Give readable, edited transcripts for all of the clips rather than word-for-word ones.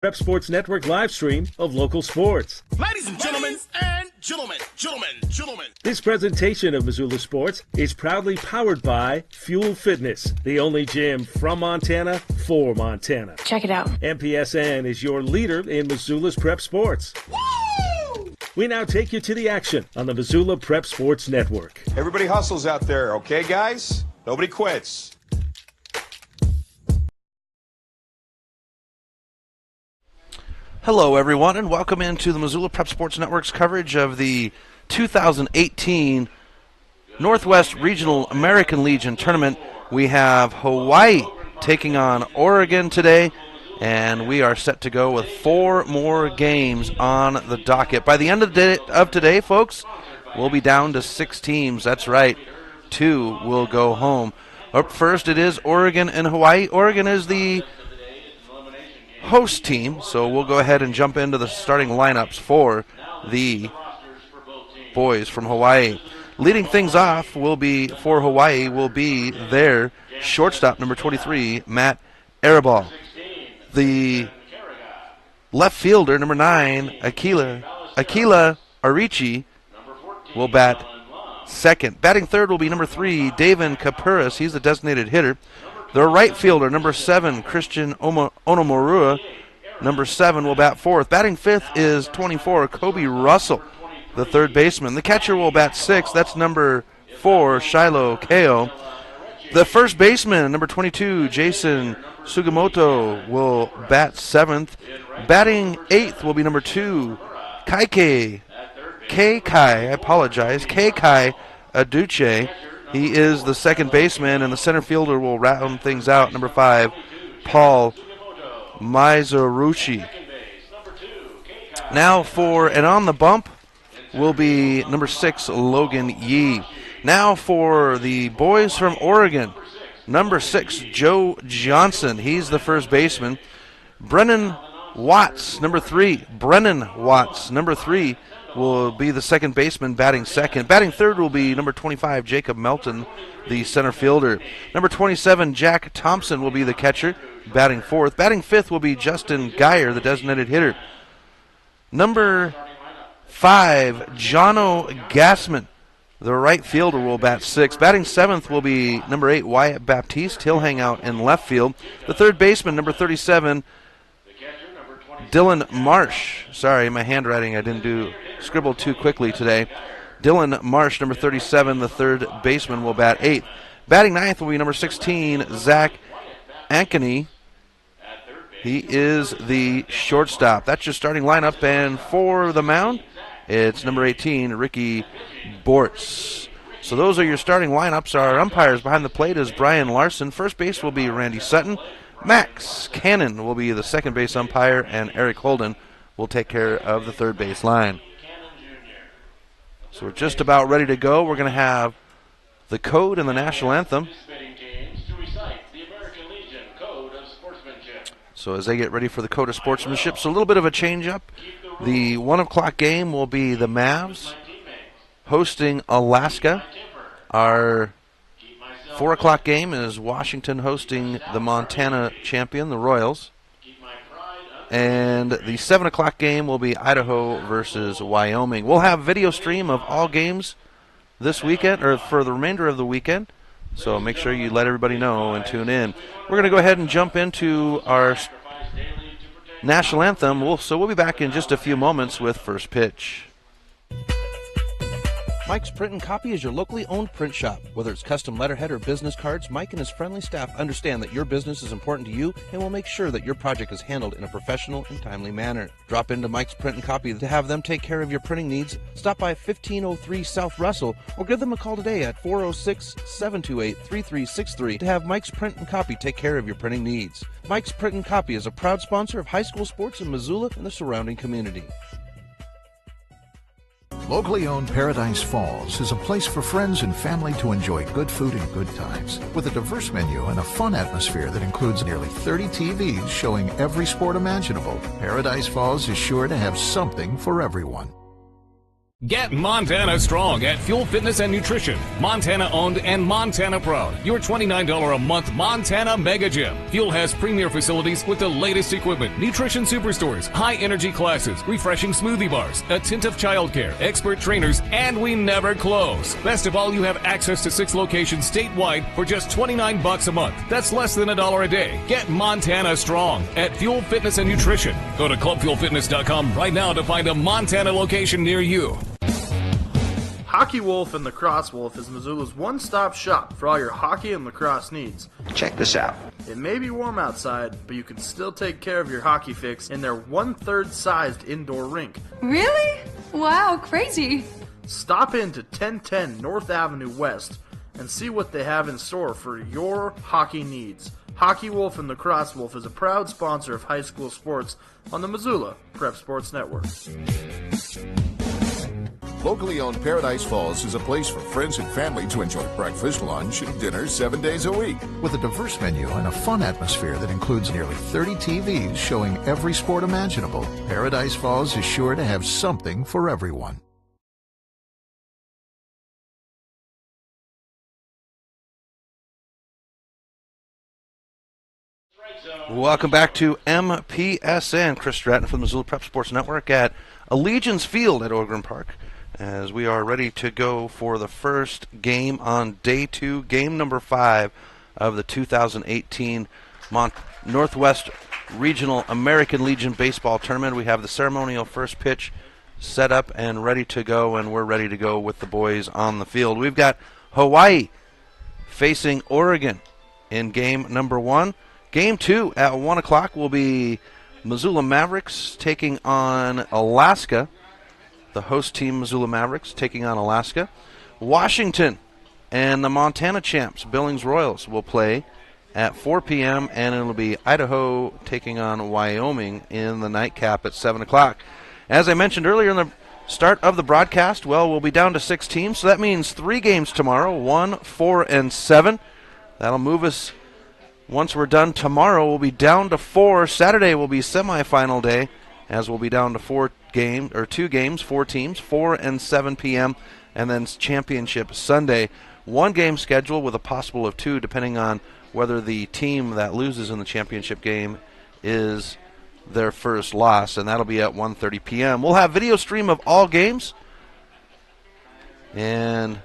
Prep Sports Network live stream of local sports. Ladies and gentlemen, gentlemen. This presentation of Missoula Sports is proudly powered by Fuel Fitness, the only gym from Montana for Montana. Check it out. MPSN is your leader in Missoula's prep sports. Woo! We now take you to the action on the Missoula Prep Sports Network. Everybody hustles out there, okay, guys? Nobody quits. Hello, everyone, and welcome into the Missoula Prep Sports Network's coverage of the 2018 Northwest Regional American Legion Tournament. We have Hawaii taking on Oregon today, and we are set to go with 4 more games on the docket. By the end of today, folks, we'll be down to 6 teams. That's right, 2 will go home. Up first, it is Oregon and Hawaii. Oregon is the host team, so we'll go ahead and jump into the starting lineups for the boys from Hawaii. Leading things off will be, for Hawaii, will be their shortstop, number 23, Matt Arabal. The left fielder, number 9, Akila Arichi, will bat second. Batting third will be number 3, David Kapuras. He's the designated hitter. The right fielder, number 7, Christian Onomorua. Number 7 will bat fourth. Batting fifth is 24, Kobe Russell, the third baseman. The catcher will bat sixth. That's number 4, Shiloh Kao. The first baseman, number 22, Jason Sugimoto, will bat seventh. Batting eighth will be number 2, Kaikai Aduche. He is the second baseman, and the center fielder will round things out, number 5, Paul Mizorushi. Now and on the bump will be number 6, Logan Yee. Now for the boys from Oregon, number 6, Joe Johnson. He's the first baseman. Brennan Watts, number 3, will be the second baseman, batting second. Batting third will be number 25, Jacob Melton, the center fielder. Number 27, Jack Thompson, will be the catcher, batting fourth. Batting fifth will be Justin Geyer, the designated hitter. Number 5, Jono Gassman, the right fielder, will bat sixth. Batting seventh will be number 8, Wyatt Baptiste. He'll hang out in left field. The third baseman, number 37, Dylan Marsh. Sorry, my handwriting, I didn't scribble too quickly today. Dylan Marsh, number 37, the third baseman, will bat eighth. Batting ninth will be number 16, Zach Ankeny. He is the shortstop. That's your starting lineup, and for the mound, it's number 18, Ricky Bortz. So those are your starting lineups. Our umpires behind the plate is Brian Larson. First base will be Randy Sutton. Max Cannon will be the second base umpire, and Eric Holden will take care of the third base line. So we're just about ready to go. We're going to have the code and the national anthem. So as they get ready for the code of sportsmanship, so a little bit of a change up. The 1 o'clock game will be the Mavs hosting Alaska. Our 4 o'clock game is Washington hosting the Montana champion, the Royals. And the 7 o'clock game will be Idaho versus Wyoming. We'll have video stream of all games this weekend, or for the remainder of the weekend. So make sure you let everybody know and tune in. We're going to go ahead and jump into our national anthem. So we'll be back in just a few moments with first pitch. Mike's Print and Copy is your locally owned print shop. Whether it's custom letterhead or business cards, Mike and his friendly staff understand that your business is important to you and will make sure that your project is handled in a professional and timely manner. Drop into Mike's Print and Copy to have them take care of your printing needs. Stop by 1503 South Russell or give them a call today at 406-728-3363 to have Mike's Print and Copy take care of your printing needs. Mike's Print and Copy is a proud sponsor of high school sports in Missoula and the surrounding community. Locally owned Paradise Falls is a place for friends and family to enjoy good food and good times. With a diverse menu and a fun atmosphere that includes nearly 30 TVs showing every sport imaginable, Paradise Falls is sure to have something for everyone. Get Montana strong at Fuel Fitness and Nutrition. Montana owned and Montana proud. Your $29 a month Montana Mega Gym. Fuel has premier facilities with the latest equipment, nutrition superstores, high energy classes, refreshing smoothie bars, attentive childcare, expert trainers, and we never close. Best of all, you have access to 6 locations statewide for just $29 a month. That's less than $1 a day. Get Montana strong at Fuel Fitness and Nutrition. Go to clubfuelfitness.com right now to find a Montana location near you. Hockey Wolf and Lacrosse Wolf is Missoula's one-stop shop for all your hockey and lacrosse needs. Check this out. It may be warm outside, but you can still take care of your hockey fix in their 1/3 sized indoor rink. Really? Wow, crazy. Stop into 1010 North Avenue West and see what they have in store for your hockey needs. Hockey Wolf and Lacrosse Wolf is a proud sponsor of high school sports on the Missoula Prep Sports Network. Locally owned Paradise Falls is a place for friends and family to enjoy breakfast, lunch, and dinner 7 days a week. With a diverse menu and a fun atmosphere that includes nearly 30 TVs showing every sport imaginable, Paradise Falls is sure to have something for everyone. Welcome back to MPSN. Chris Stratton from the Missoula Prep Sports Network at Allegiance Field at Ogren Park, as we are ready to go for the first game on day 2, game number 5 of the 2018 Northwest Regional American Legion Baseball Tournament. We have the ceremonial first pitch set up and ready to go, and we're ready to go with the boys on the field. We've got Hawaii facing Oregon in game number 1. Game 2 at 1 o'clock will be Missoula Mavericks taking on Alaska. The host team, Missoula Mavericks, taking on Alaska. Washington and the Montana champs, Billings Royals, will play at 4 p.m., and it'll be Idaho taking on Wyoming in the nightcap at 7 o'clock. As I mentioned earlier in the start of the broadcast, well, we'll be down to 6 teams, so that means 3 games tomorrow, 1, 4, and 7. That'll move us. Once we're done tomorrow, we'll be down to 4. Saturday will be semifinal day, as we'll be down to 2 games, 4 teams, 4 and 7 p.m., and then championship Sunday. 1 game schedule with a possible of 2, depending on whether the team that loses in the championship game is their first loss, and that'll be at 1:30 p.m. We'll have video stream of all games, and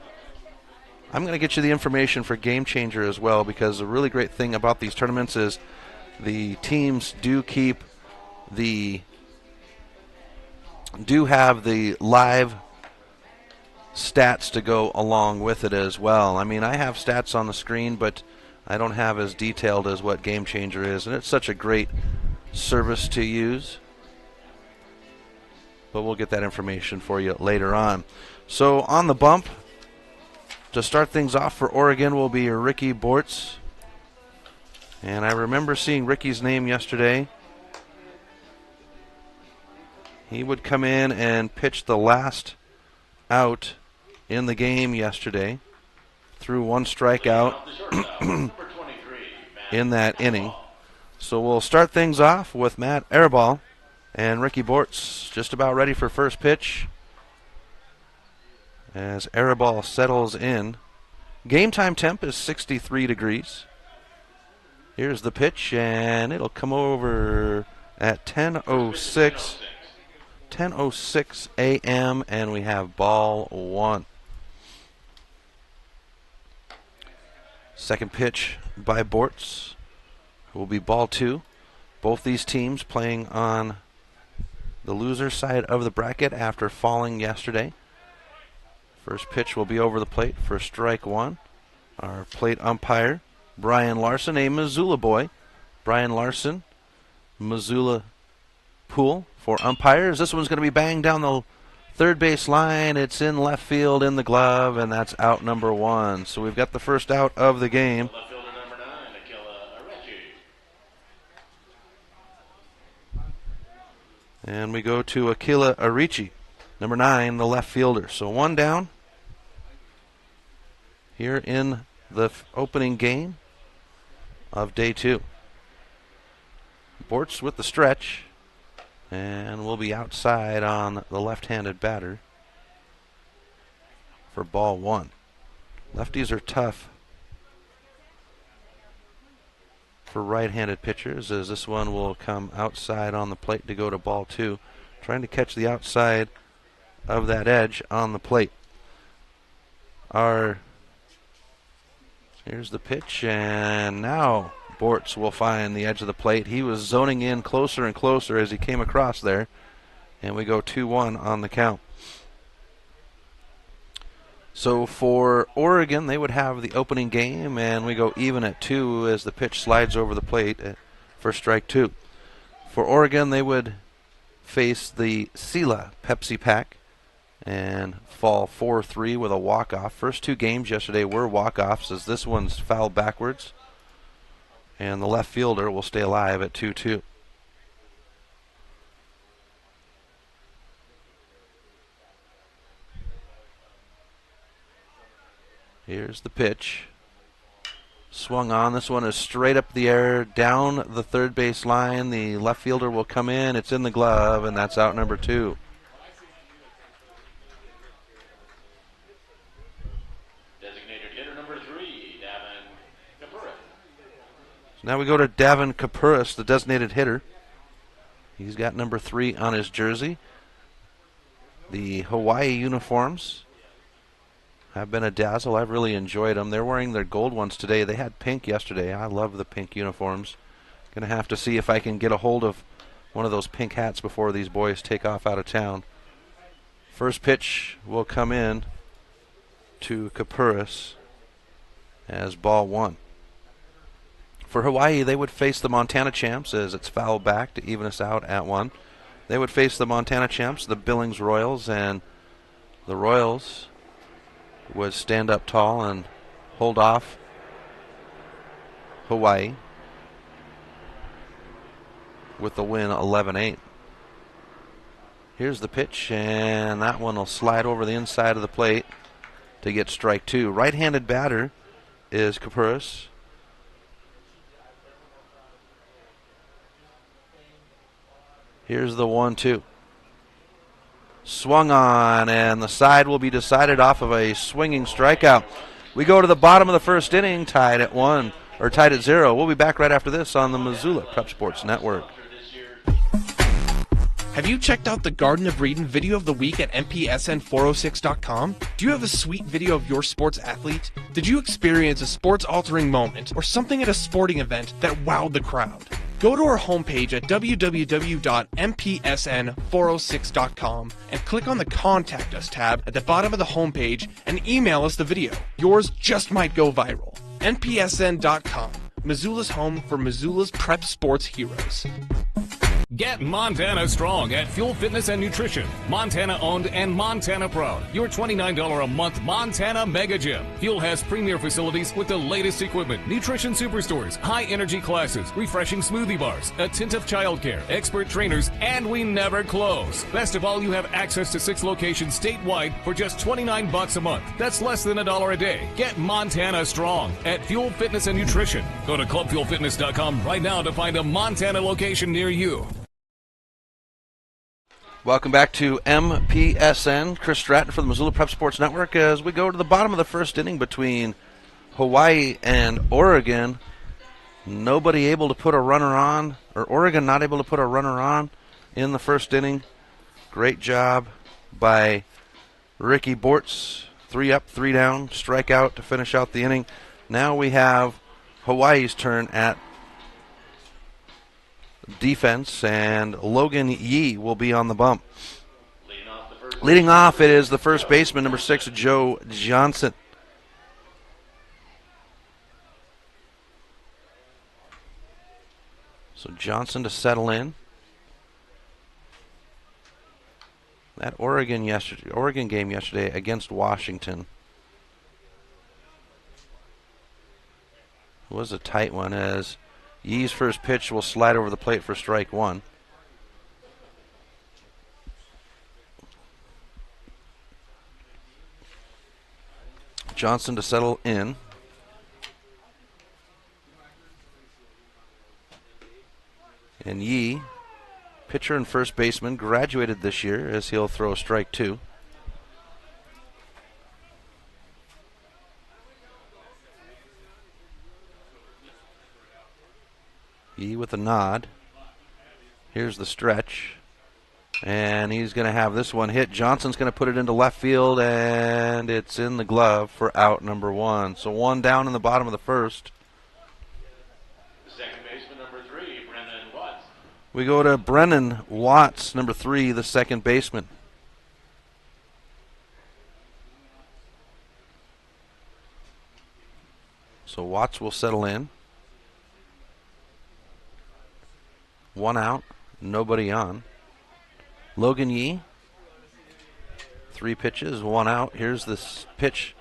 I'm going to get you the information for Game Changer as well, because the really great thing about these tournaments is the teams do have the live stats to go along with it as well. I mean, I have stats on the screen, but I don't have as detailed as what Game Changer is, and it's such a great service to use. But we'll get that information for you later on. So on the bump, to start things off for Oregon will be Ricky Bortz. And I remember seeing Ricky's name yesterday. He would come in and pitch the last out in the game yesterday. Threw 1 strikeout in that inning. So we'll start things off with Matt Arabal and Ricky Bortz just about ready for first pitch. As Arabal settles in. Game time temp is 63 degrees. Here's the pitch, and it'll come over at 10:06 a.m., and we have ball 1. Second pitch by Bortz will be ball 2. Both these teams playing on the loser side of the bracket after falling yesterday. First pitch will be over the plate for strike 1. Our plate umpire, Brian Larson, a Missoula boy. Brian Larson, Missoula pool for umpires. This one's going to be banged down the third base line. It's in left field in the glove, and that's out number 1. So we've got the first out of the game. Left fielder number 9, Akila Arichi. And we go to Akila Arichi, number 9, the left fielder. So 1 down here in the opening game of day 2. Bortz with the stretch, and we'll be outside on the left-handed batter. for ball one. Lefties are tough for right-handed pitchers, as this one will come outside on the plate to go to ball two. Trying to catch the outside of that edge on the plate. Here's the pitch, and now Bortz will find the edge of the plate. He was zoning in closer and closer as he came across there, and we go 2-1 on the count. So for Oregon, they would have the opening game, and we go even at 2 as the pitch slides over the plate for strike 2. For Oregon, they would face the Sela Pepsi Pack and fall 4-3 with a walk-off. First two games yesterday were walk-offs, as this one's fouled backwards, and the left fielder will stay alive at 2-2. Here's the pitch. Swung on. This one is straight up the air, down the third base line. The left fielder will come in. It's in the glove, and that's out number 2. Designated hitter number 3, Davin Kapuris. So now we go to Davin Kapuris, the designated hitter. He's got number 3 on his jersey. The Hawaii uniforms have been a dazzle. I've really enjoyed them. They're wearing their gold ones today. They had pink yesterday. I love the pink uniforms. Going to have to see if I can get a hold of one of those pink hats before these boys take off out of town. First pitch will come in to Kapuris as ball 1. For Hawaii, they would face the Montana champs, as it's fouled back to even us out at 1. They would face the Montana champs, the Billings Royals, and the Royals would stand up tall and hold off Hawaii with the win 11-8. Here's the pitch, and that one will slide over the inside of the plate to get strike 2. Right-handed batter is Kapuris. Here's the 1-2. Swung on, and the side will be decided off of a swinging strikeout. We go to the bottom of the first inning, tied at 0. We'll be back right after this on the Missoula Prep Sports Network. Have you checked out the Garden of Eden video of the week at MPSN406.com? Do you have a sweet video of your sports athlete? Did you experience a sports-altering moment or something at a sporting event that wowed the crowd? Go to our homepage at www.mpsn406.com and click on the Contact Us tab at the bottom of the homepage and email us the video. Yours just might go viral. NPSN.com, Missoula's home for Missoula's prep sports heroes. Get Montana strong at Fuel Fitness and Nutrition. Montana owned and Montana proud. Your $29 a month Montana Mega Gym. Fuel has premier facilities with the latest equipment, nutrition superstores, high energy classes, refreshing smoothie bars, attentive childcare, expert trainers, and we never close. Best of all, you have access to 6 locations statewide for just $29 a month. That's less than $1 a day. Get Montana strong at Fuel Fitness and Nutrition. Go to clubfuelfitness.com right now to find a Montana location near you. Welcome back to MPSN. Chris Stratton for the Missoula Prep Sports Network as we go to the bottom of the first inning between Hawaii and Oregon. Nobody able to put a runner on, or Oregon not able to put a runner on in the first inning. Great job by Ricky Bortz. 3 up, 3 down, strikeout to finish out the inning. Now we have Hawaii's turn at defense, and Logan Yee will be on the bump. Leading off, it is the first baseman, number 6, Joe Johnson. So Johnson to settle in. That Oregon game yesterday against Washington was a tight one, as Yee's first pitch will slide over the plate for strike 1. Johnson to settle in. And Yee, pitcher and first baseman, graduated this year, as he'll throw strike 2. with a nod. Here's the stretch. And he's going to have this one hit. Johnson's going to put it into left field, and it's in the glove for out number 1. So 1 down in the bottom of the first. Second baseman number 3, Brennan Watts. We go to Brennan Watts, number 3, the second baseman. So Watts will settle in. 1 out, nobody on. Logan Yee, 3 pitches, 1 out. Here's this pitch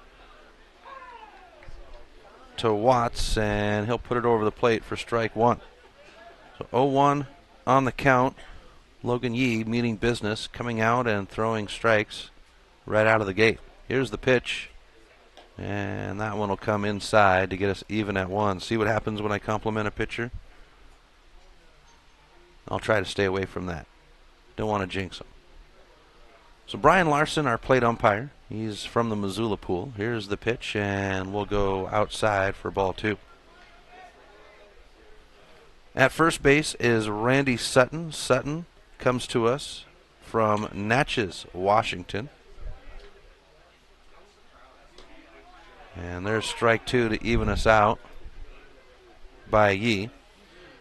to Watts, and he'll put it over the plate for strike 1. So 0-1 on the count. Logan Yee meeting business, coming out and throwing strikes right out of the gate. Here's the pitch, and that one will come inside to get us even at 1. See what happens when I compliment a pitcher? I'll try to stay away from that. Don't want to jinx him. So Brian Larson, our plate umpire, he's from the Missoula pool. Here's the pitch, and we'll go outside for ball 2. At first base is Randy Sutton. Sutton comes to us from Natchez, Washington. And there's strike 2 to even us out by Yee.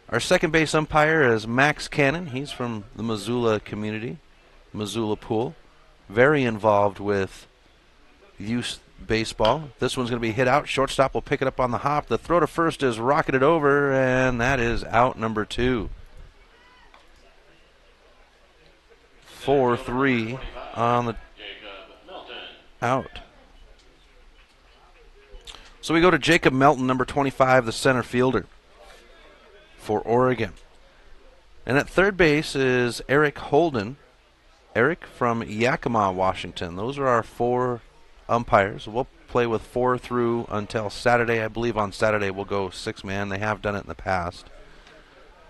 Our second base umpire is Max Cannon. He's from the Missoula community, Missoula pool. Very involved with youth baseball. This one's going to be hit out. Shortstop will pick it up on the hop. The throw to first is rocketed over, and that is out number 2. 4-3 on the out. So we go to Jacob Melton, number 25, the center fielder for Oregon. And at third base is Eric Holden. Eric from Yakima, Washington. Those are our 4 umpires. We'll play with 4 through until Saturday. I believe on Saturday we'll go 6-man. They have done it in the past.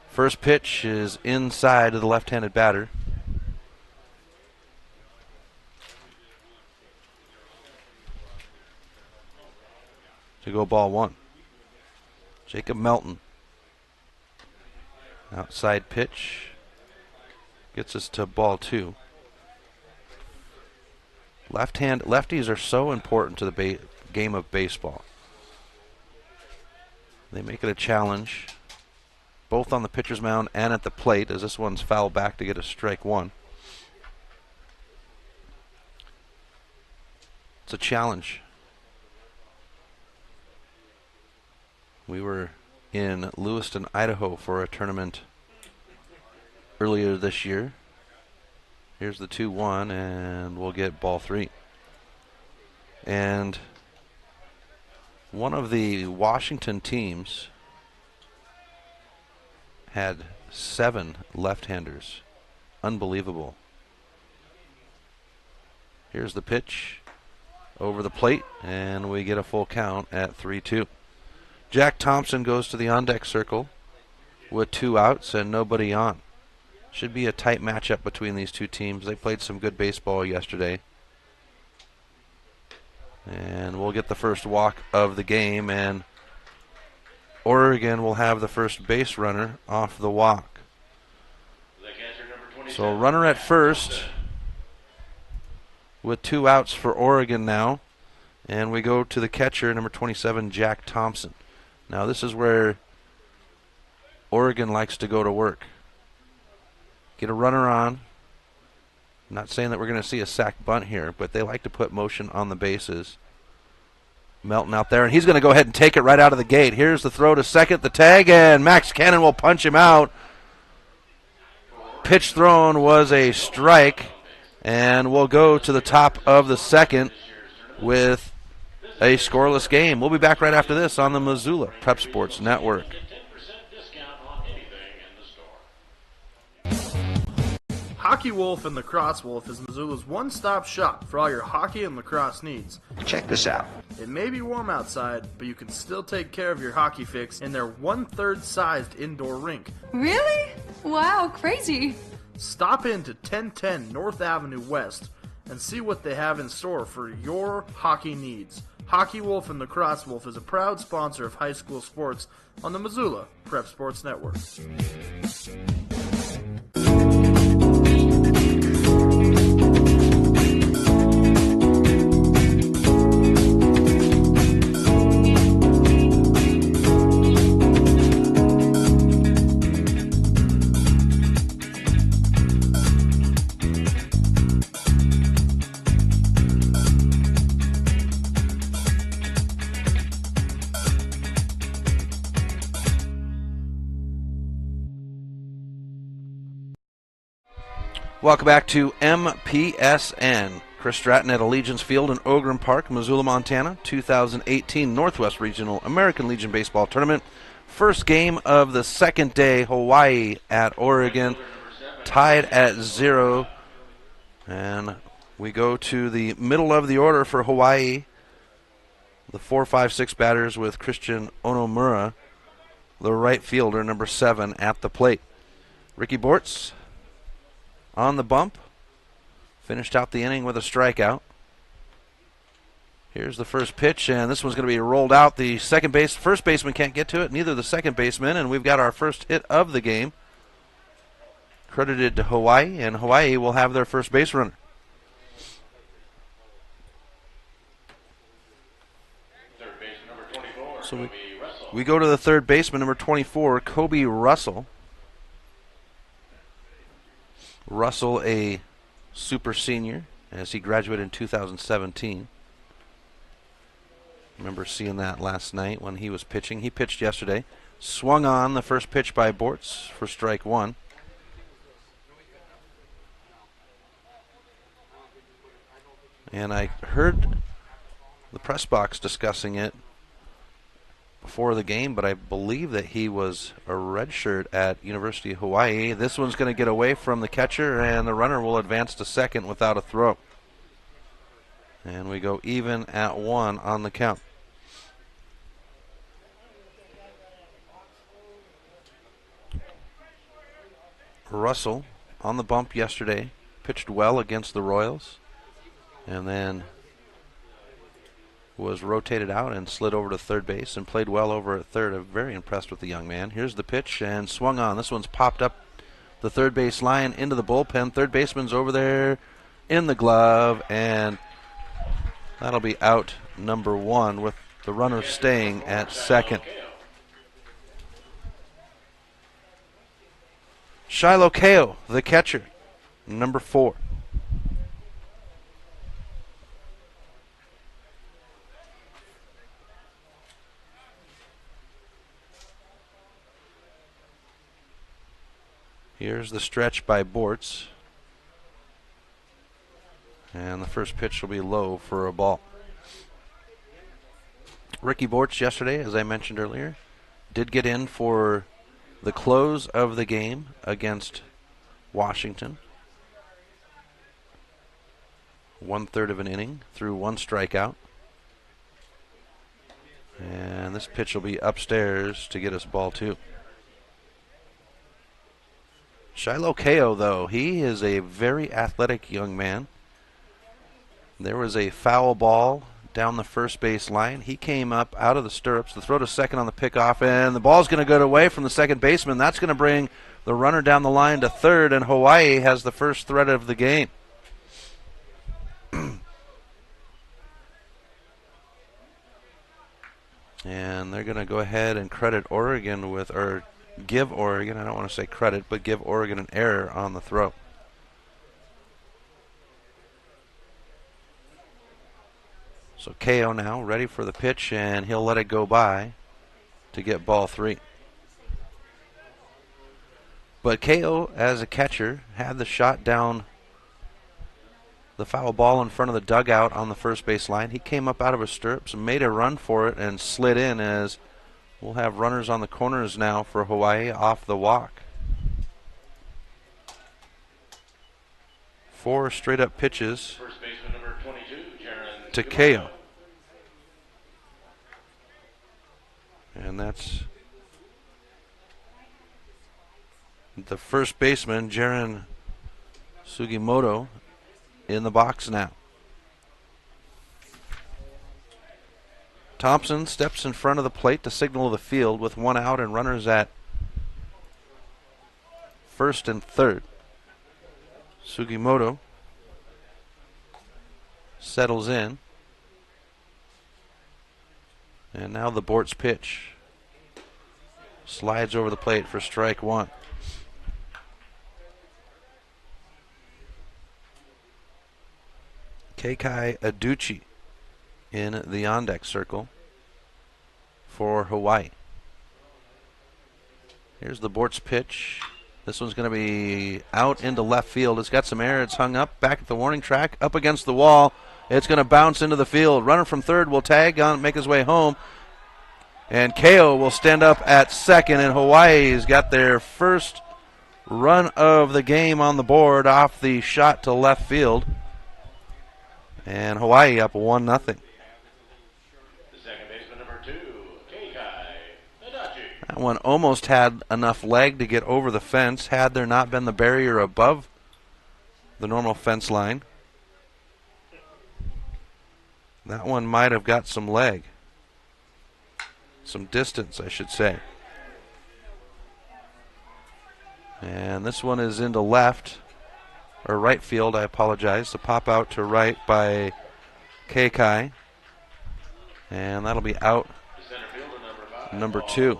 First pitch is inside to the left-handed batter. To go ball 1. Jacob Melton. Outside pitch. Gets us to ball 2. Lefties are so important to the game of baseball. They make it a challenge, both on the pitcher's mound and at the plate, as this one's fouled back to get a strike 1. It's a challenge. We were in Lewiston, Idaho for a tournament earlier this year. Here's the 2-1, and we'll get ball 3. And one of the Washington teams had 7 left-handers. Unbelievable. Here's the pitch over the plate, and we get a full count at 3-2. Jack Thompson goes to the on-deck circle with 2 outs and nobody on. Should be a tight matchup between these two teams. They played some good baseball yesterday. And we'll get the first walk of the game, and Oregon will have the first base runner off the walk. So runner at first with 2 outs for Oregon now. And we go to the catcher, number 27, Jack Thompson. Now this is where Oregon likes to go to work. Get a runner on. I'm not saying that we're going to see a sac bunt here, but they like to put motion on the bases. Melton out there, and he's going to go ahead and take it right out of the gate. Here's the throw to second, the tag, and Max Cannon will punch him out. Pitch thrown was a strike, and we'll go to the top of the second with a scoreless game. We'll be back right after this on the Missoula Prep Sports Network. Hockey Wolf and Lacrosse Wolf is Missoula's one-stop shop for all your hockey and lacrosse needs. Check this out. It may be warm outside, but you can still take care of your hockey fix in their 1/3 sized indoor rink. Really? Wow, crazy. Stop in to 1010 North Avenue West and see what they have in store for your hockey needs. Hockey Wolf and Lacrosse Wolf is a proud sponsor of high school sports on the Missoula Prep Sports Network. Welcome back to MPSN. Chris Stratton at Allegiance Field in Ogren Park, Missoula, Montana, 2018 Northwest Regional American Legion Baseball Tournament. First game of the second day, Hawaii at Oregon, tied at 0. And we go to the middle of the order for Hawaii. The 4, 5, 6 batters with Christian Onomura, the right fielder, number 7, at the plate. Ricky Bortz on the bump, finished out the inning with a strikeout. Here's the first pitch, and this one's going to be rolled out. The first baseman can't get to it, neither the second baseman, and we've got our first hit of the game, credited to Hawaii, and Hawaii will have their first base runner. Third baseman number 24, So Kobe Russell. we go to the third baseman, number 24, Kobe Russell. Russell, a super senior, as he graduated in 2017. Remember seeing that last night when he was pitching. He pitched yesterday. Swung on the first pitch by Bortz for strike 1. And I heard the press box discussing it before the game, but I believe that he was a redshirt at University of Hawaii. This one's going to get away from the catcher, and the runner will advance to second without a throw. And we go even at 1 on the count. Russell on the bump yesterday, pitched well against the Royals, and then was rotated out and slid over to third base and played well over at third. I'm very impressed with the young man. Here's the pitch and swung on. This one's popped up the third base line into the bullpen. Third baseman's over there in the glove, and that'll be out number 1 with the runner staying at second. Shiloh Kao, the catcher, number 4. Here's the stretch by Bortz. And the first pitch will be low for a ball. Ricky Bortz yesterday, as I mentioned earlier, did get in for the close of the game against Washington. 1/3 of an inning through 1 strikeout. And this pitch will be upstairs to get us ball 2. Shiloh Kao, though, he is a very athletic young man. There was a foul ball down the first base line. He came up out of the stirrups, the throw to second on the pickoff, and the ball's going to go away from the second baseman. That's going to bring the runner down the line to third, and Hawaii has the first threat of the game. And they're going to go ahead and credit Oregon with, or give Oregon, I don't want to say credit, but give Oregon an error on the throw. So Kao now ready for the pitch, and he'll let it go by to get ball 3. But Kao, as a catcher, had the shot down the foul ball in front of the dugout on the first base line. He came up out of his stirrups and made a run for it and slid in, as we'll have runners on the corners now for Hawaii off the walk. 4 straight up pitches First baseman number 22, Jaron to Kao. And that's the first baseman, Jaron Sugimoto, in the box now. Thompson steps in front of the plate to signal the field with one out and runners at first and third. Sugimoto settles in. And now the Bortz pitch. Slides over the plate for strike one. Keikai Aduchi in the on-deck circle for Hawaii. Here's the Bortz pitch. This one's going to be out into left field. It's got some air. It's hung up back at the warning track, up against the wall. It's going to bounce into the field. Runner from third will tag on, make his way home. And Kao will stand up at second, and Hawaii's got their first run of the game on the board off the shot to left field. And Hawaii up 1-0. The second baseman, number 2, Keikai Adachi. That one almost had enough leg to get over the fence had there not been the barrier above the normal fence line. That one might have got some leg. Some distance, I should say. And this one is into left, or right field, I apologize. The pop out to right by Keikai. And that'll be out number 2.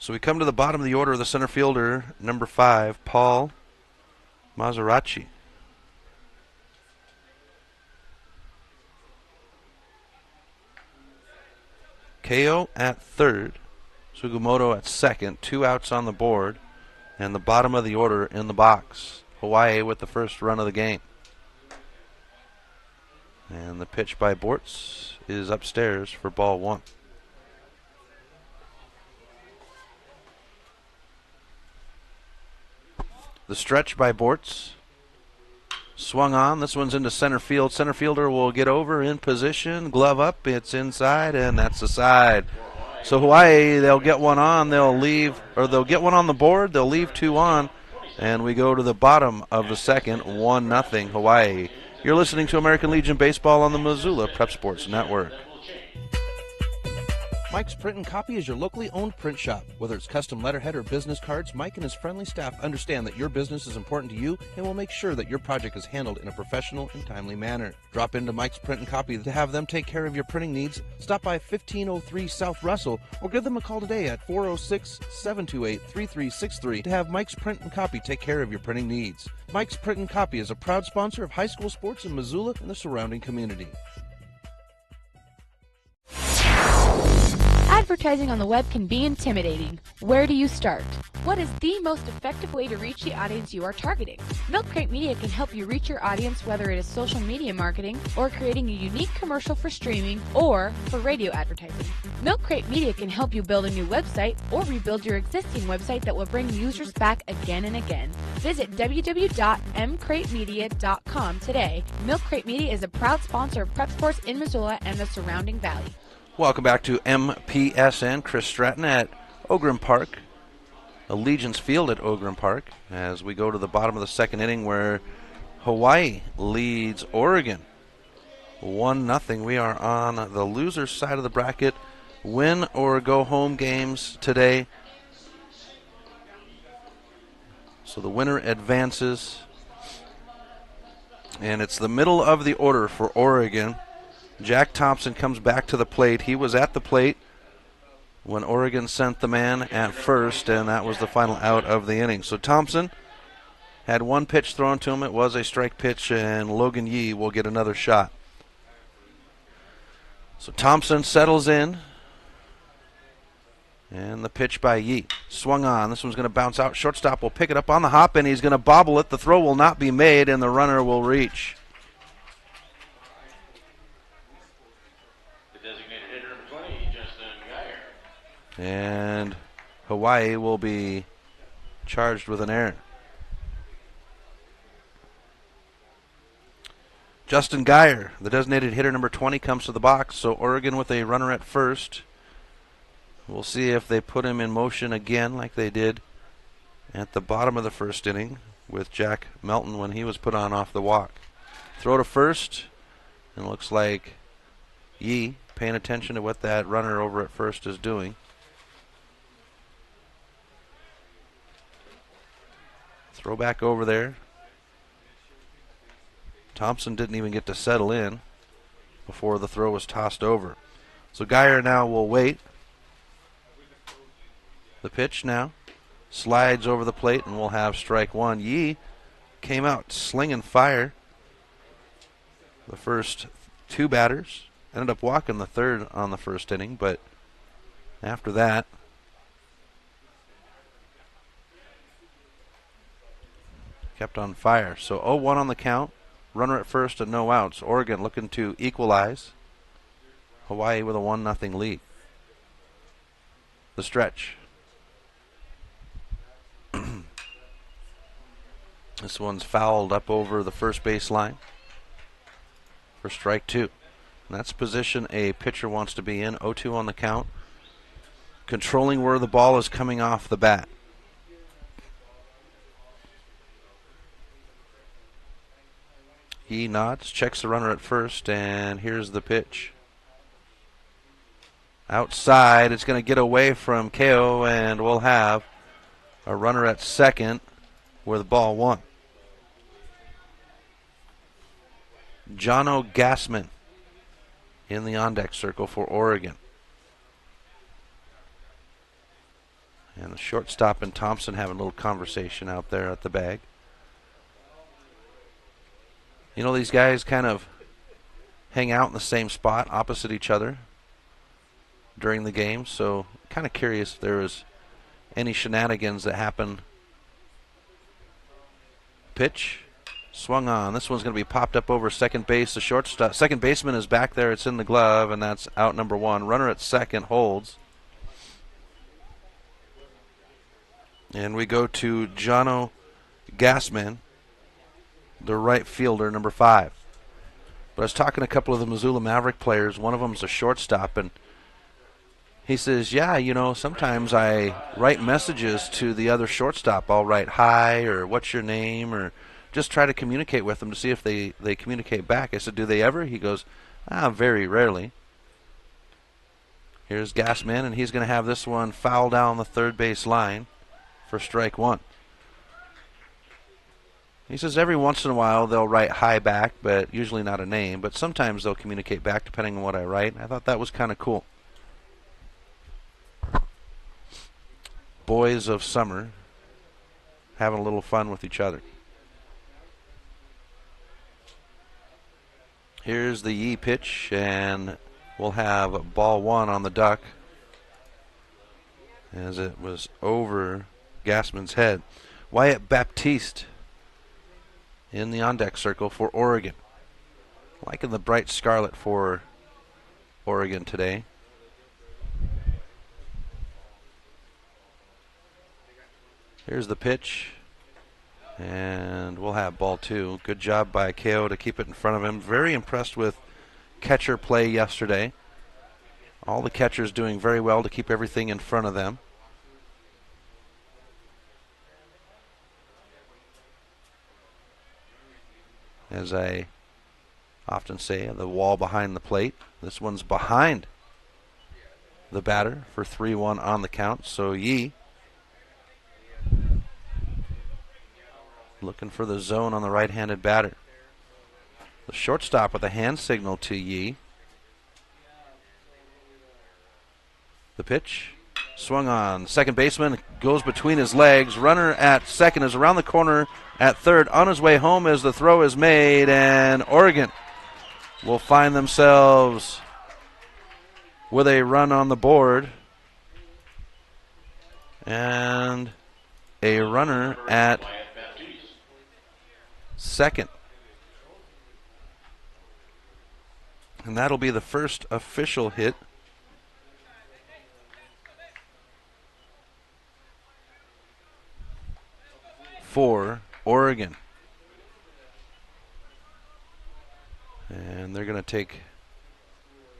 So we come to the bottom of the order of the center fielder, number 5, Paul Maserati. Kao at third, Sugimoto at second, 2 outs on the board, and the bottom of the order in the box. Hawaii with the first run of the game. And the pitch by Bortz is upstairs for ball 1. The stretch by Bortz. Swung on. This one's into center field. Center fielder will get over in position. Glove up. It's inside, and that's the side. So Hawaii, they'll get one on. They'll leave, or they'll get one on the board. They'll leave 2 on. And we go to the bottom of the second. 1-0 Hawaii. You're listening to American Legion Baseball on the Missoula Prep Sports Network. Mike's Print and Copy is your locally owned print shop. Whether it's custom letterhead or business cards, Mike and his friendly staff understand that your business is important to you and will make sure that your project is handled in a professional and timely manner. Drop into Mike's Print and Copy to have them take care of your printing needs. Stop by 1503 South Russell or give them a call today at 406-728-3363 to have Mike's Print and Copy take care of your printing needs. Mike's Print and Copy is a proud sponsor of high school sports in Missoula and the surrounding community. Advertising on the web can be intimidating. Where do you start? What is the most effective way to reach the audience you are targeting? Milk Crate Media can help you reach your audience, whether it is social media marketing or creating a unique commercial for streaming or for radio advertising. Milk Crate Media can help you build a new website or rebuild your existing website that will bring users back again and again. Visit www.mcratemedia.com today. Milk Crate Media is a proud sponsor of Prep Sports in Missoula and the surrounding valley. Welcome back to MPSN. Chris Stratton at Ogren Park, Allegiance Field at Ogren Park, as we go to the bottom of the second inning where Hawaii leads Oregon 1-0. We are on the loser side of the bracket. Win or go home games today. So the winner advances. And it's the middle of the order for Oregon. Jack Thompson comes back to the plate. He was at the plate when Oregon sent the man at first, and that was the final out of the inning. So Thompson had one pitch thrown to him. It was a strike pitch, and Logan Yee will get another shot. So Thompson settles in, and the pitch by Yee. Swung on. This one's going to bounce out. Shortstop will pick it up on the hop, and he's going to bobble it. The throw will not be made, and the runner will reach. And Hawaii will be charged with an error. Justin Geyer, the designated hitter number 20, comes to the box. So Oregon with a runner at first. We'll see if they put him in motion again like they did at the bottom of the first inning with Jack Melton when he was put on off the walk. Throw to first, and it looks like Yee paying attention to what that runner over at first is doing. Throw back over there. Thompson didn't even get to settle in before the throw was tossed over. So Geyer now will wait. The pitch now slides over the plate, and we'll have strike one. Yee came out slinging fire the first two batters. Ended up walking the third on the first inning, but after that, kept on fire. So 0-1 on the count. Runner at first and no outs. Oregon looking to equalize. Hawaii with a 1-0 lead. The stretch. This one's fouled up over the first base line for strike two. And that's position a pitcher wants to be in. 0-2 on the count. Controlling where the ball is coming off the bat. He nods, checks the runner at first, and here's the pitch. Outside, it's going to get away from KO, and we'll have a runner at second with ball one. Jono Gassman in the on-deck circle for Oregon. And the shortstop and Thompson having a little conversation out there at the bag. You know, these guys kind of hang out in the same spot opposite each other during the game, so kind of curious if there was any shenanigans that happen. Pitch swung on. This one's going to be popped up over second base. The shortstop, second baseman is back there. It's in the glove, and that's out number one. Runner at second holds. And we go to Jono Gassman, the right fielder, number 5. But I was talking to a couple of the Missoula Maverick players. One of them's a shortstop, and he says, yeah, you know, sometimes I write messages to the other shortstop. I'll write hi or what's your name or just try to communicate with them to see if they communicate back. I said, do they ever? He goes, very rarely. Here's Gassman, and he's going to have this one foul down the third base line for strike one. He says every once in a while they'll write hi back, but usually not a name. But sometimes they'll communicate back depending on what I write. I thought that was kind of cool. Boys of summer having a little fun with each other. Here's the Yee pitch, and we'll have ball one on the duck as it was over Gassman's head. Wyatt Baptiste in the on-deck circle for Oregon. Liking the bright scarlet for Oregon today. Here's the pitch, and we'll have ball two. Good job by KO to keep it in front of him. Very impressed with catcher play yesterday. All the catchers doing very well to keep everything in front of them. As I often say, the wall behind the plate. This one's behind the batter for 3-1 on the count. So Yee looking for the zone on the right-handed batter. The shortstop with a hand signal to Yee. The pitch swung on. Second baseman goes between his legs. Runner at second is around the corner at third. On his way home as the throw is made, and Oregon will find themselves with a run on the board and a runner at second. And that'll be the first official hit for Oregon. And they're going to take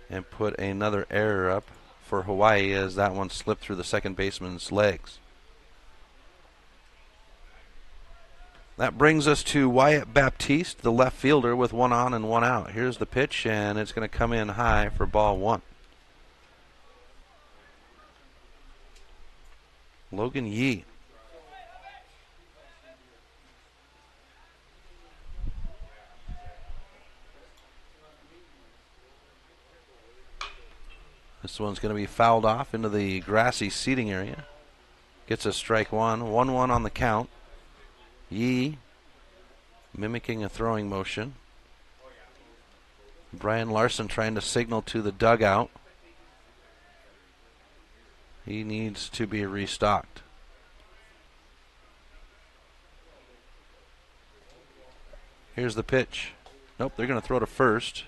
and put another error up for Hawaii as that one slipped through the second baseman's legs. That brings us to Wyatt Baptiste, the left fielder, with 1 on and 1 out. Here's the pitch, and it's going to come in high for ball 1. Logan Yee. This one's going to be fouled off into the grassy seating area. Gets a strike 1. 1-1 on the count. Yee mimicking a throwing motion. Brian Larson trying to signal to the dugout. He needs to be restocked. Here's the pitch. Nope, they're going to throw to first.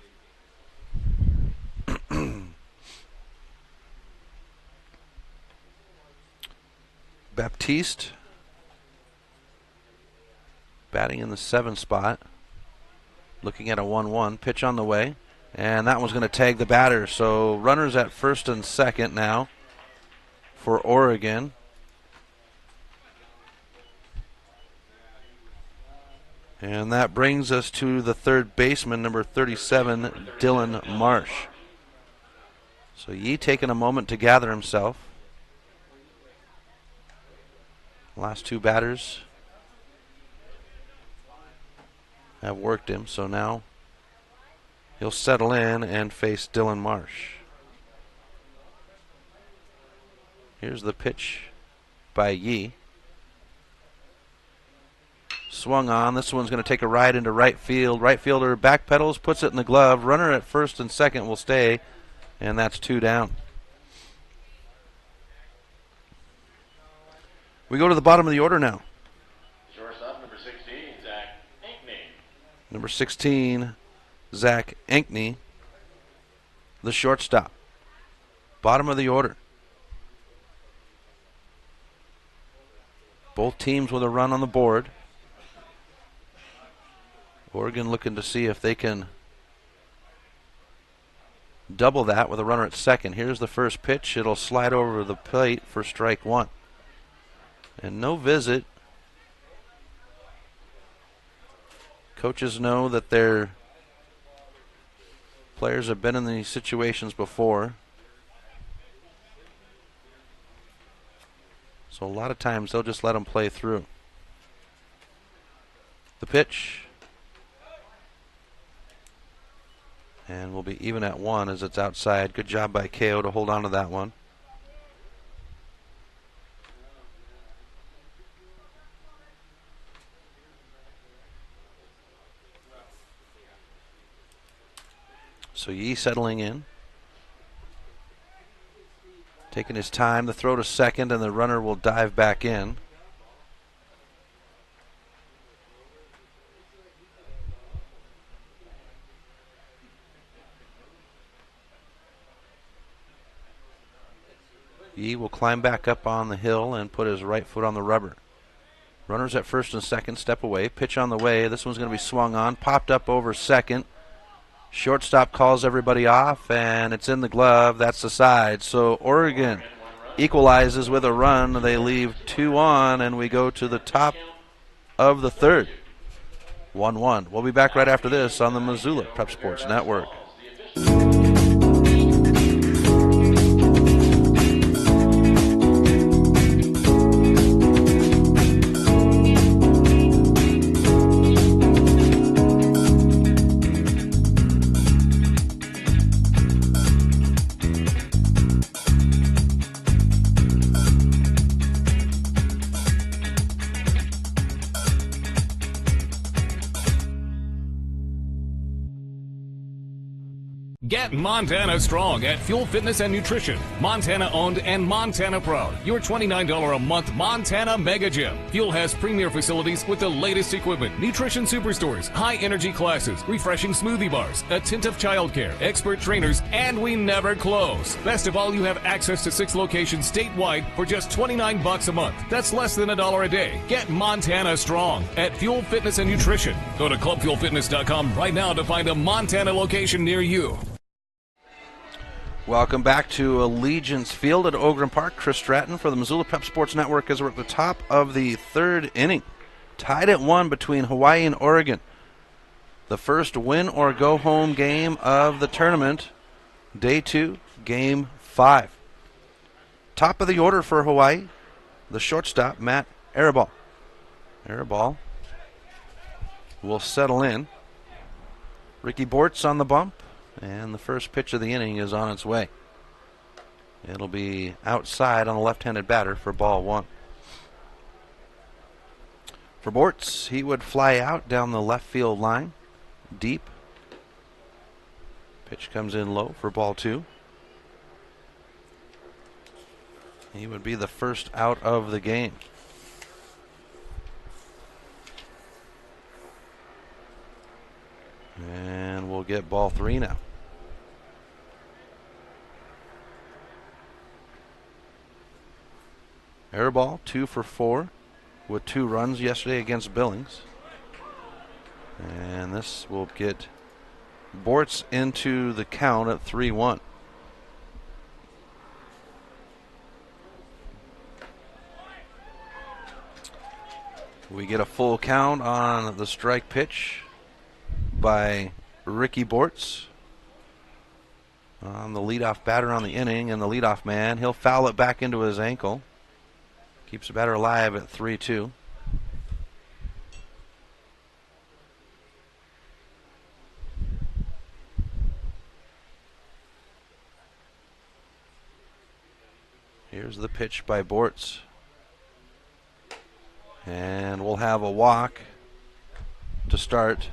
Baptiste batting in the 7 spot. Looking at a 1-1. Pitch on the way. And that one's going to tag the batter. So runners at first and second now for Oregon. And that brings us to the third baseman, number 37, Dylan Marsh. So Yee taking a moment to gather himself. Last 2 batters have worked him, so now he'll settle in and face Dylan Marsh. Here's the pitch by Yee. Swung on. This one's going to take a ride into right field. Right fielder backpedals, puts it in the glove. Runner at first and second will stay, and that's 2 down. We go to the bottom of the order now. Shortstop, number 16, Zach Ankney. Number 16, Zach Ankney, the shortstop. Bottom of the order. Both teams with a run on the board. Oregon looking to see if they can double that with a runner at second. Here's the first pitch. It'll slide over the plate for strike 1. And no visit. Coaches know that their players have been in these situations before. So a lot of times they'll just let them play through. The pitch. And we'll be even at 1 as it's outside. Good job by KO to hold on to that one. So Yee settling in. Taking his time. The throw to second, and the runner will dive back in. Yee will climb back up on the hill and put his right foot on the rubber. Runners at first and second, step away. Pitch on the way. This one's going to be swung on. Popped up over second. Shortstop calls everybody off, and it's in the glove. That's the side. So Oregon equalizes with a run. They leave 2 on, and we go to the top of the third. 1-1. We'll be back right after this on the Missoula Prep Sports Network. Get Montana strong at Fuel Fitness and Nutrition. Montana owned and Montana proud. Your $29 a month Montana Mega Gym. Fuel has premier facilities with the latest equipment, nutrition superstores, high energy classes, refreshing smoothie bars, attentive childcare, expert trainers, and we never close. Best of all, you have access to 6 locations statewide for just $29 a month. That's less than $1 a day. Get Montana strong at Fuel Fitness and Nutrition. Go to clubfuelfitness.com right now to find a Montana location near you. Welcome back to Allegiance Field at Ogren Park. Chris Stratton for the Missoula Prep Sports Network as we're at the top of the third inning. Tied at 1 between Hawaii and Oregon. The first win or go home game of the tournament. Day 2, game 5. Top of the order for Hawaii, the shortstop, Matt Aribal. Aribal will settle in. Ricky Bortz on the bump, and the first pitch of the inning is on its way. It'll be outside on the left-handed batter for ball 1. For Bortz, he would fly out down the left field line, deep. Pitch comes in low for ball 2. He would be the first out of the game. And we'll get ball 3 now. Airball 2 for 4 with 2 runs yesterday against Billings. And this will get Bortz into the count at 3-1. We get a full count on the strike pitch by Ricky Bortz on the leadoff batter on the inning, and the leadoff man, he'll foul it back into his ankle. Keeps the batter alive at 3-2. Here's the pitch by Bortz. And we'll have a walk to start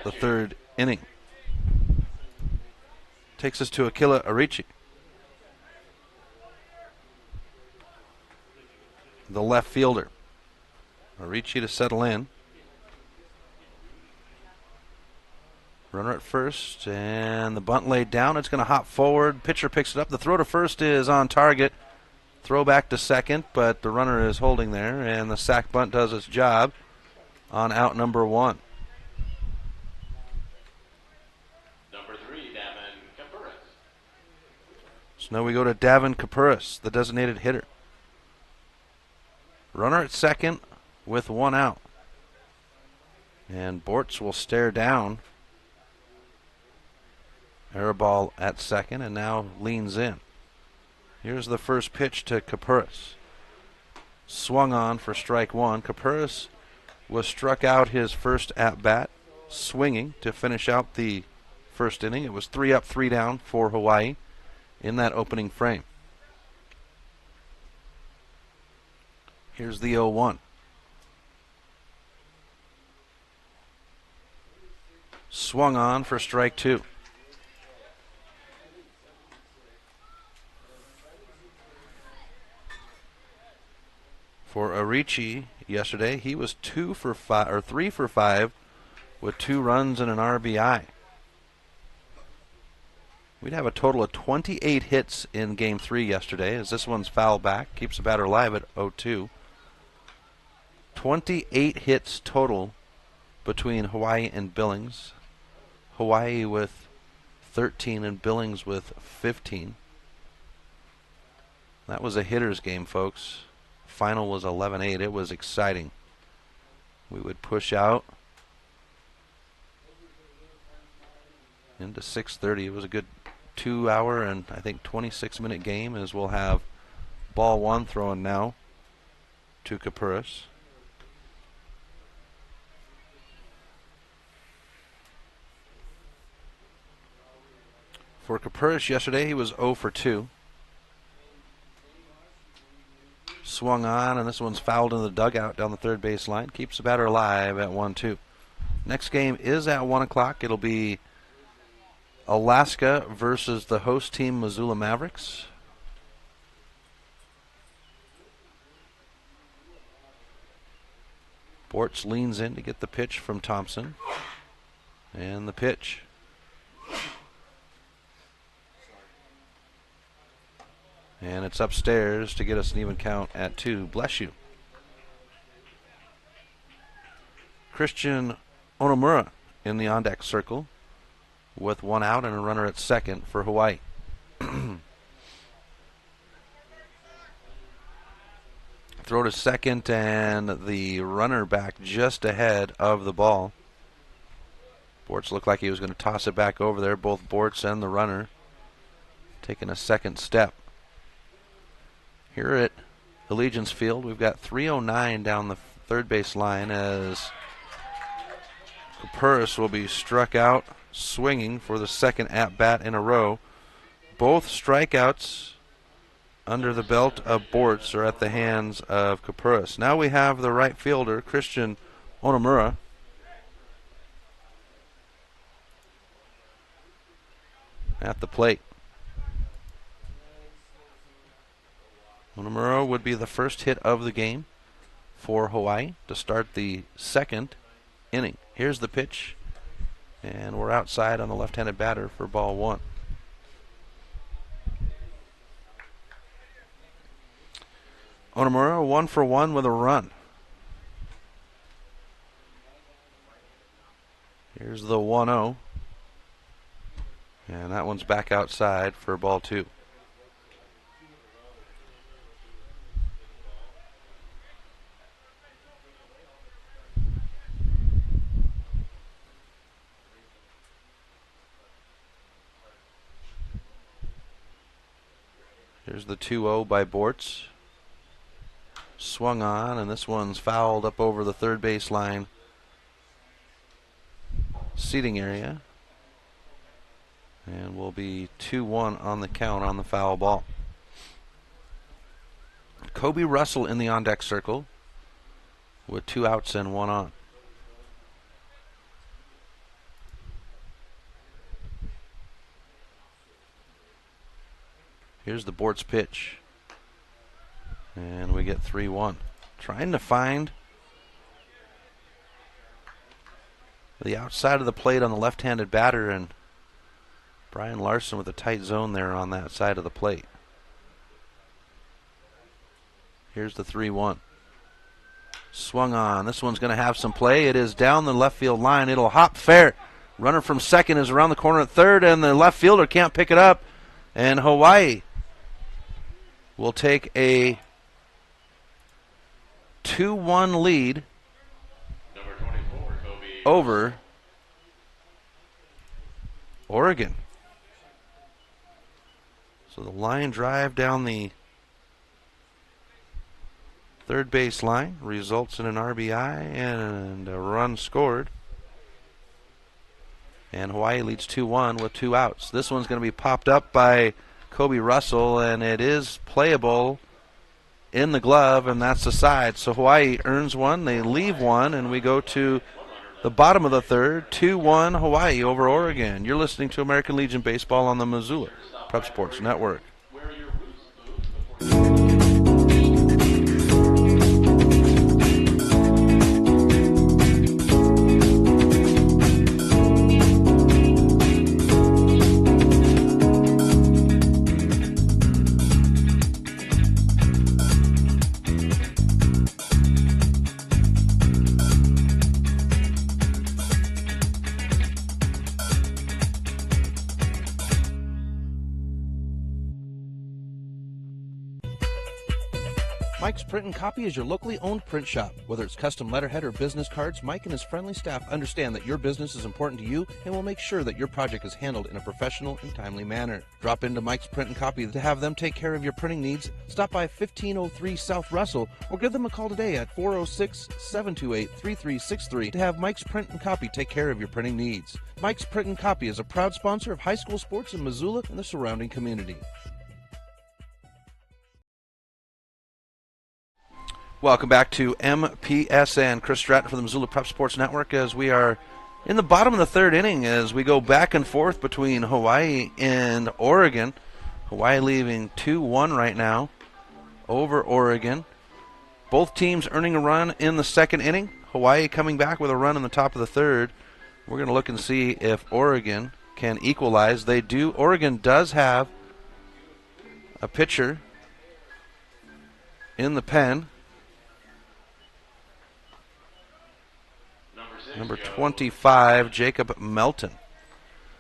the third inning. Takes us to Akila Arichi, the left fielder. Arichi to settle in. Runner at first, and the bunt laid down. It's going to hop forward. Pitcher picks it up. The throw to first is on target. Throw back to second, but the runner is holding there, and the sac bunt does its job on out number 1. Number 3, Davin Kapuris. So now we go to Davin Kapuris, the designated hitter. Runner at second with 1 out. And Bortz will stare down Aribal at second and now leans in. Here's the first pitch to Kapuris. Swung on for strike 1. Kapuris was struck out his first at-bat, swinging to finish out the first inning. It was 3 up, 3 down for Hawaii in that opening frame. Here's the 0-1. Swung on for strike 2. For Arichi yesterday, he was 2 for 5 or 3 for 5 with 2 runs and an RBI. We'd have a total of 28 hits in game 3 yesterday, as this one's fouled back, keeps the batter alive at 0-2. 28 hits total between Hawaii and Billings. Hawaii with 13 and Billings with 15. That was a hitter's game, folks. Final was 11-8. It was exciting. We would push out into 6:30. It was a good 2-hour and I think 26-minute game, as we'll have ball 1 thrown now to Kapuris. For Kapuris yesterday, he was 0 for 2. Swung on, and this one's fouled in the dugout down the third base line. Keeps the batter alive at 1-2. Next game is at 1 o'clock. It'll be Alaska versus the host team, Missoula Mavericks. Bortz leans in to get the pitch from Thompson. And the pitch. And it's upstairs to get us an even count at 2. Bless you. Christian Onomura in the on-deck circle with 1 out and a runner at second for Hawaii. throw to second, and the runner back just ahead of the ball. Bortz looked like he was going to toss it back over there. Both Bortz and the runner taking a second step. Here at Allegiance Field, we've got 3:09 down the third base line as Kapuris will be struck out swinging for the second at-bat in a row. Both strikeouts under the belt of Bortz are at the hands of Kapuris. Now we have the right fielder, Christian Onimura. At the plate. Onimura would be the first hit of the game for Hawaii to start the second inning. Here's the pitch, and we're outside on the left-handed batter for ball one. Onimura 1 for 1 with a run. Here's the 1-0. And that one's back outside for ball two. Here's the 2-0 by Bortz. Swung on, and this one's fouled up over the third base line seating area. And will be 2-1 on the count on the foul ball. Kobe Russell in the on-deck circle with 2 outs and 1 on. Here's the Bortz pitch. And we get 3-1. Trying to find the outside of the plate on the left-handed batter, and Brian Larson with a tight zone there on that side of the plate. Here's the 3-1. Swung on. This one's going to have some play. It is down the left field line. It'll hop fair. Runner from second is around the corner at third, and the left fielder can't pick it up. And Hawaii will take a 2-1 lead over Oregon. So the line drive down the third base line results in an RBI and a run scored. And Hawaii leads 2-1 with 2 outs. This one's going to be popped up by Kobe Russell, and it is playable in the glove, and that's the side. So Hawaii earns 1, they leave 1, and we go to the bottom of the third. 2-1 Hawaii over Oregon. You're listening to American Legion Baseball on the Missoula Prep Sports Network. Mike's Print and Copy is your locally owned print shop. Whether it's custom letterhead or business cards, Mike and his friendly staff understand that your business is important to you and will make sure that your project is handled in a professional and timely manner. Drop into Mike's Print and Copy to have them take care of your printing needs. Stop by 1503 South Russell or give them a call today at 406-728-3363 to have Mike's Print and Copy take care of your printing needs. Mike's Print and Copy is a proud sponsor of high school sports in Missoula and the surrounding community. Welcome back to MPSN. Chris Stratton for the Missoula Prep Sports Network as we are in the bottom of the third inning as we go back and forth between Hawaii and Oregon. Hawaii leaving 2-1 right now over Oregon. Both teams earning a run in the second inning. Hawaii coming back with a run in the top of the third. We're going to look and see if Oregon can equalize. They do. Oregon does have a pitcher in the pen. Number 25, Jacob Melton.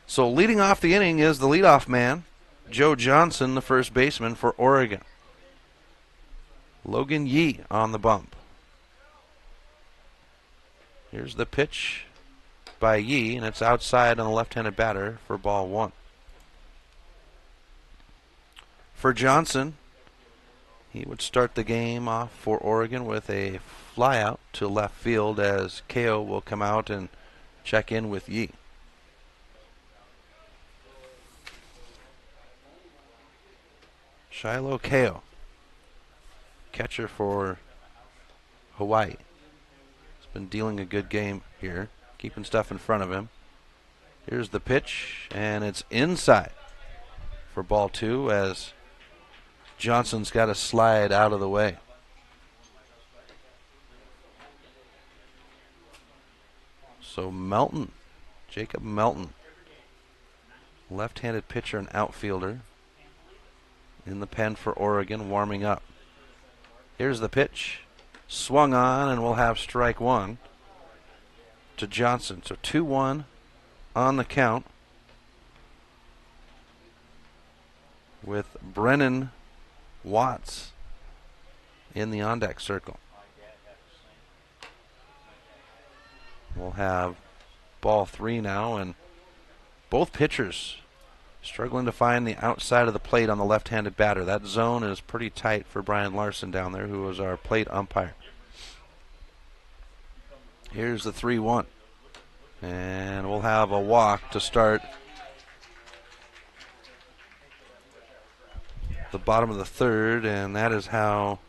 So leading off the inning is the leadoff man, Joe Johnson, the first baseman for Oregon. Logan Yee on the bump. Here's the pitch by Yee, and it's outside on the left-handed batter for ball 1. For Johnson, he would start the game off for Oregon with a flyout to left field as Ko will come out and check in with Yee. Shiloh Ko, catcher for Hawaii. He's been dealing a good game here, keeping stuff in front of him. Here's the pitch, and it's inside for ball 2 as Johnson's got to slide out of the way. So Melton, Jacob Melton, left-handed pitcher and outfielder in the pen for Oregon, warming up. Here's the pitch. Swung on, and we'll have strike 1 to Johnson. So 2-1 on the count with Brennan Watts in the on-deck circle. We'll have ball 3 now, and both pitchers struggling to find the outside of the plate on the left-handed batter. That zone is pretty tight for Brian Larson down there, who was our plate umpire. Here's the 3-1. And we'll have a walk to start the bottom of the 3rd, and that is how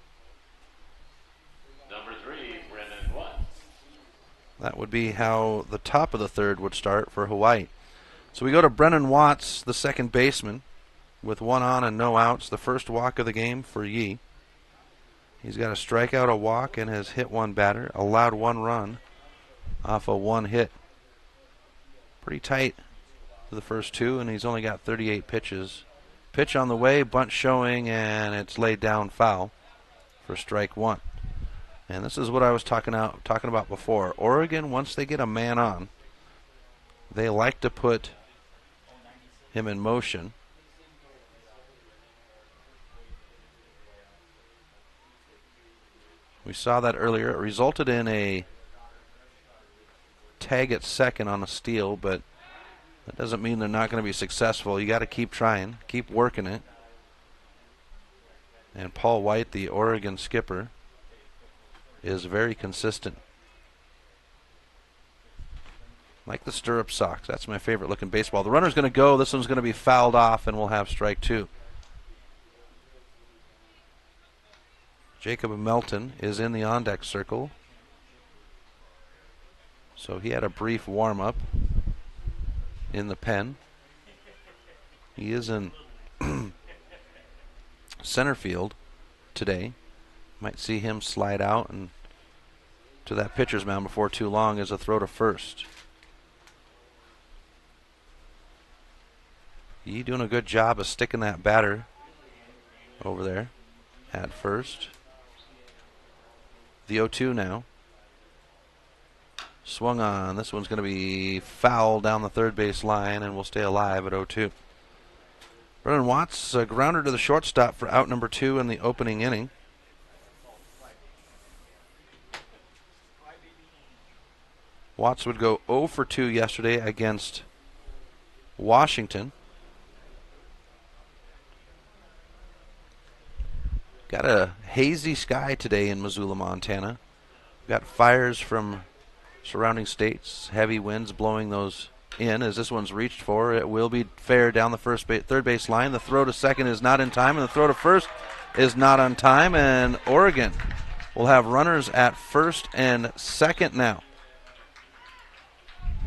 Number 3, Brennan Watts. that would be how the top of the 3rd would start for Hawaii. So we go to Brennan Watts, the second baseman, with 1 on and no outs. The first walk of the game for Yee. He's got a strikeout, a walk, and has hit 1 batter, allowed 1 run off of 1 hit. Pretty tight for the first 2, and he's only got 38 pitches. Pitch on the way, bunt showing, and it's laid down foul for strike 1. And this is what I was talking about before. Oregon, once they get a man on, they like to put him in motion. We saw that earlier. It resulted in a tag at second on a steal, but that doesn't mean they're not going to be successful. You got to keep trying, keep working it. And Paul White, the Oregon skipper, is very consistent. Like the stirrup socks. That's my favorite looking baseball. The runner's going to go. This one's going to be fouled off, and we'll have strike 2. Jacob Melton is in the on-deck circle. So he had a brief warm-up in the pen. He is in center field today. Might see him slide out and to that pitcher's mound before too long as a throw to first. Yee doing a good job of sticking that batter over there at first. The 0-2 now. Swung on. This one's going to be foul down the third base line, and will stay alive at 0-2. Brennan Watts, a grounder to the shortstop for out number 2 in the opening inning. Watts would go 0 for 2 yesterday against Washington. Got a hazy sky today in Missoula, Montana. Got fires from surrounding states, heavy winds blowing those in as this one's reached for. It will be fair down the third base line. The throw to second is not in time, and the throw to first is not on time, and Oregon will have runners at first and second now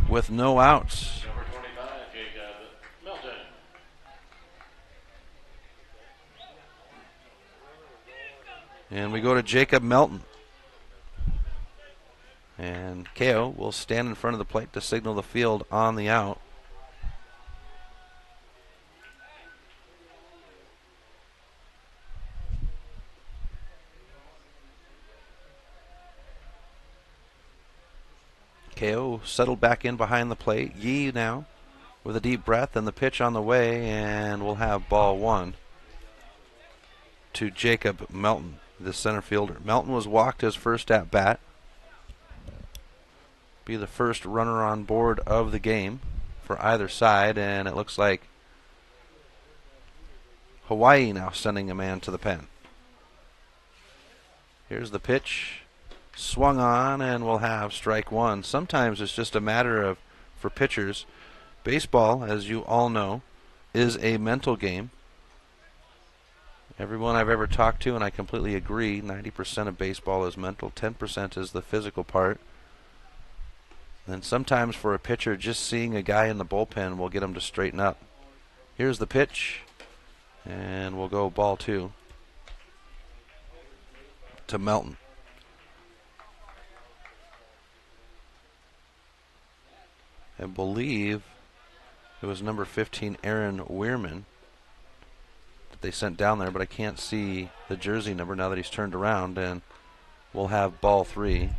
with no outs. Number 25, Jacob Melton. And we go to Jacob Melton. And Ko will stand in front of the plate to signal the field on the out. Ko settled back in behind the plate. Yee now with a deep breath, and the pitch on the way, and we'll have ball 1 to Jacob Melton. the center fielder. Melton was walked his first at bat. Be the first runner on board of the game for either side, and it looks like Hawaii now sending a man to the pen. Here's the pitch. Swung on, and we'll have strike one. Sometimes it's just a matter of, for pitchers, baseball, as you all know, is a mental game. Everyone I've ever talked to, and I completely agree, 90% of baseball is mental, 10% is the physical part. And sometimes for a pitcher, just seeing a guy in the bullpen will get him to straighten up. Here's the pitch, and we'll go ball two to Melton. I believe it was number 15, Aaron Weirman, that they sent down there, but I can't see the jersey number now that he's turned around, and we'll have ball three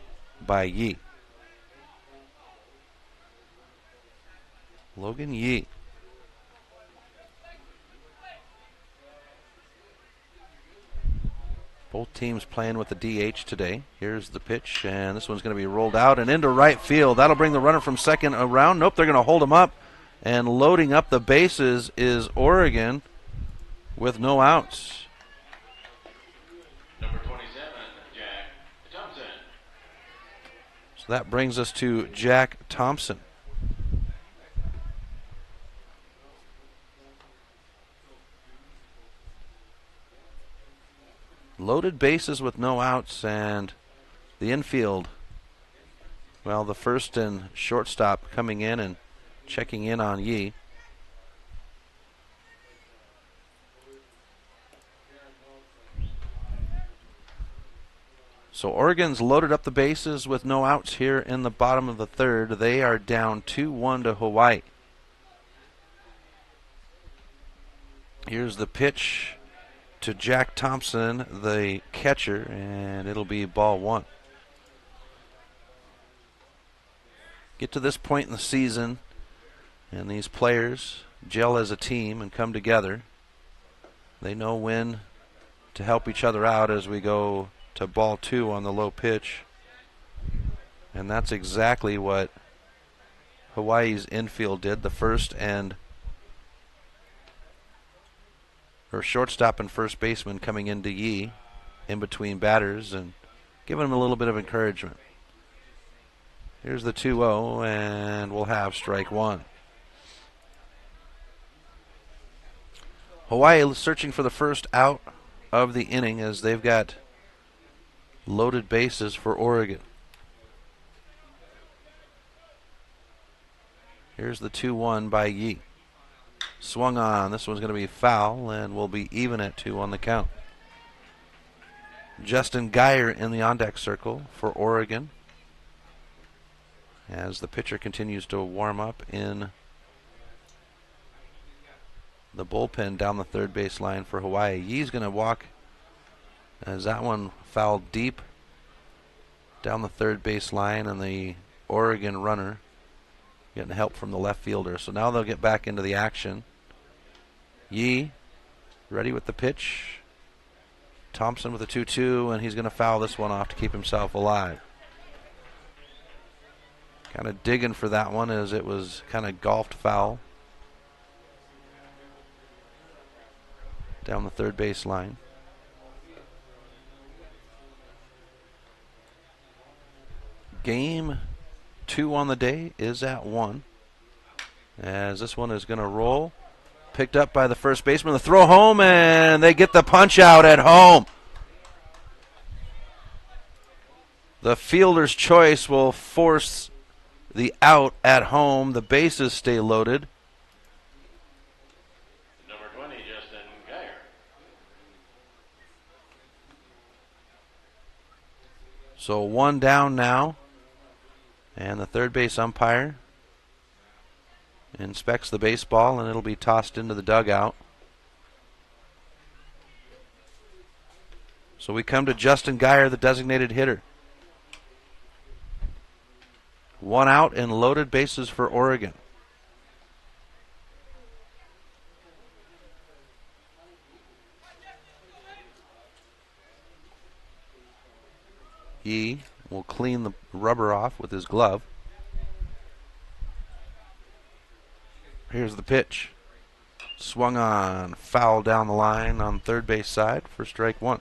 by Yee. Logan Yee. Both teams playing with the DH today. Here's the pitch, and this one's going to be rolled out and into right field. That'll bring the runner from second around. Nope, they're going to hold him up. And loading up the bases is Oregon with no outs. Number 27, Jack Thompson. So that brings us to Jack Thompson. Loaded bases with no outs, and the infield, well, the first and shortstop coming in and checking in on Yee. So Oregon's loaded up the bases with no outs here in the bottom of the third. They are down 2-1 to Hawaii. Here's the pitch to Jack Thompson, the catcher, and it'll be ball one. Get to this point in the season, and these players gel as a team and come together. They know when to help each other out as we go to ball two on the low pitch. And that's exactly what Hawaii's infield did. The first and shortstop and first baseman coming into Yee in between batters and giving him a little bit of encouragement. Here's the 2-0, and we'll have strike one. Hawaii searching for the first out of the inning as they've got loaded bases for Oregon. Here's the 2-1 by Yee. Swung on. This one's going to be foul, and we'll be even at 2 on the count. Justin Geyer in the on-deck circle for Oregon as the pitcher continues to warm up in the bullpen down the third base line for Hawaii. Yee's going to walk as that one fouled deep down the third base line, and the Oregon runner getting help from the left fielder. So now they'll get back into the action. Yee ready with the pitch. Thompson with a 2-2, and he's going to foul this one off to keep himself alive. Kind of digging for that one as it was kind of golfed foul down the third base line. Game 2 on the day is at 1. As this one is going to roll. Picked up by the first baseman. The throw home, and they get the punch out at home. The fielder's choice will force the out at home. The bases stay loaded. Number 20, Justin Geyer. So one down now. And the third base umpire inspects the baseball, and it'll be tossed into the dugout. So we come to Justin Geyer, the designated hitter. 1 out and loaded bases for Oregon. Yee will clean the rubber off with his glove. Here's the pitch. Swung on, foul down the line on third base side for strike one.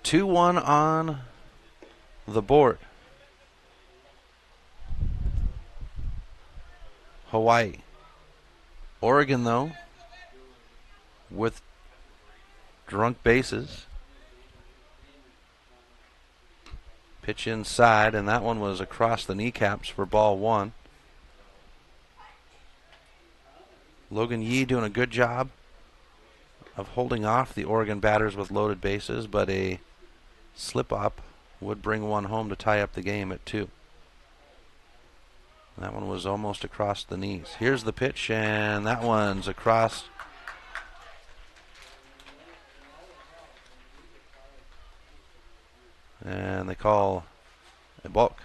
2-1 on the board. Hawaii. Oregon, though, with drunk bases. Pitch inside, and that one was across the kneecaps for ball one. Logan Yee doing a good job of holding off the Oregon batters with loaded bases, but a slip-up would bring one home to tie up the game at 2. That one was almost across the knees. Here's the pitch, and that one's across. And they call a balk.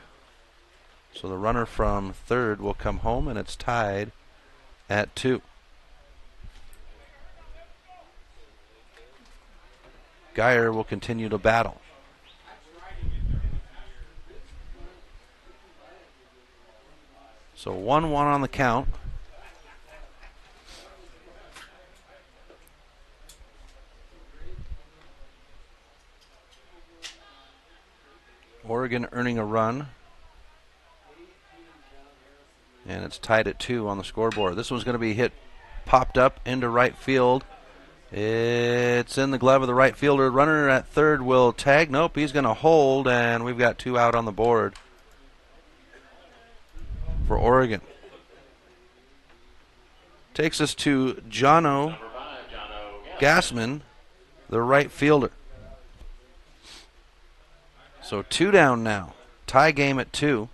So the runner from third will come home, and it's tied at 2. Geyer will continue to battle. So 1-1 on the count. Oregon earning a run. And it's tied at 2 on the scoreboard. This one's going to be hit, popped up into right field. It's in the glove of the right fielder. Runner at third will tag. Nope, he's going to hold, and we've got 2 out on the board for Oregon. Takes us to Jono Gassman, the right fielder. So 2 down now. Tie game at 2.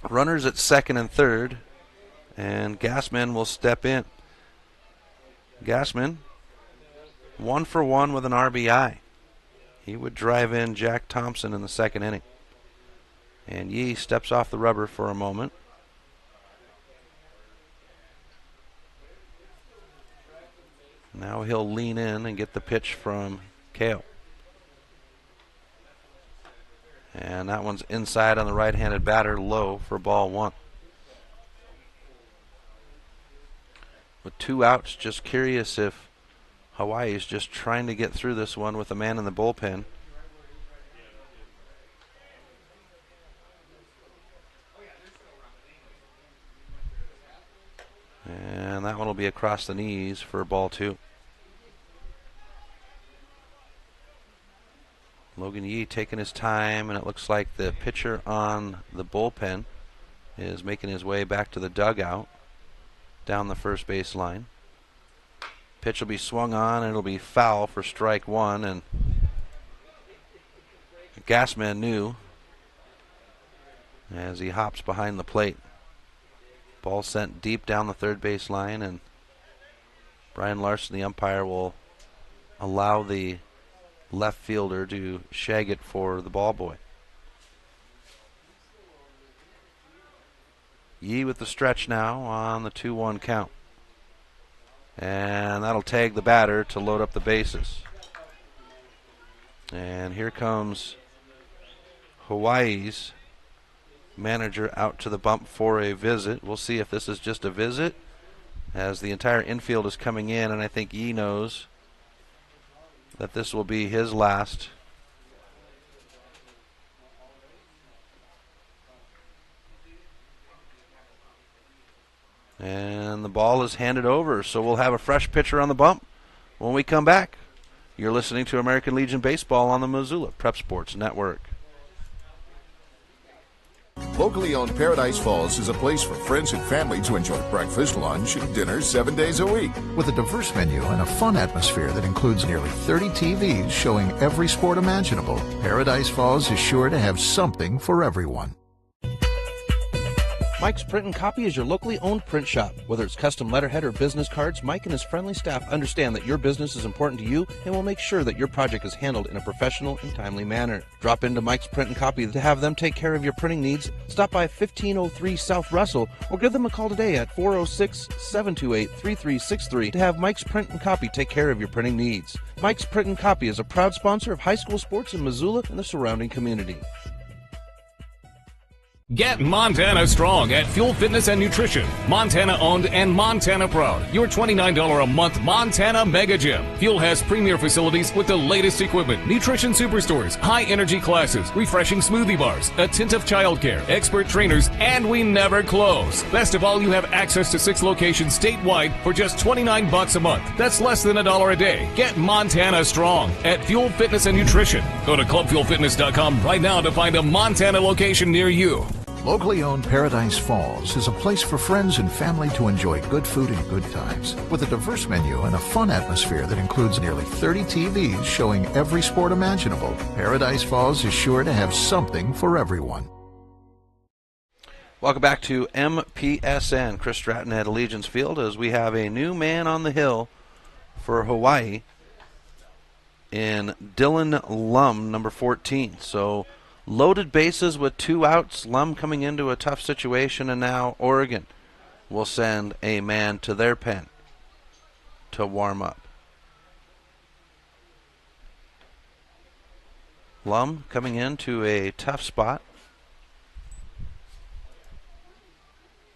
Runners at second and third, and Gassman will step in. Gassman, 1 for 1 with an RBI. He would drive in Jack Thompson in the second inning. And Yee steps off the rubber for a moment. Now he'll lean in and get the pitch from Kale. And that one's inside on the right-handed batter, low for ball 1. With 2 outs, just curious if Hawaii is just trying to get through this one with a man in the bullpen. And that one will be across the knees for ball 2. Logan Yee taking his time, and it looks like the pitcher on the bullpen is making his way back to the dugout down the first base line. Pitch will be swung on, and it'll be foul for strike 1, and Gassman knew as he hops behind the plate. Ball sent deep down the third base line, and Brian Larson, the umpire, will allow the left fielder to shag it for the ball boy. Yee with the stretch now on the 2-1 count. And that'll tag the batter to load up the bases. And here comes Hawaii's manager out to the bump for a visit. We'll see if this is just a visit, as the entire infield is coming in, and I think Yee knows that this will be his last. And the ball is handed over, so we'll have a fresh pitcher on the bump when we come back. You're listening to American Legion Baseball on the Missoula Prep Sports Network. Locally owned Paradise Falls is a place for friends and family to enjoy breakfast, lunch, and dinner 7 days a week. With a diverse menu and a fun atmosphere that includes nearly 30 TVs showing every sport imaginable, Paradise Falls is sure to have something for everyone. Mike's Print and Copy is your locally owned print shop. Whether it's custom letterhead or business cards, Mike and his friendly staff understand that your business is important to you and will make sure that your project is handled in a professional and timely manner. Drop into Mike's Print and Copy to have them take care of your printing needs. Stop by 1503 South Russell or give them a call today at 406-728-3363 to have Mike's Print and Copy take care of your printing needs. Mike's Print and Copy is a proud sponsor of high school sports in Missoula and the surrounding community. Get Montana strong at Fuel Fitness and Nutrition. Montana owned and Montana proud. Your $29 a month Montana Mega Gym. Fuel has premier facilities with the latest equipment, nutrition superstores, high energy classes, refreshing smoothie bars, attentive childcare, expert trainers, and we never close. Best of all, you have access to 6 locations statewide for just $29 a month. That's less than $1 a day. Get Montana strong at Fuel Fitness and Nutrition. Go to clubfuelfitness.com right now to find a Montana location near you. Locally owned Paradise Falls is a place for friends and family to enjoy good food and good times. With a diverse menu and a fun atmosphere that includes nearly 30 TVs showing every sport imaginable, Paradise Falls is sure to have something for everyone. Welcome back to MPSN. Chris Stratton at Allegiance Field as we have a new man on the hill for Hawaii in Dylan Lum, number 14. So loaded bases with 2 outs. Lum coming into a tough situation, and now Oregon will send a man to their pen to warm up. Lum coming into a tough spot.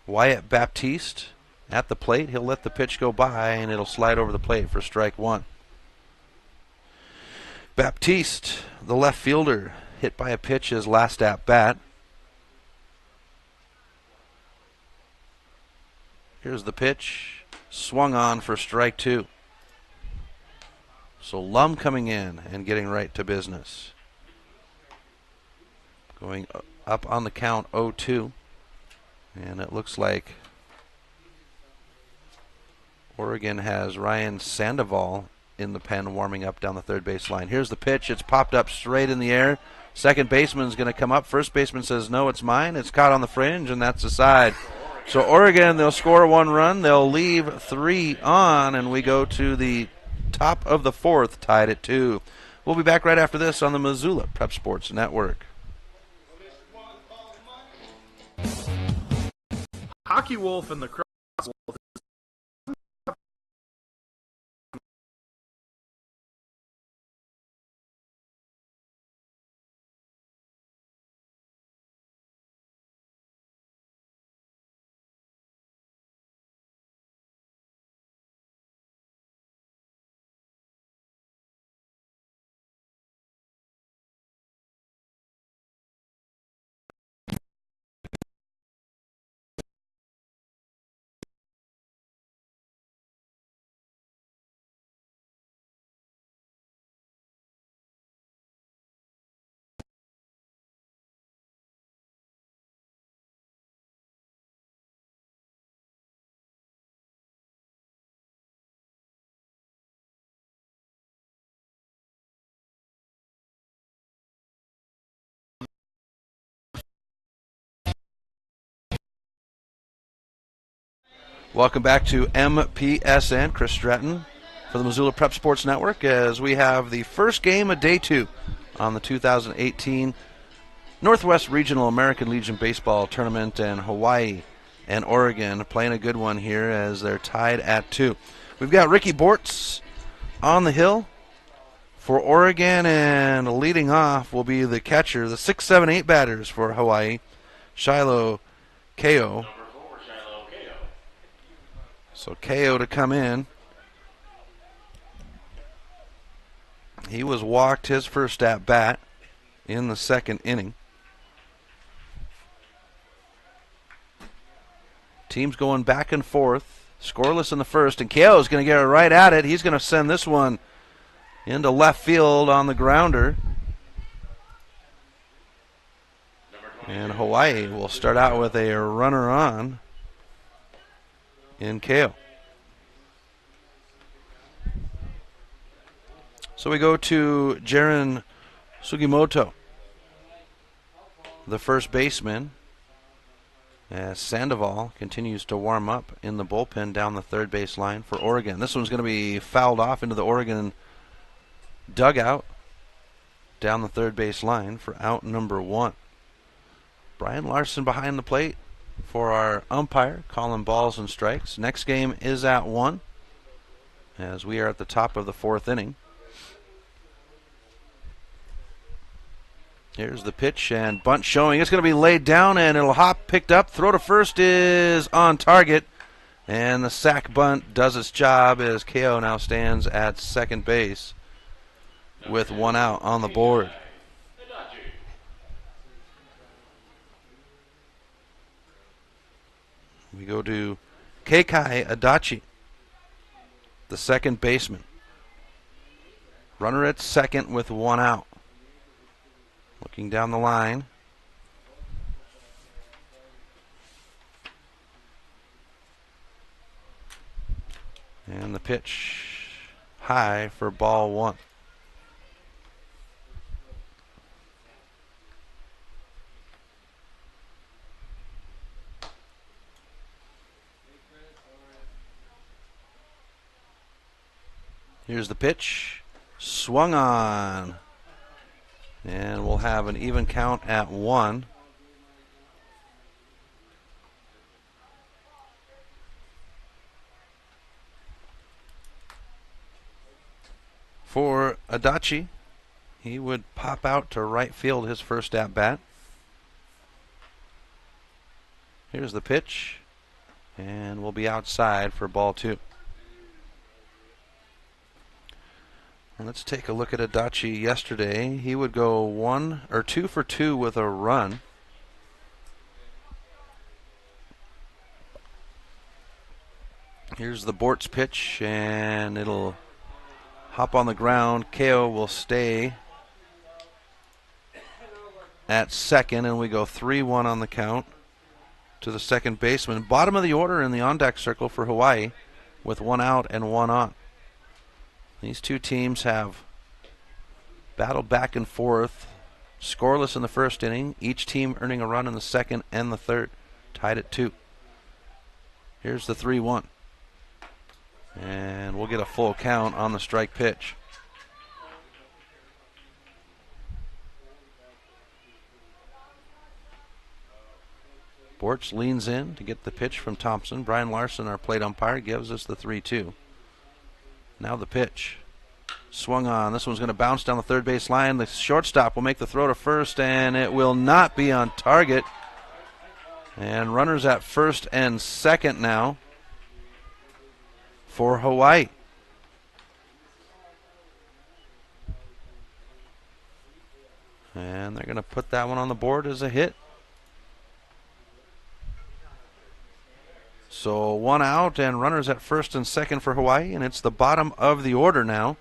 Wyatt Baptiste at the plate. He'll let the pitch go by, and it'll slide over the plate for strike 1. Baptiste, the left fielder, hit by a pitch his last at bat. Here's the pitch. Swung on for strike 2. So Lum coming in and getting right to business. Going up on the count 0-2. And it looks like Oregon has Ryan Sandoval in the pen warming up down the third base line. Here's the pitch. It's popped up straight in the air. Second baseman's going to come up. First baseman says, no, it's mine. It's caught on the fringe, and that's aside. So Oregon, they'll score 1 run. They'll leave 3 on, and we go to the top of the 4th, tied at 2. We'll be back right after this on the Missoula Prep Sports Network. Hockey Wolf and the Cross Wolf. Welcome back to MPSN. Chris Stratton for the Missoula Prep Sports Network as we have the first game of Day 2 on the 2018 Northwest Regional American Legion Baseball Tournament, and Hawaii and Oregon playing a good one here as they're tied at 2. We've got Ricky Bortz on the hill for Oregon, and leading off will be the catcher, the 6, 7, 8 batters for Hawaii, Shiloh Kao. So Kao to come in. He was walked his first at bat in the second inning. Teams going back and forth, scoreless in the first, and Kao is going to get right at it. He's going to send this one into left field on the grounder. And Hawaii will start out with a runner on in Kao. So we go to Jaron Sugimoto, the first baseman. as Sandoval continues to warm up in the bullpen down the third base line for Oregon. This one's going to be fouled off into the Oregon dugout down the third base line for out number 1. Brian Larson behind the plate for our umpire, calling balls and strikes. Next game is at 1 as we are at the top of the 4th inning. Here's the pitch and bunt showing. It's going to be laid down and it'll hop, picked up. Throw to first is on target. And the sac bunt does its job as KO now stands at second base with 1 out on the board. We go to Keikai Adachi, the second baseman. Runner at second with 1 out. Looking down the line. And the pitch high for ball 1. Here's the pitch. Swung on. And we'll have an even count at 1. For Adachi, he would pop out to right field his first at bat. Here's the pitch. And we'll be outside for ball 2. Let's take a look at Adachi yesterday. He would go 2 for 2 with a run. Here's the Bortz pitch, and it'll hop on the ground. KO will stay at second, and we go 3-1 on the count to the second baseman. Bottom of the order in the on-deck circle for Hawaii with 1 out and 1 on. These two teams have battled back and forth, scoreless in the first inning, each team earning a run in the second and the third, tied at 2. Here's the 3-1. And we'll get a full count on the strike pitch. Bortz leans in to get the pitch from Thompson. Brian Larson, our plate umpire, gives us the 3-2. Now the pitch. Swung on. This one's going to bounce down the third base line. The shortstop will make the throw to first, and it will not be on target. And runners at first and second now for Hawaii. And they're going to put that one on the board as a hit. So 1 out and runners at first and second for Hawaii, and it's the bottom of the order now.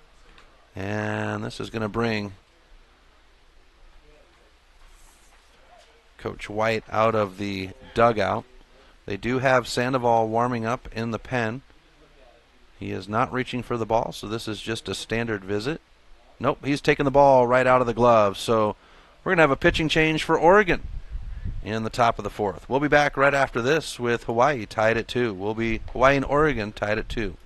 And this is going to bring Coach White out of the dugout. They do have Sandoval warming up in the pen. He is not reaching for the ball, so this is just a standard visit. Nope, he's taking the ball right out of the glove. So we're going to have a pitching change for Oregon in the top of the 4th. We'll be back right after this with Hawaii tied at 2. Hawaii and Oregon tied at 2.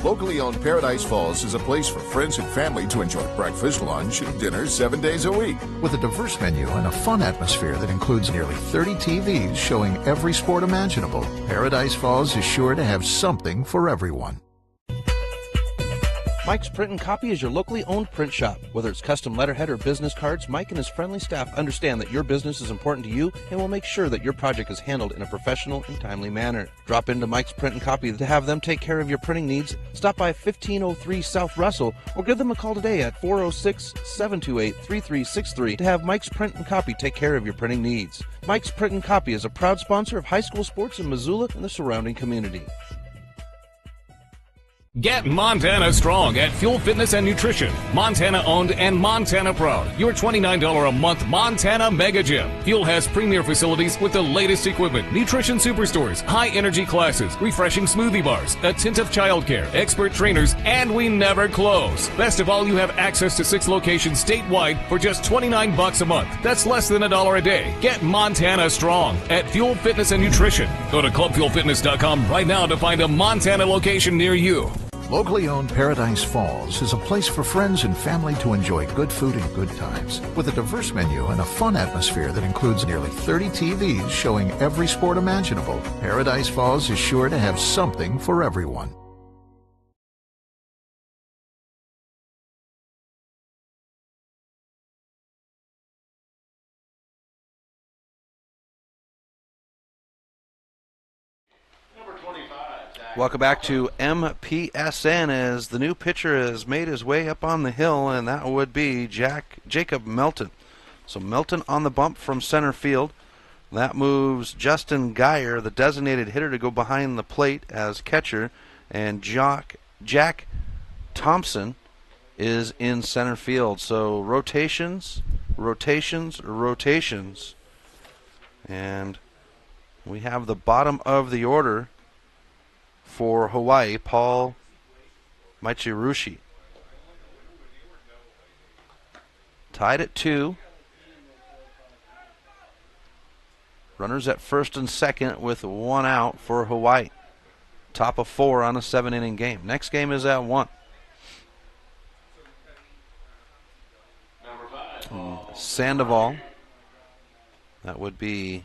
Locally owned Paradise Falls is a place for friends and family to enjoy breakfast, lunch, and dinner 7 days a week. With a diverse menu and a fun atmosphere that includes nearly 30 TVs showing every sport imaginable, Paradise Falls is sure to have something for everyone. Mike's Print and Copy is your locally owned print shop. Whether it's custom letterhead or business cards, Mike and his friendly staff understand that your business is important to you and will make sure that your project is handled in a professional and timely manner. Drop into Mike's Print and Copy to have them take care of your printing needs. Stop by 1503 South Russell or give them a call today at 406-728-3363 to have Mike's Print and Copy take care of your printing needs. Mike's Print and Copy is a proud sponsor of high school sports in Missoula and the surrounding community. Get Montana strong at Fuel Fitness and Nutrition. Montana owned and Montana proud. Your $29 a month Montana Mega Gym. Fuel has premier facilities with the latest equipment, nutrition superstores, high energy classes, refreshing smoothie bars, attentive childcare, expert trainers, and we never close. Best of all, you have access to 6 locations statewide for just $29 a month. That's less than $1 a day. Get Montana strong at Fuel Fitness and Nutrition. Go to clubfuelfitness.com right now to find a Montana location near you. Locally owned Paradise Falls is a place for friends and family to enjoy good food and good times. With a diverse menu and a fun atmosphere that includes nearly 30 TVs showing every sport imaginable, Paradise Falls is sure to have something for everyone. Welcome back to MPSN as the new pitcher has made his way up on the hill, and that would be Jacob Melton. So Melton on the bump from center field. That moves Justin Geyer, the designated hitter, to go behind the plate as catcher, and Jack Thompson is in center field. So rotations. And we have the bottom of the order for Hawaii, Paul Maichirushi. Tied at 2. Runners at first and second with 1 out for Hawaii. Top of 4 on a 7-inning game. Next game is at 1. Sandoval. That would be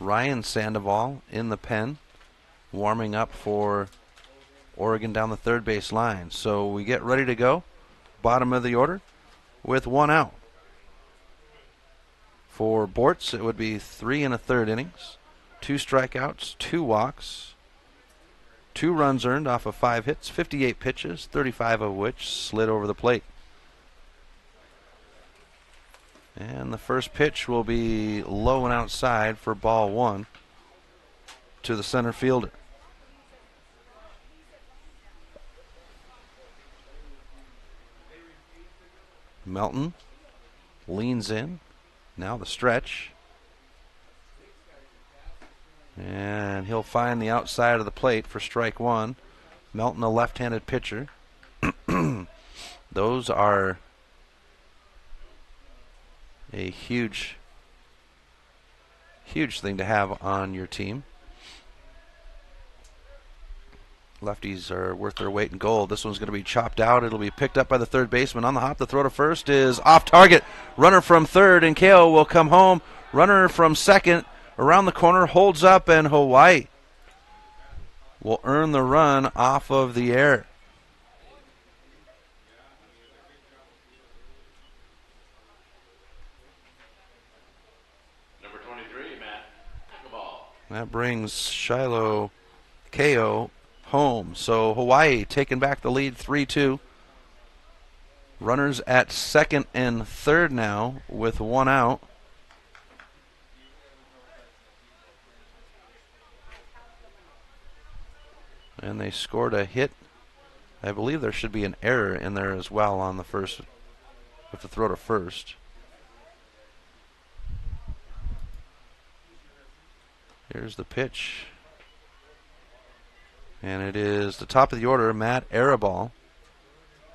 Ryan Sandoval in the pen, warming up for Oregon down the third base line. So we get ready to go. Bottom of the order with 1 out. For Bortz, it would be 3 1/3 innings, 2 strikeouts, 2 walks, 2 runs earned off of 5 hits, 58 pitches, 35 of which slid over the plate. And the first pitch will be low and outside for ball 1 to the center fielder. Melton leans in. Now the stretch. And he'll find the outside of the plate for strike 1. Melton, a left-handed pitcher. Those are a huge thing to have on your team. Lefties are worth their weight in gold. This one's going to be chopped out. It'll be picked up by the third baseman on the hop. The throw to first is off target. Runner from third, and KO will come home. Runner from second around the corner, holds up, and Hawaii will earn the run off of the air. Number 23, Matt Pickleball. That brings Shiloh KO home. So Hawaii taking back the lead 3-2. Runners at second and third now with 1 out. And they scored a hit. I believe there should be an error in there as well on the first, with the throw to first. Here's the pitch. And it is the top of the order, Matt Arabal,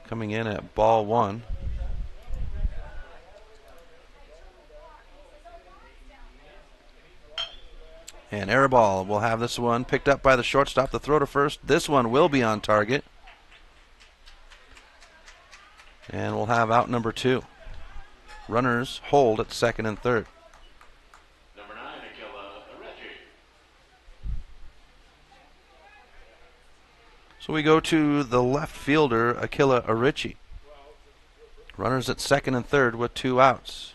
coming in at ball 1. And Arabal will have this one picked up by the shortstop. The throw to first. This one will be on target. And we'll have out number 2. Runners hold at second and third. Number 9, Akila Arechi. So we go to the left fielder, Akila Arechi. Runners at second and third with 2 outs.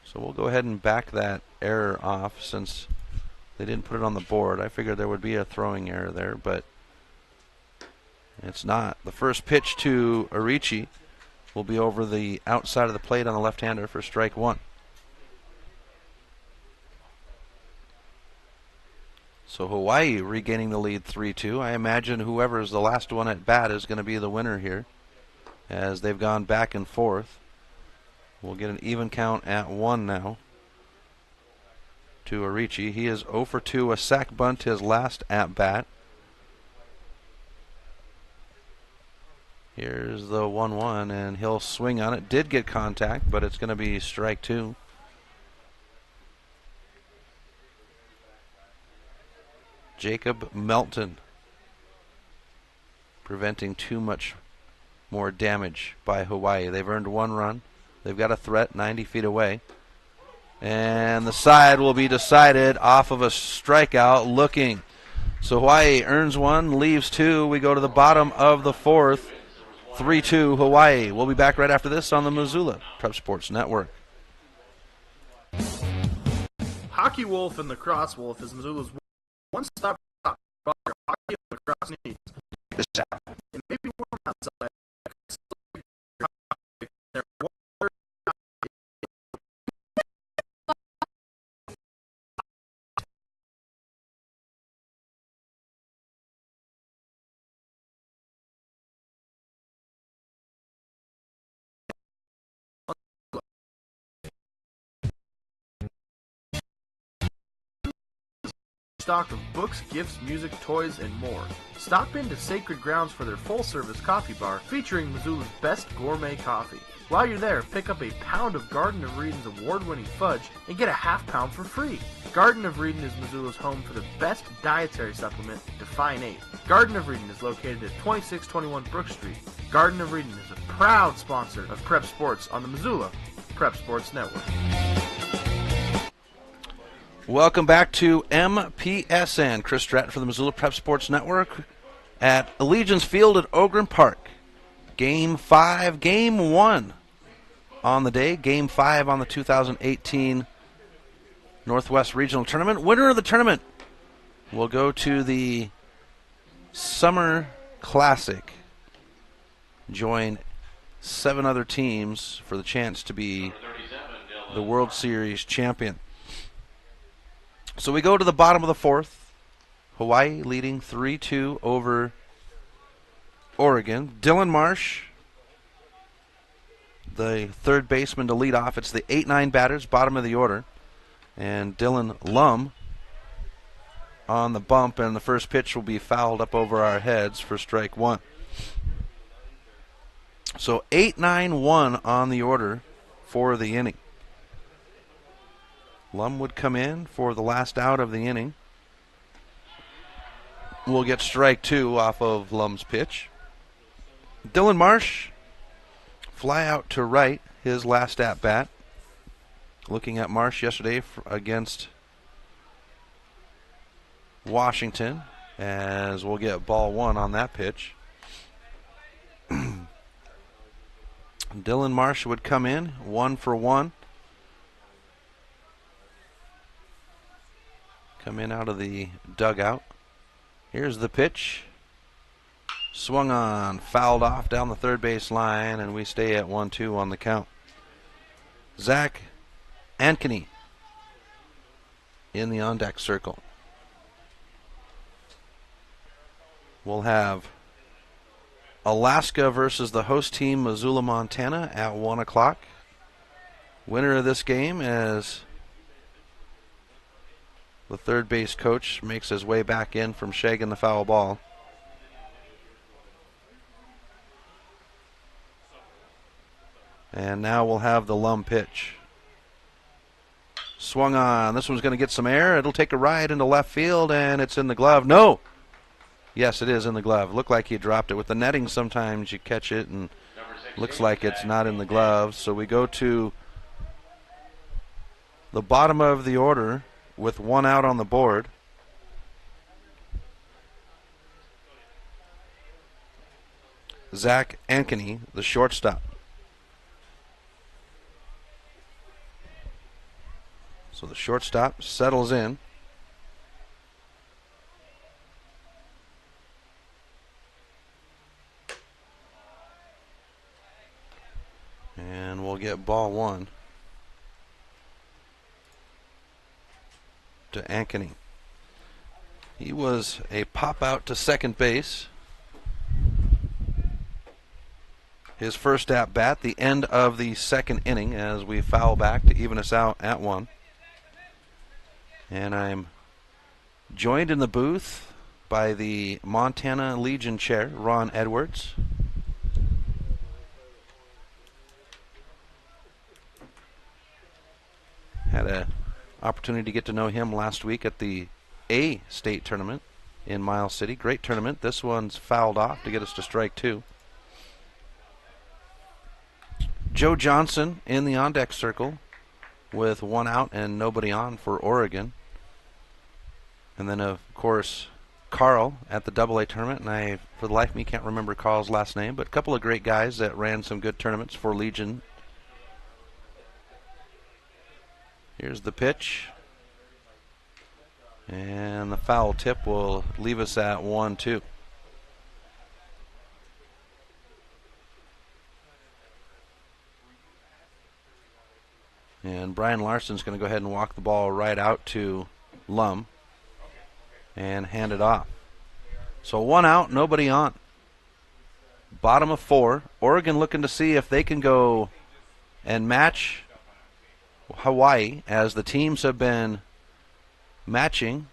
So we'll go ahead and back that error off since they didn't put it on the board. I figured there would be a throwing error there, but it's not. The first pitch to Arechi will be over the outside of the plate on the left-hander for strike 1. So Hawaii regaining the lead 3-2. I imagine whoever is the last one at bat is going to be the winner here, as they've gone back and forth. We'll get an even count at 1 now to Arichi. He is 0 for 2, a sac bunt his last at bat. Here's the 1-1, and he'll swing on it. Did get contact, but it's going to be strike 2. Jacob Melton preventing too much more damage by Hawaii. They've earned 1 run. They've got a threat 90 feet away. And the side will be decided off of a strikeout looking. So Hawaii earns 1, leaves 2. We go to the bottom of the 4th. 3-2 Hawaii. We'll be back right after this on the Missoula Prep Sports Network. Hockey Wolf and Lacrosse Wolf is Missoula's one-stop shop for all your hockey and lacrosse needs. And maybe warm outside. Stock of books, gifts, music, toys, and more. Stop into Sacred Grounds for their full-service coffee bar featuring Missoula's best gourmet coffee. While you're there, pick up a pound of Garden of Reden's award-winning fudge and get a half-pound for free. Garden of Reden is Missoula's home for the best dietary supplement, Define 8. Garden of Reden is located at 2621 Brook Street. Garden of Reden is a proud sponsor of Prep Sports on the Missoula Prep Sports Network. Welcome back to MPSN. Chris Stratton for the Missoula Prep Sports Network at Allegiance Field at Ogren Park. Game 5, Game 1 on the day. Game 5 on the 2018 Northwest Regional Tournament. Winner of the tournament will go to the Summer Classic. Join 7 other teams for the chance to be the World Series champion. So we go to the bottom of the 4th. Hawaii leading 3-2 over Oregon. Dylan Marsh, the third baseman to lead off. It's the 8-9 batters, bottom of the order. And Dylan Lum on the bump, and the first pitch will be fouled up over our heads for strike 1. So 8-9-1 on the order for the inning. Lum would come in for the last out of the inning. We'll get strike 2 off of Lum's pitch. Dylan Marsh, fly out to right, his last at bat. Looking at Marsh yesterday against Washington, as we'll get ball 1 on that pitch. Dylan Marsh would come in 1 for 1. Come in out of the dugout. Here's the pitch. Swung on, fouled off down the third base line, and we stay at 1-2 on the count. Zach Ankeny in the on-deck circle. We'll have Alaska versus the host team, Missoula, Montana, at 1 o'clock. Winner of this game is the third base coach makes his way back in from shagging the foul ball. And now we'll have the Lum pitch. Swung on. This one's going to get some air. It'll take a ride into left field, and it's in the glove. No! Yes, it is in the glove. Looked like he dropped it. With the netting, sometimes you catch it, and looks like it's not in the glove. So we go to the bottom of the order with 1 out on the board. Zach Ankeny, the shortstop. So the shortstop settles in. And we'll get ball 1 to Ankeny. He was a pop out to second base. His first at bat, the end of the second inning, as we foul back to even us out at 1. And I'm joined in the booth by the Montana Legion chair, Ron Edwards. Had an opportunity to get to know him last week at the A state tournament in Miles City. Great tournament. This one's fouled off to get us to strike 2. Joe Johnson in the on-deck circle with 1 out and nobody on for Oregon. And then, of course, Carl at the AA tournament. And I, for the life of me, can't remember Carl's last name, but a couple of great guys that ran some good tournaments for Legion. Here's the pitch. And the foul tip will leave us at 1-2. And Brian Larson's going to go ahead and walk the ball right out to Lum and hand it off. So 1 out, nobody on. Bottom of 4. Oregon looking to see if they can go and match Hawaii, as the teams have been matching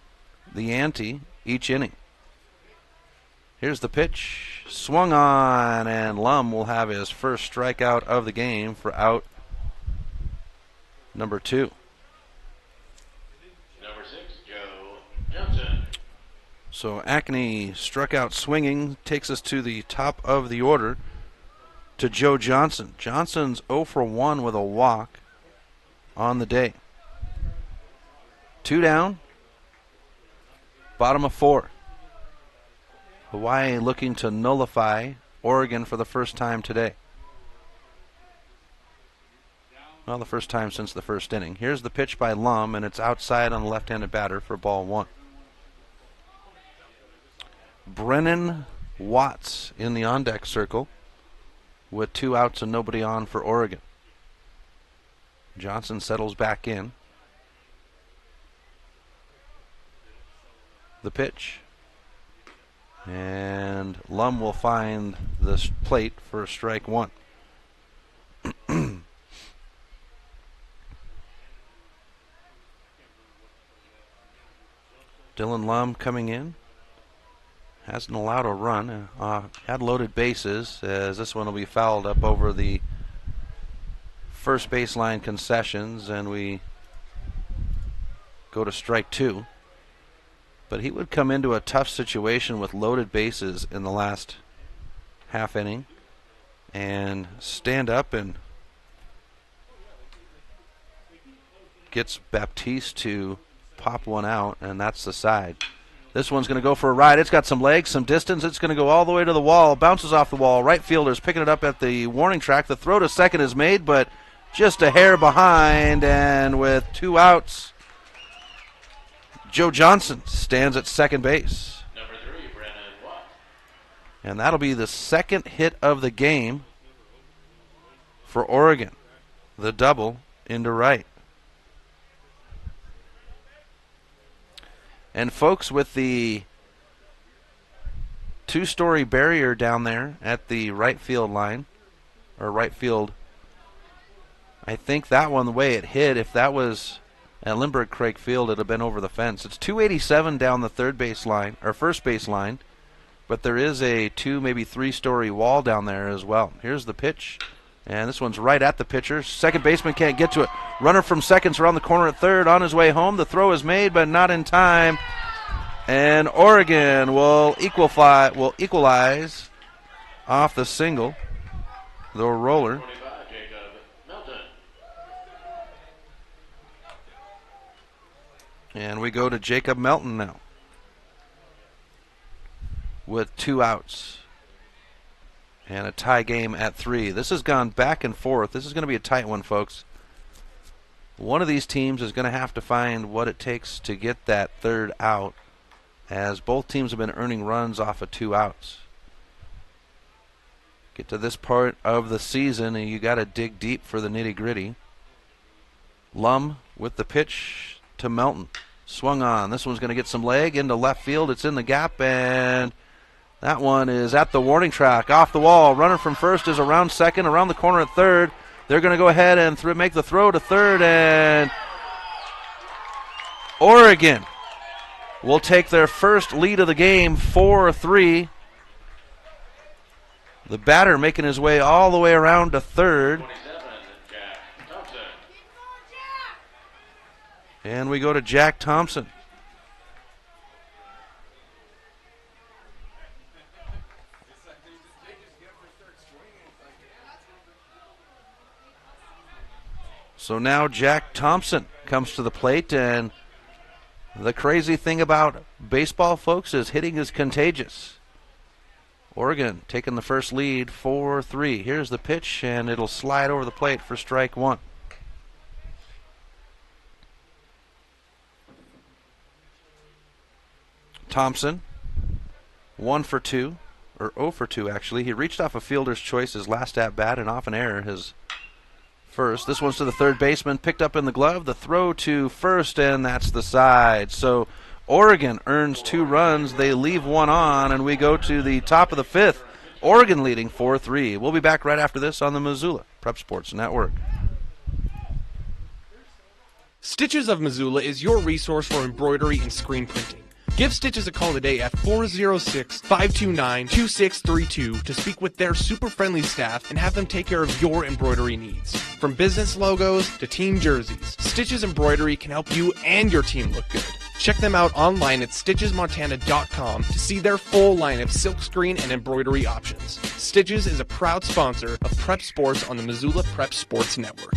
the ante each inning. Here's the pitch. Swung on, and Lum will have his first strikeout of the game for out number 2. Number 6, Joe Johnson. So Acne struck out swinging, takes us to the top of the order to Joe Johnson. Johnson's 0 for 1 with a walk on the day. 2 down, bottom of 4. Hawaii looking to nullify Oregon for the first time today. Well, the first time since the first inning. Here's the pitch by Lum, and it's outside on the left-handed batter for ball 1. Brennan Watts in the on-deck circle with 2 outs and nobody on for Oregon. Johnson settles back in. The pitch. And Lum will find the plate for strike 1. Dylan Lum coming in. Hasn't allowed a run. Had loaded bases, as this one will be fouled up over the first baseline concessions, and we go to strike 2. But he would come into a tough situation with loaded bases in the last half inning and stand up and gets Baptiste to pop one out, and that's the side. This one's going to go for a ride. It's got some legs, some distance. It's going to go all the way to the wall. Bounces off the wall. Right fielder's picking it up at the warning track. The throw to second is made, but just a hair behind. And with 2 outs, Joe Johnson stands at second base. Number 3, Brennan Watt. And that'll be the second hit of the game for Oregon. The double into right. And folks, with the 2-story barrier down there at the right field line, or right field, I think that one, the way it hit, if that was at Lindbergh Craig Field, it would have been over the fence. It's 287 down the third base line, or first base line, but there is a 2, maybe 3-story wall down there as well. Here's the pitch, and this one's right at the pitcher. Second baseman can't get to it. Runner from second's around the corner at third, on his way home. The throw is made, but not in time. And Oregon will equalize off the single, the roller. 25, Jacob Melton. And we go to Jacob Melton now with 2 outs. And a tie game at 3. This has gone back and forth. This is going to be a tight one, folks. One of these teams is going to have to find what it takes to get that third out, as both teams have been earning runs off of 2 outs. Get to this part of the season, and you got to dig deep for the nitty-gritty. Lum with the pitch to Melton. Swung on. This one's going to get some leg into left field. It's in the gap, and that one is at the warning track, off the wall. Runner from first is around second, around the corner at third. They're going to go ahead and make the throw to third, and Oregon will take their first lead of the game, 4-3. The batter making his way all the way around to third. And we go to Jack Thompson. So now Jack Thompson comes to the plate, and the crazy thing about baseball, folks, is hitting is contagious. Oregon taking the first lead, 4-3. Here's the pitch, and it'll slide over the plate for strike one. Thompson, 1 for 2, or 0 for 2 actually. He reached off a fielder's choice his last at bat and off an error his first. This one's to the third baseman, picked up in the glove. The throw to first, and that's the side. So Oregon earns 2 runs. They leave 1 on, and we go to the top of the 5th. Oregon leading 4-3. We'll be back right after this on the Missoula Prep Sports Network. Stitches of Missoula is your resource for embroidery and screen printing. Give Stitches a call today at 406-529-2632 to speak with their super friendly staff and have them take care of your embroidery needs. From business logos to team jerseys, Stitches Embroidery can help you and your team look good. Check them out online at stitchesmontana.com to see their full line of silkscreen and embroidery options. Stitches is a proud sponsor of Prep Sports on the Missoula Prep Sports Network.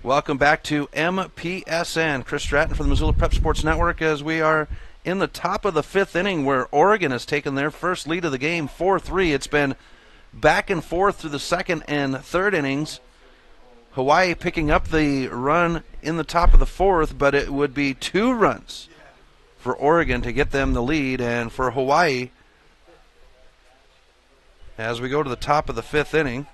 Welcome back to MPSN. Chris Stratton from the Missoula Prep Sports Network as we are in the top of the 5th inning where Oregon has taken their first lead of the game, 4-3. It's been back and forth through the 2nd and 3rd innings. Hawaii picking up the run in the top of the 4th, but it would be 2 runs for Oregon to get them the lead. And for Hawaii, as we go to the top of the 5th inning,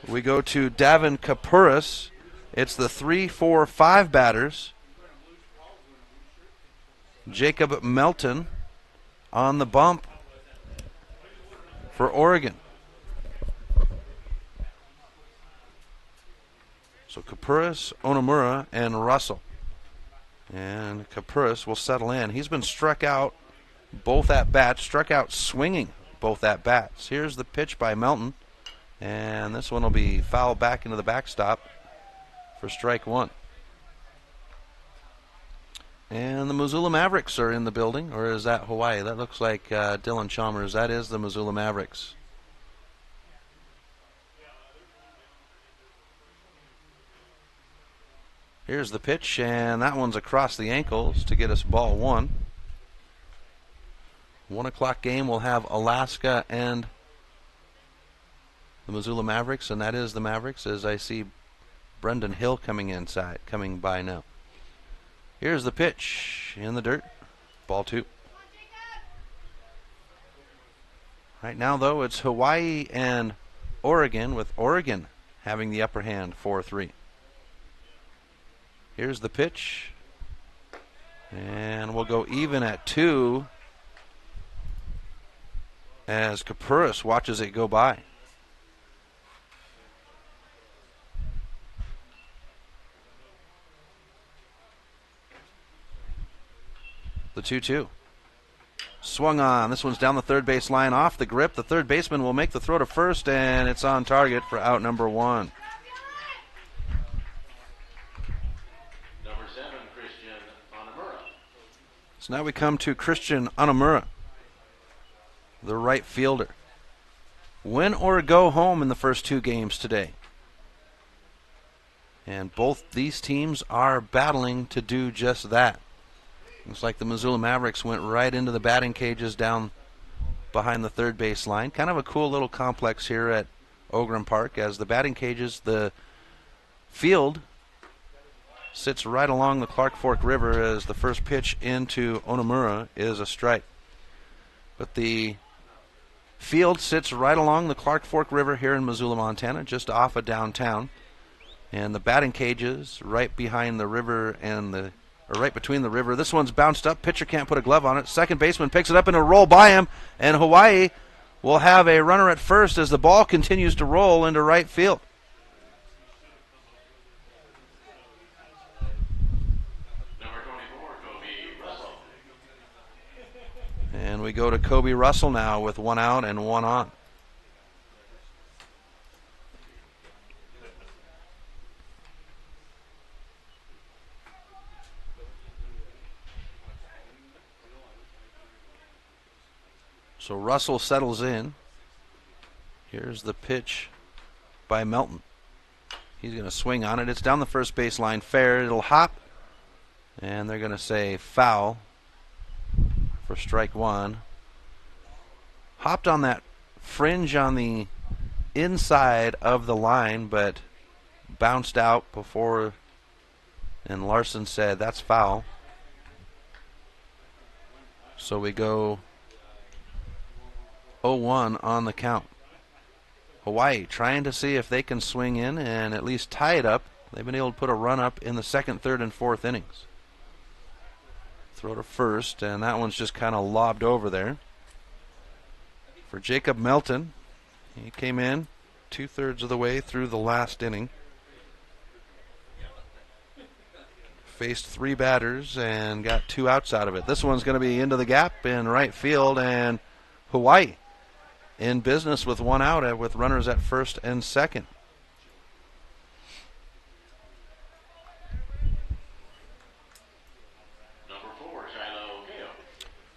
we go to Davin Kapuris. It's the 3-4-5 batters. Jacob Melton on the bump for Oregon. So Kapuris, Onamura, and Russell. And Kapuris will settle in. He's been struck out both at bats, struck out swinging both at bats. Here's the pitch by Melton. And this one will be fouled back into the backstop for strike one. And the Missoula Mavericks are in the building, or is that Hawaii? That looks like Dylan Chalmers. That is the Missoula Mavericks. Here's the pitch, and that one's across the ankles to get us ball one. 1 o'clock game, we'll have Alaska and the Missoula Mavericks, and that is the Mavericks as I see Brendan Hill coming by now. Here's the pitch in the dirt. Ball 2. Right now, though, it's Hawaii and Oregon, with Oregon having the upper hand, 4-3. Here's the pitch. And we'll go even at 2 as Kapuris watches it go by. The 2-2. Swung on. This one's down the third base line, off the grip. The third baseman will make the throw to first, and it's on target for out number 1. Number 7, Christian Onamura. So now we come to Christian Onamura, the right fielder. win or go home in the first 2 games today. And both these teams are battling to do just that. Looks like the Missoula Mavericks went right into the batting cages down behind the third base line. Kind of a cool little complex here at Ogren Park, as the batting cages, the field sits right along the Clark Fork River, as the first pitch into Onamura is a strike. But the field sits right along the Clark Fork River here in Missoula, Montana, just off of downtown. And the batting cages right behind the river right between the river. This one's bounced up. Pitcher can't put a glove on it. Second baseman picks it up and a roll by him. And Hawaii will have a runner at first as the ball continues to roll into right field. Number 24, Kobe Russell. And we go to Kobe Russell now with 1 out and 1 on. So Russell settles in. Here's the pitch by Melton. He's going to swing on it. It's down the first baseline fair. It'll hop. And they're going to say foul for strike 1. Hopped on that fringe on the inside of the line, but bounced out before, and Larson said that's foul. So we go 0-1 on the count. Hawaii trying to see if they can swing in and at least tie it up. They've been able to put a run up in the second, third, and fourth innings. Throw to first, and that one's just kind of lobbed over there. For Jacob Melton, he came in 2/3 of the way through the last inning. Faced 3 batters and got 2 outs out of it. This one's going to be into the gap in right field, and Hawaii in business with 1 out with runners at first and second. Number 4, Shiloh Kao.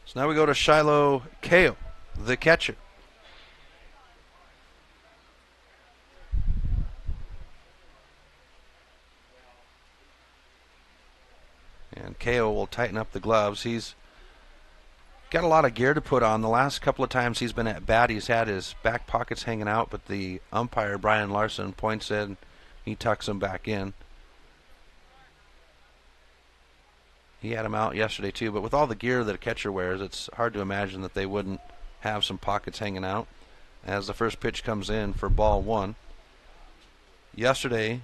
So now we go to Shiloh Kao, the catcher. And Kao will tighten up the gloves. He's got a lot of gear to put on. The last couple of times he's been at bat, he's had his back pockets hanging out, but the umpire, Brian Larson, points in. He tucks them back in. He had him out yesterday too, but with all the gear that a catcher wears, it's hard to imagine that they wouldn't have some pockets hanging out as the first pitch comes in for ball 1. Yesterday,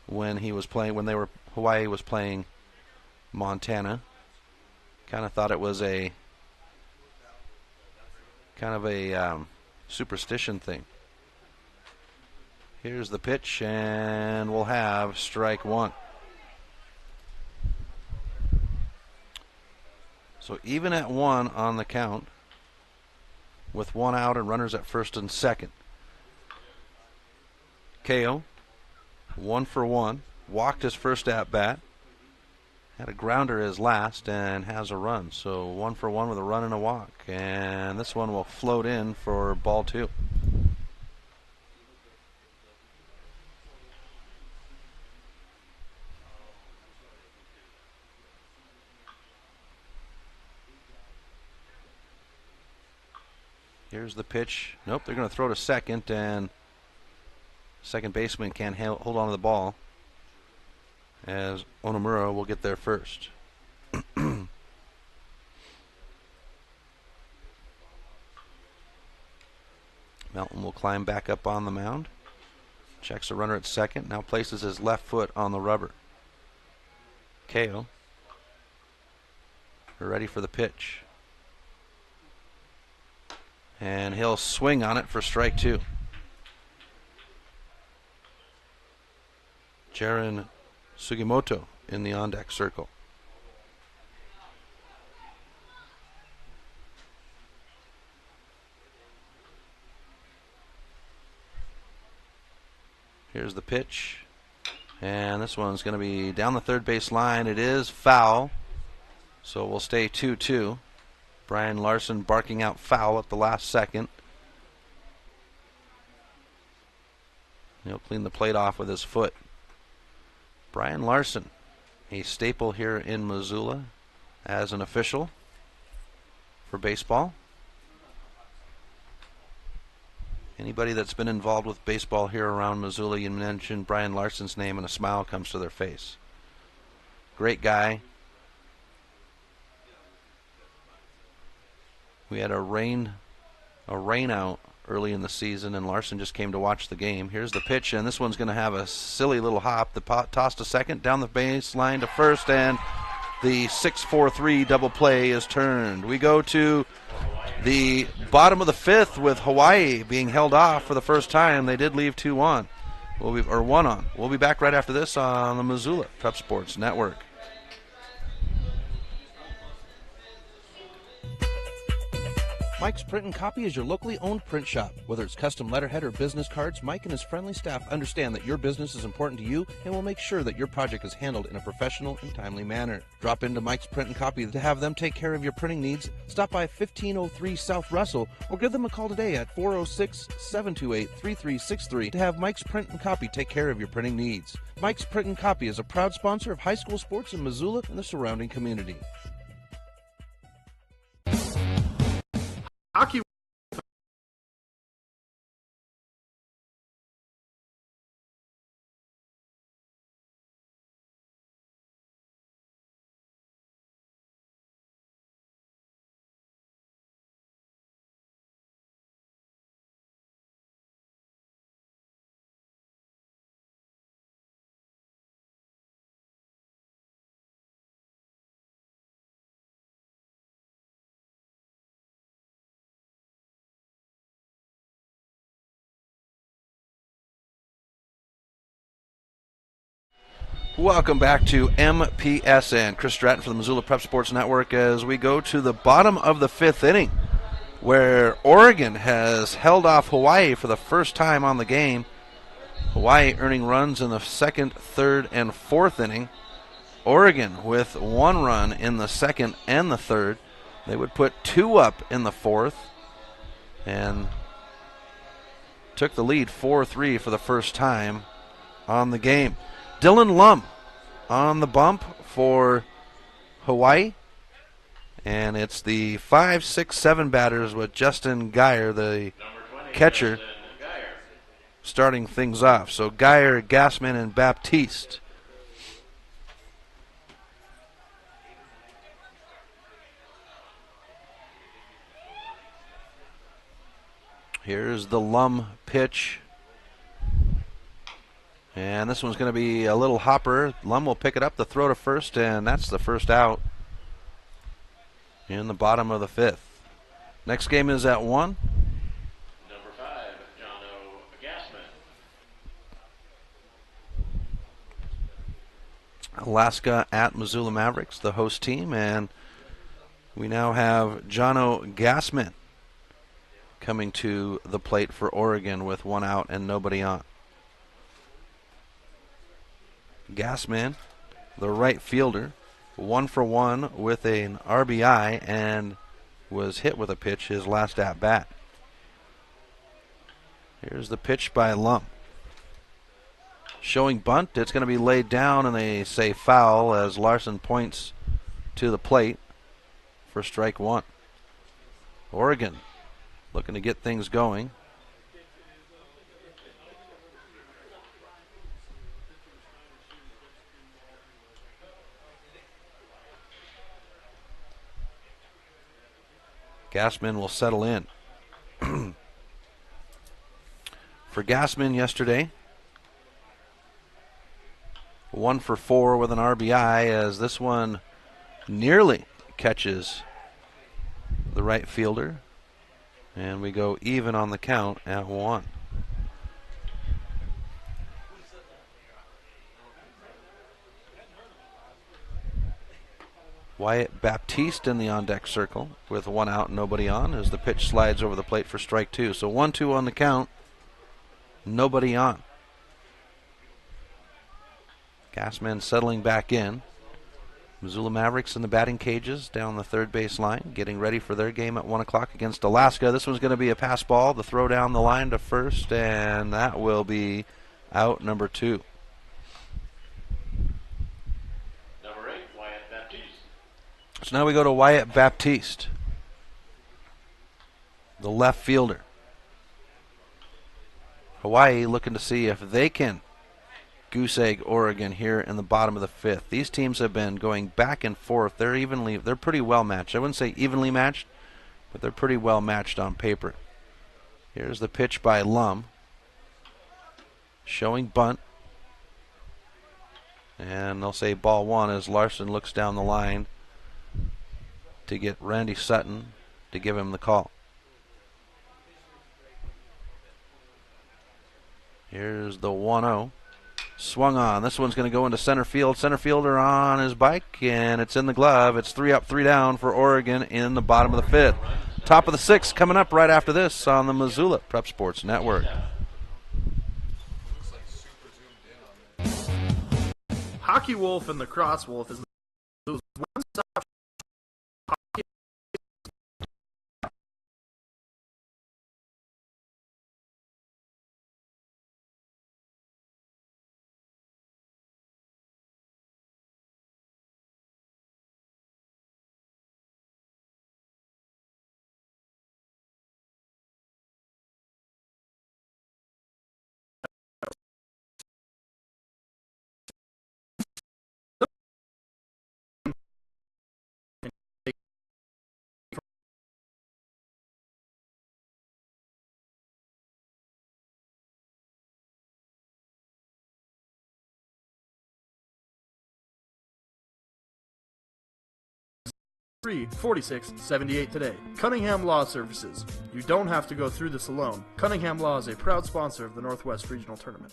when Hawaii was playing Montana, kind of thought it was a superstition thing. Here's the pitch, and we'll have strike 1. So even at 1 on the count, with 1 out and runners at first and second. Kao, 1 for 1, walked his first at bat. Had a grounder his last and has a run. So 1 for 1 with a run and a walk. And this one will float in for ball 2. Here's the pitch. Nope, they're going to throw to second, and second baseman can't hold on to the ball, as Onamura will get there first. Melton will climb back up on the mound. Checks the runner at second. Now places his left foot on the rubber. Kao ready for the pitch. And he'll swing on it for strike 2. Jaron Sugimoto in the on-deck circle. Here's the pitch. And this one's going to be down the third base line. It is foul. So we'll stay 2-2. Brian Larson barking out foul at the last second. He'll clean the plate off with his foot. Brian Larson, a staple here in Missoula as an official for baseball. Anybody that's been involved with baseball here around Missoula, you mention Brian Larson's name and a smile comes to their face. Great guy. We had a rain out early in the season, and Larson just came to watch the game. Here's the pitch, and this one's going to have a silly little hop. The toss to second, down the baseline to first, and the 6-4-3 double play is turned. We go to the bottom of the fifth with Hawaii being held off for the first time. They did leave 2 on, or 1 on. We'll be back right after this on the Missoula Prep Sports Network. Mike's Print and Copy is your locally owned print shop. Whether it's custom letterhead or business cards, Mike and his friendly staff understand that your business is important to you and will make sure that your project is handled in a professional and timely manner. Drop into Mike's Print and Copy to have them take care of your printing needs. Stop by 1503 South Russell or give them a call today at 406-728-3363 to have Mike's Print and Copy take care of your printing needs. Mike's Print and Copy is a proud sponsor of high school sports in Missoula and the surrounding community. Hockey. Welcome back to MPSN. Chris Stratton for the Missoula Prep Sports Network as we go to the bottom of the 5th inning where Oregon has held off Hawaii for the first time on the game. Hawaii earning runs in the 2nd, 3rd, and 4th inning. Oregon with 1 run in the 2nd and the 3rd. They would put 2 up in the 4th and took the lead 4-3 for the first time on the game. Dylan Lum on the bump for Hawaii. And it's the 5, 6, 7 batters with Justin Geyer, the catcher, starting things off. So Geyer, Gassman, and Baptiste. Here's the Lum pitch. And this one's going to be a little hopper. Lum will pick it up, the throw to first, and that's the first out in the bottom of the 5th. Next game is at 1. Number 5, Jono Gassman. Alaska at Missoula Mavericks, the host team, and we now have Jono Gassman coming to the plate for Oregon with 1 out and nobody on. Gassman, the right fielder, 1 for 1 with an RBI and was hit with a pitch his last at bat. Here's the pitch by Lum. Showing bunt, it's going to be laid down and they say foul as Larson points to the plate for strike 1. Oregon looking to get things going. Gassman will settle in. For Gassman yesterday, 1 for 4 with an RBI as this one nearly catches the right fielder. And we go even on the count at 1. Wyatt Baptiste in the on-deck circle with 1 out and nobody on as the pitch slides over the plate for strike 2. So 1-2 on the count, nobody on. Gassman settling back in. Missoula Mavericks in the batting cages down the third base line, getting ready for their game at 1 o'clock against Alaska. This one's going to be a pass ball, the throw down the line to first, and that will be out number 2. Number 8, Wyatt Baptiste. So now we go to Wyatt Baptiste, the left fielder. Hawaii looking to see if they can goose egg Oregon here in the bottom of the 5th. These teams have been going back and forth. They're pretty well matched. I wouldn't say evenly matched, but they're pretty well matched on paper. Here's the pitch by Lum, showing bunt. And they'll say ball 1 as Larson looks down the line to get Randy Sutton to give him the call. Here's the 1-0. Swung on. This one's going to go into center field. Center fielder on his bike, and it's in the glove. It's 3 up, 3 down for Oregon in the bottom of the 5th. Top of the 6th coming up right after this on the Missoula Prep Sports Network. Hockey Wolf and the Cross Wolf is one-stop hockey. $46.78 today. Cunningham Law Services. You don't have to go through this alone. Cunningham Law is a proud sponsor of the Northwest Regional Tournament.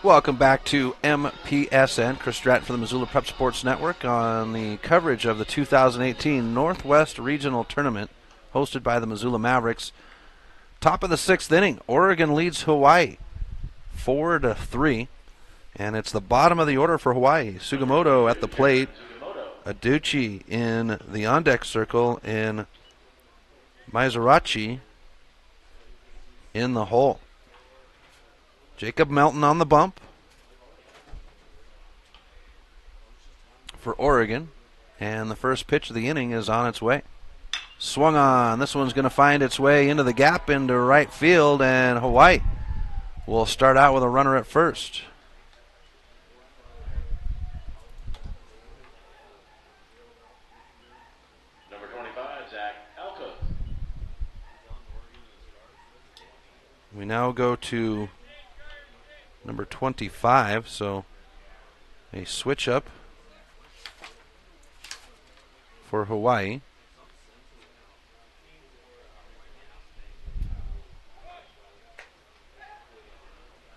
Welcome back to MPSN. Chris Stratton for the Missoula Prep Sports Network on the coverage of the 2018 Northwest Regional Tournament hosted by the Missoula Mavericks. Top of the 6th inning, Oregon leads Hawaii 4-3. And it's the bottom of the order for Hawaii. Sugimoto at the plate. Aduchi in the on-deck circle, and Mizrachi in the hole. Jacob Melton on the bump for Oregon, and the first pitch of the inning is on its way. Swung on. This one's going to find its way into the gap into right field, and Hawaii will start out with a runner at first. We now go to number 25, so a switch up for Hawaii.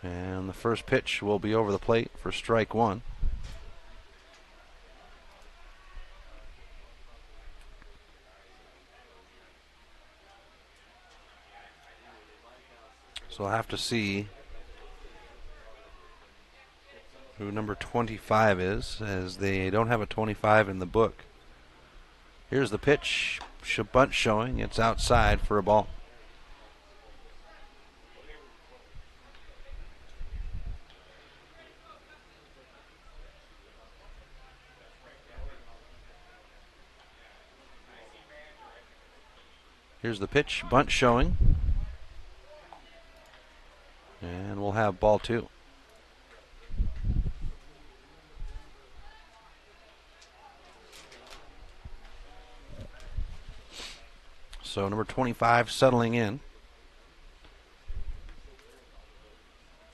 And the first pitch will be over the plate for strike 1. So I'll have to see who number 25 is, as they don't have a 25 in the book. Here's the pitch. Bunt showing. It's outside for a ball. Here's the pitch. Bunt showing. And we'll have ball 2. So number 25 settling in.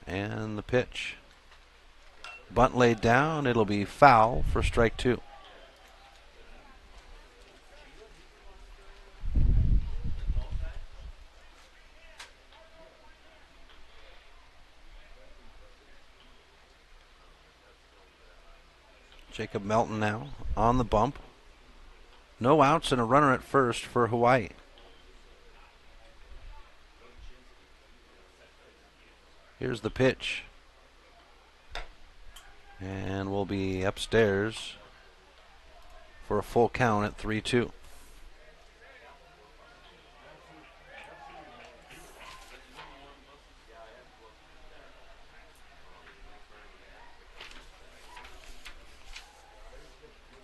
And the pitch. Bunt laid down. It'll be foul for strike 2. Jacob Melton now on the bump. No outs and a runner at first for Hawaii. Here's the pitch. And we'll be upstairs for a full count at 3-2.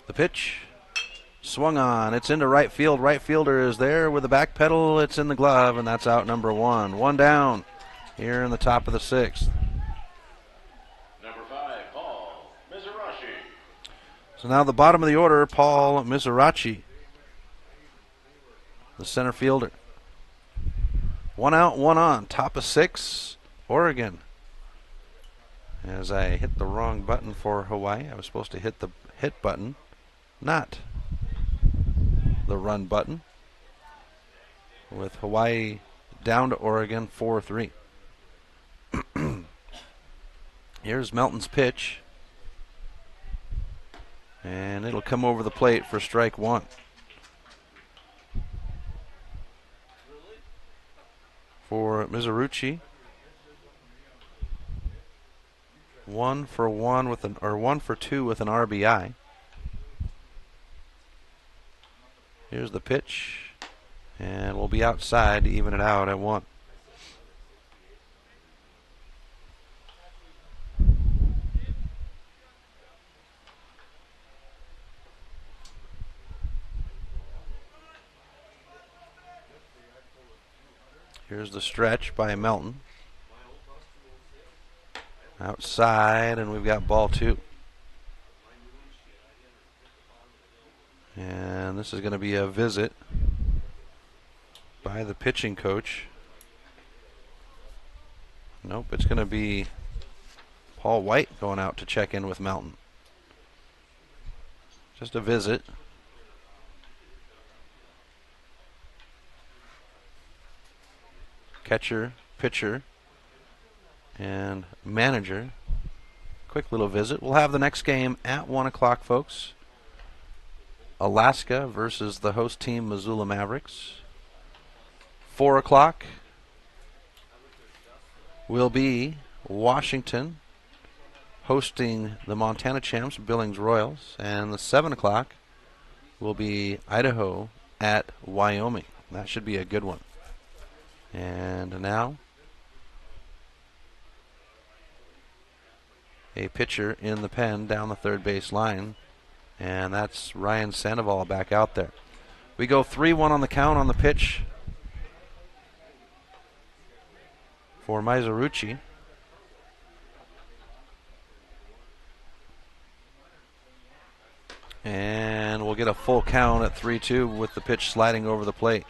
The pitch. Swung on. It's into right field. Right fielder is there with the back pedal. It's in the glove, and that's out number 1. 1 down here in the top of the 6th. Number 5, Paul Mizrachi. So now the bottom of the order, Paul Mizrachi, the center fielder. 1 out, 1 on. Top of 6, Oregon. As I hit the wrong button for Hawaii, I was supposed to hit the hit button, not the run button, with Hawaii down to Oregon 4-3. Here's Melton's pitch, and it'll come over the plate for strike 1. For Mizrachi, 1 for 1 with 1 for 2 with an RBI. Here's the pitch, and we'll be outside to even it out at 1. Here's the stretch by Melton. Outside, and we've got ball 2. And this is going to be a visit by the pitching coach. Nope, it's going to be Paul White going out to check in with Melton. Just a visit. Catcher, pitcher, and manager. Quick little visit. We'll have the next game at 1 o'clock, folks. Alaska versus the host team, Missoula Mavericks. 4 o'clock will be Washington hosting the Montana champs, Billings Royals. And the 7 o'clock will be Idaho at Wyoming. That should be a good one. And now a pitcher in the pen down the third base line, and that's Ryan Sandoval back out there. We go 3-1 on the count on the pitch for Mizrachi. And we'll get a full count at 3-2 with the pitch sliding over the plate.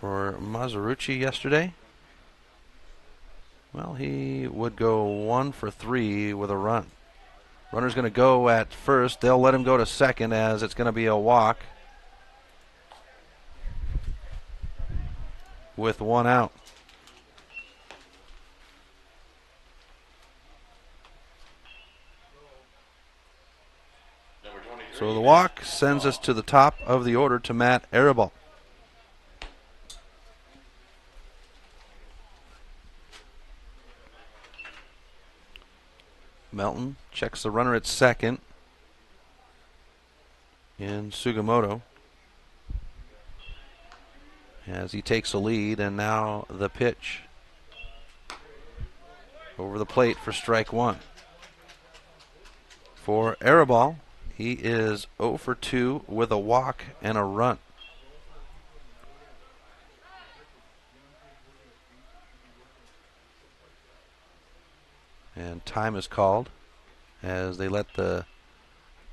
For Mizrachi yesterday, well, he would go 1 for 3 with a run. Runner's going to go at first. They'll let him go to second as it's going to be a walk with 1 out. So the walk sends us to the top of the order to Matt Arabal. Melton checks the runner at second in Sugimoto as he takes a lead, and now the pitch over the plate for strike 1. For Arabal, he is 0 for 2 with a walk and a run. And time is called as they let one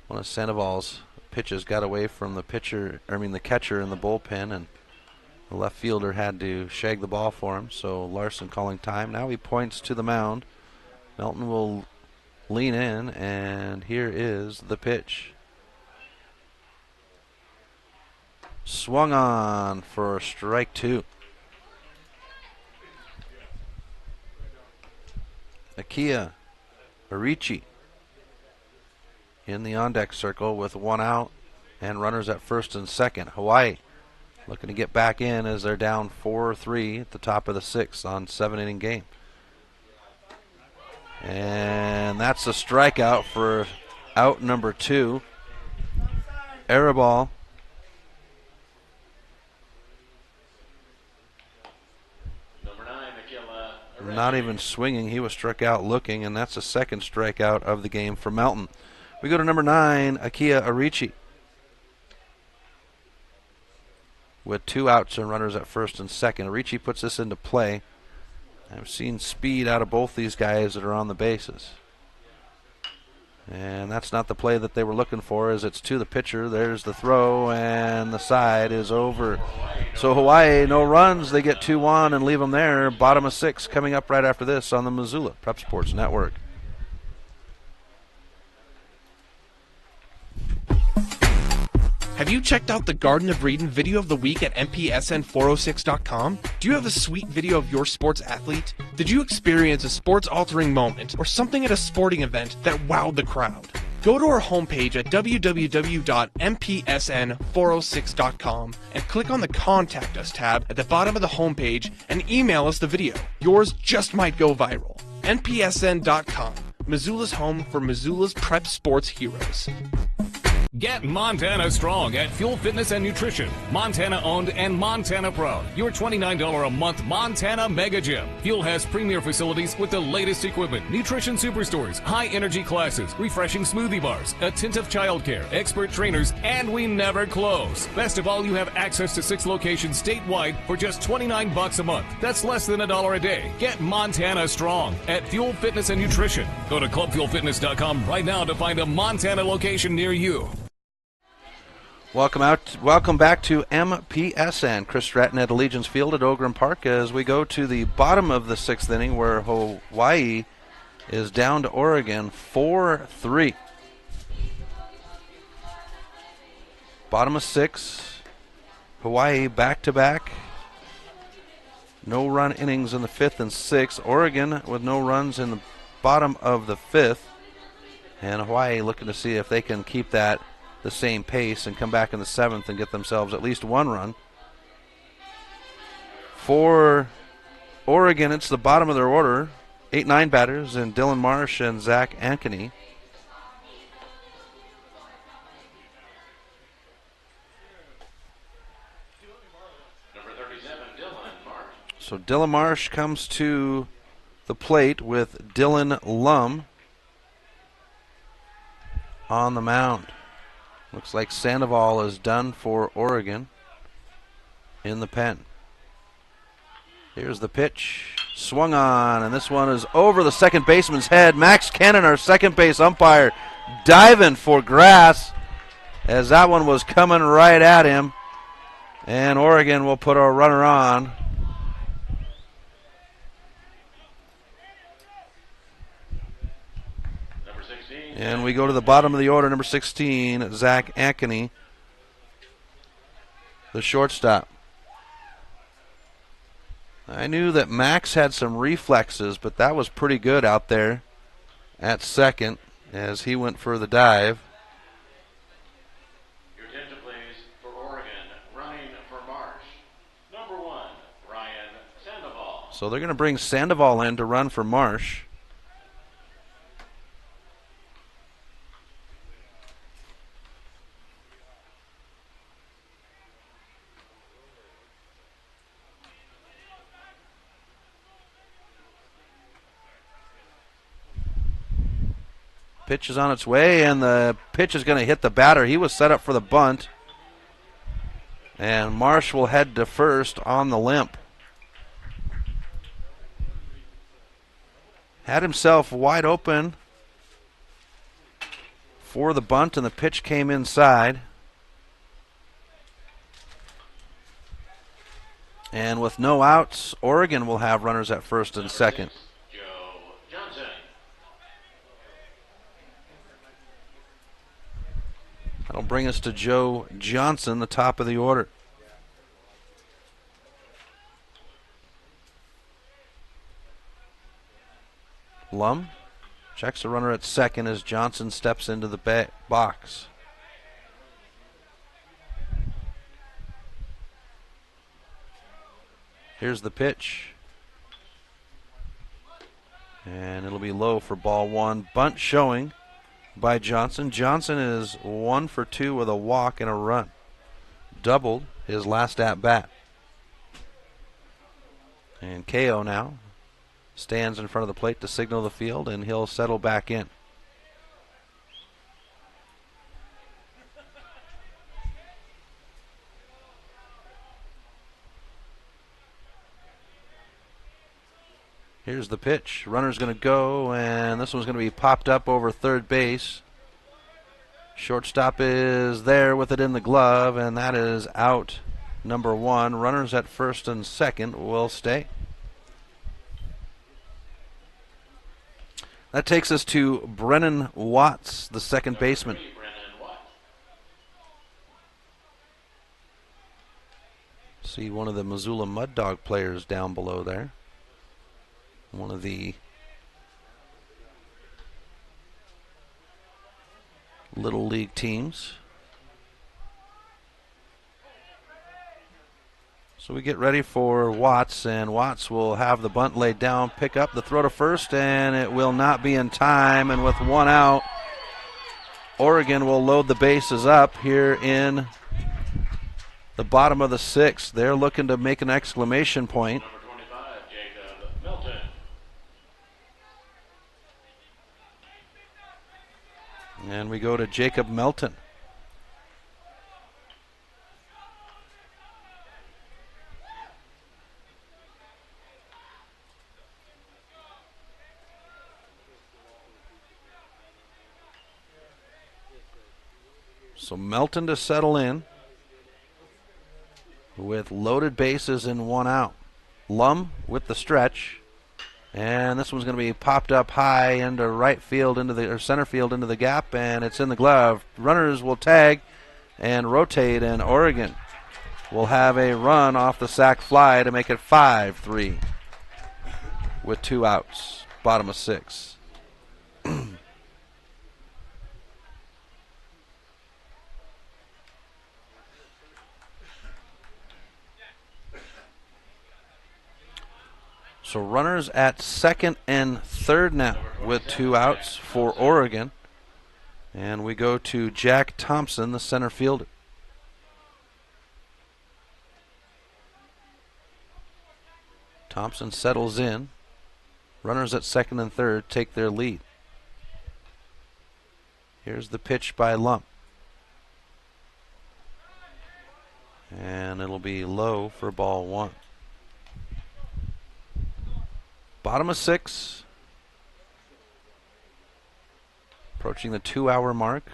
of Sandoval's pitches got away from the catcher in the bullpen, and the left fielder had to shag the ball for him. So Larson calling time. Now he points to the mound. Melton will lean in, and here is the pitch. Swung on for strike 2. Akia Arichi in the on-deck circle with 1 out and runners at first and second. Hawaii looking to get back in as they're down 4-3 at the top of the 6th on 7-inning game. And that's a strikeout for out number 2. Arabal not even swinging. He was struck out looking, and that's the second strikeout of the game for Melton. We go to number 9, Akia Arichi, with 2 outs and runners at first and second. Arichi puts this into play. I've seen speed out of both these guys that are on the bases. And that's not the play that they were looking for, as it's to the pitcher. There's the throw, and the side is over. So Hawaii, no runs. They get 2-1 and leave them there. Bottom of 6 coming up right after this on the Missoula Prep Sports Network. Have you checked out the Garden of Eden video of the week at MPSN406.com? Do you have a sweet video of your sports athlete? Did you experience a sports-altering moment or something at a sporting event that wowed the crowd? Go to our homepage at www.mpsn406.com and click on the Contact Us tab at the bottom of the homepage and email us the video. Yours just might go viral. NPSN.com, Missoula's home for Missoula's prep sports heroes. Get Montana strong at Fuel Fitness and Nutrition. Montana owned and Montana proud. Your $29 a month Montana Mega Gym. Fuel has premier facilities with the latest equipment, nutrition superstores, high energy classes, refreshing smoothie bars, attentive childcare, expert trainers, and we never close. Best of all, you have access to 6 locations statewide for just $29 a month. That's less than $1 a day. Get Montana strong at Fuel Fitness and Nutrition. Go to clubfuelfitness.com right now to find a Montana location near you. Welcome back to MPSN. Chris Stratton at Allegiance Field at Ogren Park as we go to the bottom of the 6th inning, where Hawaii is down to Oregon 4-3. Bottom of 6. Hawaii back-to-back. No run innings in the 5th and 6th. Oregon with no runs in the bottom of the 5th. And Hawaii looking to see if they can keep that the same pace and come back in the 7th and get themselves at least 1 run. For Oregon, it's the bottom of their order. 8-9 batters, and Dylan Marsh and Zach Ankeny. Number 37, Dylan Marsh. So Dylan Marsh comes to the plate with Dylan Lum on the mound. Looks like Sandoval is done for Oregon in the pen. Here's the pitch. Swung on, and this one is over the second baseman's head. Max Cannon, our second base umpire, diving for grass as that one was coming right at him. And Oregon will put a runner on. And we go to the bottom of the order, number 16, Zach Ankeny, the shortstop. I knew that Max had some reflexes, but that was pretty good out there at second as he went for the dive. Your attention, please, for Oregon, running for Marsh. Number 1, Ryan Sandoval. So they're going to bring Sandoval in to run for Marsh. Pitch is on its way, and the pitch is going to hit the batter. He was set up for the bunt. And Marsh will head to first on the limp. Had himself wide open for the bunt, and the pitch came inside. And with no outs, Oregon will have runners at first and second. That'll bring us to Joe Johnson, the top of the order. Lum checks the runner at second as Johnson steps into the box. Here's the pitch. And it'll be low for ball 1. Bunt showing by Johnson. Johnson is 1 for 2 with a walk and a run. Doubled his last at bat. And KO now stands in front of the plate to signal the field, and he'll settle back in. Here's the pitch. Runner's going to go, and this one's going to be popped up over third base. Shortstop is there with it in the glove, and that is out number 1. Runners at first and second will stay. That takes us to Brennan Watts, the second baseman. See one of the Missoula Mud Dog players down below there. One of the Little League teams. So we get ready for Watts, and Watts will have the bunt laid down, pick up the throw to first, and it will not be in time. And with 1 out, Oregon will load the bases up here in the bottom of the 6th. They're looking to make an exclamation point. Number 25, Jacob Milton. And we go to Jacob Melton. So Melton to settle in with loaded bases and 1 out. Lum with the stretch. And this one's going to be popped up high into right field, or center field into the gap, and it's in the glove. Runners will tag and rotate, and Oregon will have a run off the sac fly to make it 5-3 with 2 outs. Bottom of 6. So runners at second and third now with 2 outs for Oregon. And we go to Jack Thompson, the center fielder. Thompson settles in. Runners at second and third take their lead. Here's the pitch by Lum. And it'll be low for ball 1. Bottom of 6. Approaching the 2-hour mark.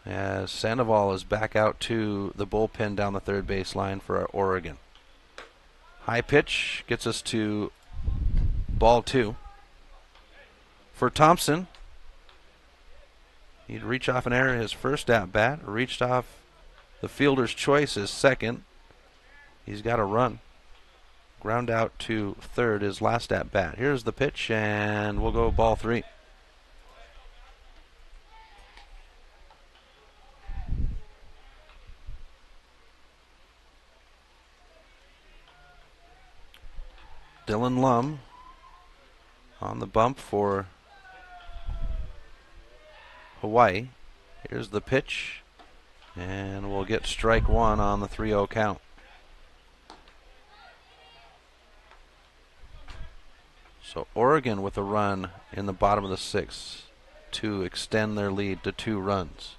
As Sandoval is back out to the bullpen down the third base line for Oregon. High pitch gets us to ball 2. For Thompson, he'd reach off an error his first at bat. Reached off the fielder's choice his second. He's got a run. Ground out to third his last at bat. Here's the pitch, and we'll go ball 3. Dylan Lum on the bump for Hawaii. Here's the pitch, and we'll get strike 1 on the 3-0 count. So Oregon with a run in the bottom of the 6th to extend their lead to 2 runs.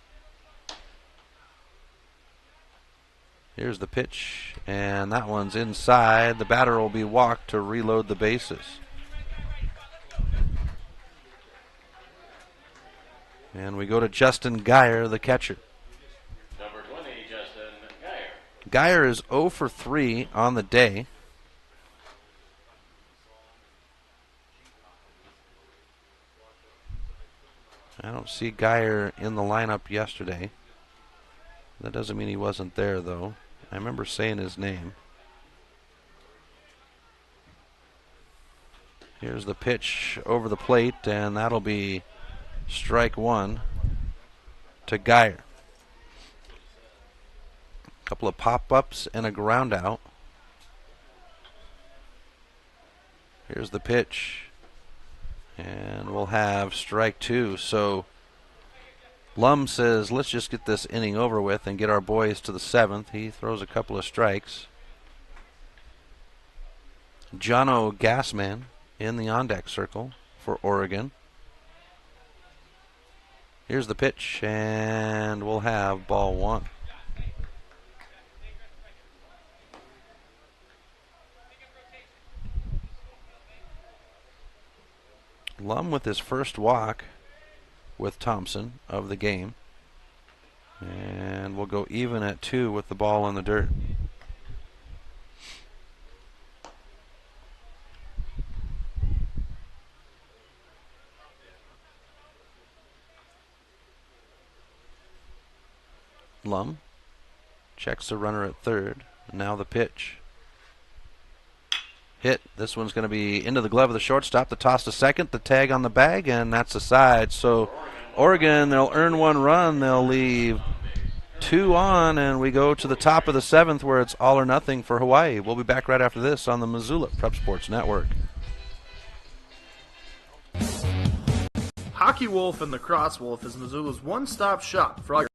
Here's the pitch, and that one's inside. The batter will be walked to reload the bases. And we go to Justin Geyer, the catcher. Number 20, Justin Geyer. Geyer is 0 for 3 on the day. I don't see Geyer in the lineup yesterday. That doesn't mean he wasn't there, though. I remember saying his name. Here's the pitch over the plate, and that'll be strike 1 to Geyer. A couple of pop-ups and a ground out. Here's the pitch. And we'll have strike 2. So Lum says, let's just get this inning over with and get our boys to the 7th. He throws a couple of strikes. Jono Gassman in the on-deck circle for Oregon. Here's the pitch, and we'll have ball one. Lum with his first walk with Thompson of the game. And we'll go even at 2 with the ball in the dirt. Lum checks the runner at third. Now the pitch. Hit. This one's going to be into the glove of the shortstop. The toss to second. The tag on the bag, and that's a side. So Oregon, they'll earn 1 run. They'll leave 2 on, and we go to the top of the 7th where it's all or nothing for Hawaii. We'll be back right after this on the Missoula Prep Sports Network. Hockey Wolf and Lacrosse Wolf is Missoula's one-stop shop for all your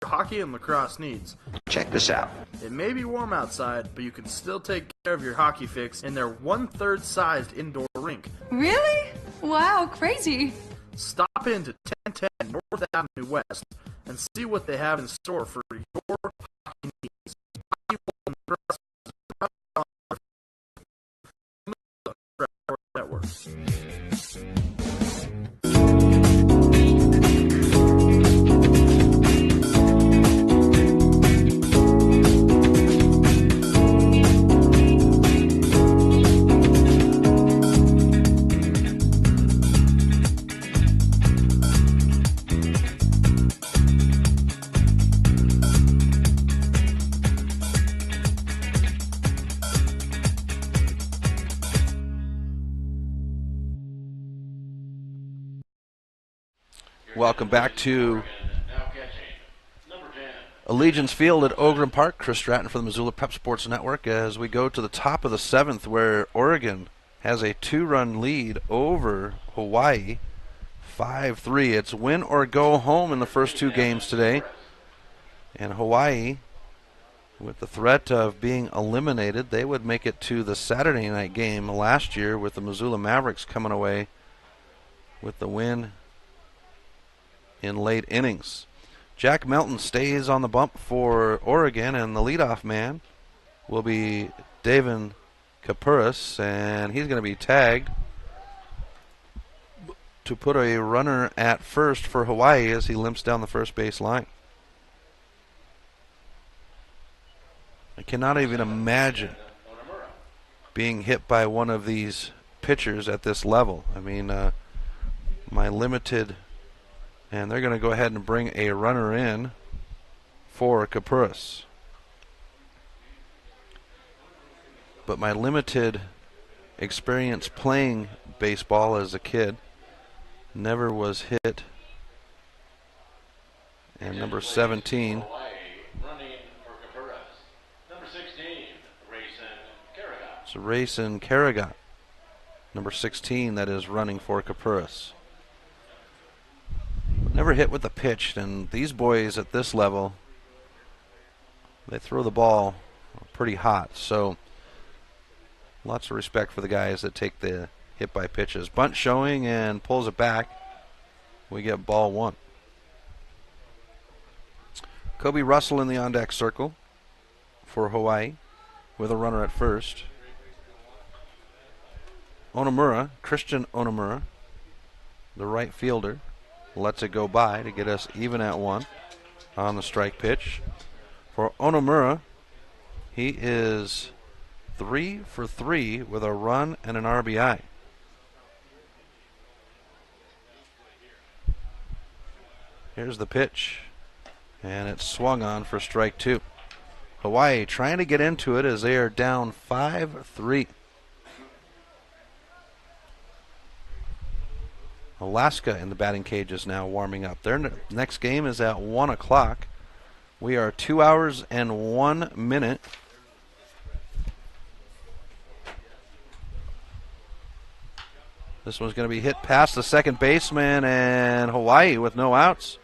hockey and lacrosse needs. Check this out. It may be warm outside, but you can still take care of your hockey fix in their 1/3 sized indoor rink. Really? Wow, crazy. Stop into 1010 North Avenue West and see what they have in store for your hockey needs. Hockey Wolf and Lacrosse Network. Welcome back to Allegiance Field at Ogren Park. Chris Stratton for the Missoula Prep Sports Network as we go to the top of the 7th where Oregon has a 2-run lead over Hawaii, 5-3. It's win or go home in the first 2 games today. And Hawaii, with the threat of being eliminated, they would make it to the Saturday night game last year with the Missoula Mavericks coming away with the win in late innings. Jack Melton stays on the bump for Oregon, and the leadoff man will be Davin Kapuris, and he's going to be tagged to put a runner at first for Hawaii as he limps down the first base line. I cannot even imagine being hit by one of these pitchers at this level. I mean, my limited... And they're going to go ahead and bring a runner in for Kapuris. But my limited experience playing baseball as a kid never was hit. And number 17. So Rayson Carrigot. Number 16 that is running for Kapuris. Never hit with the pitch, and these boys at this level, they throw the ball pretty hot. So lots of respect for the guys that take the hit by pitches. Bunt showing and pulls it back. We get ball 1. Kobe Russell in the on-deck circle for Hawaii with a runner at first. Onamura, Christian Onamura, the right fielder, lets it go by to get us even at 1 on the strike pitch. For Onamura, he is 3 for 3 with a run and an RBI. Here's the pitch, and it's swung on for strike 2. Hawaii trying to get into it as they are down 5-3. Alaska in the batting cage is now warming up. Their next game is at 1 o'clock. We are 2 hours and 1 minute. This one's going to be hit past the second baseman, and Hawaii with no outs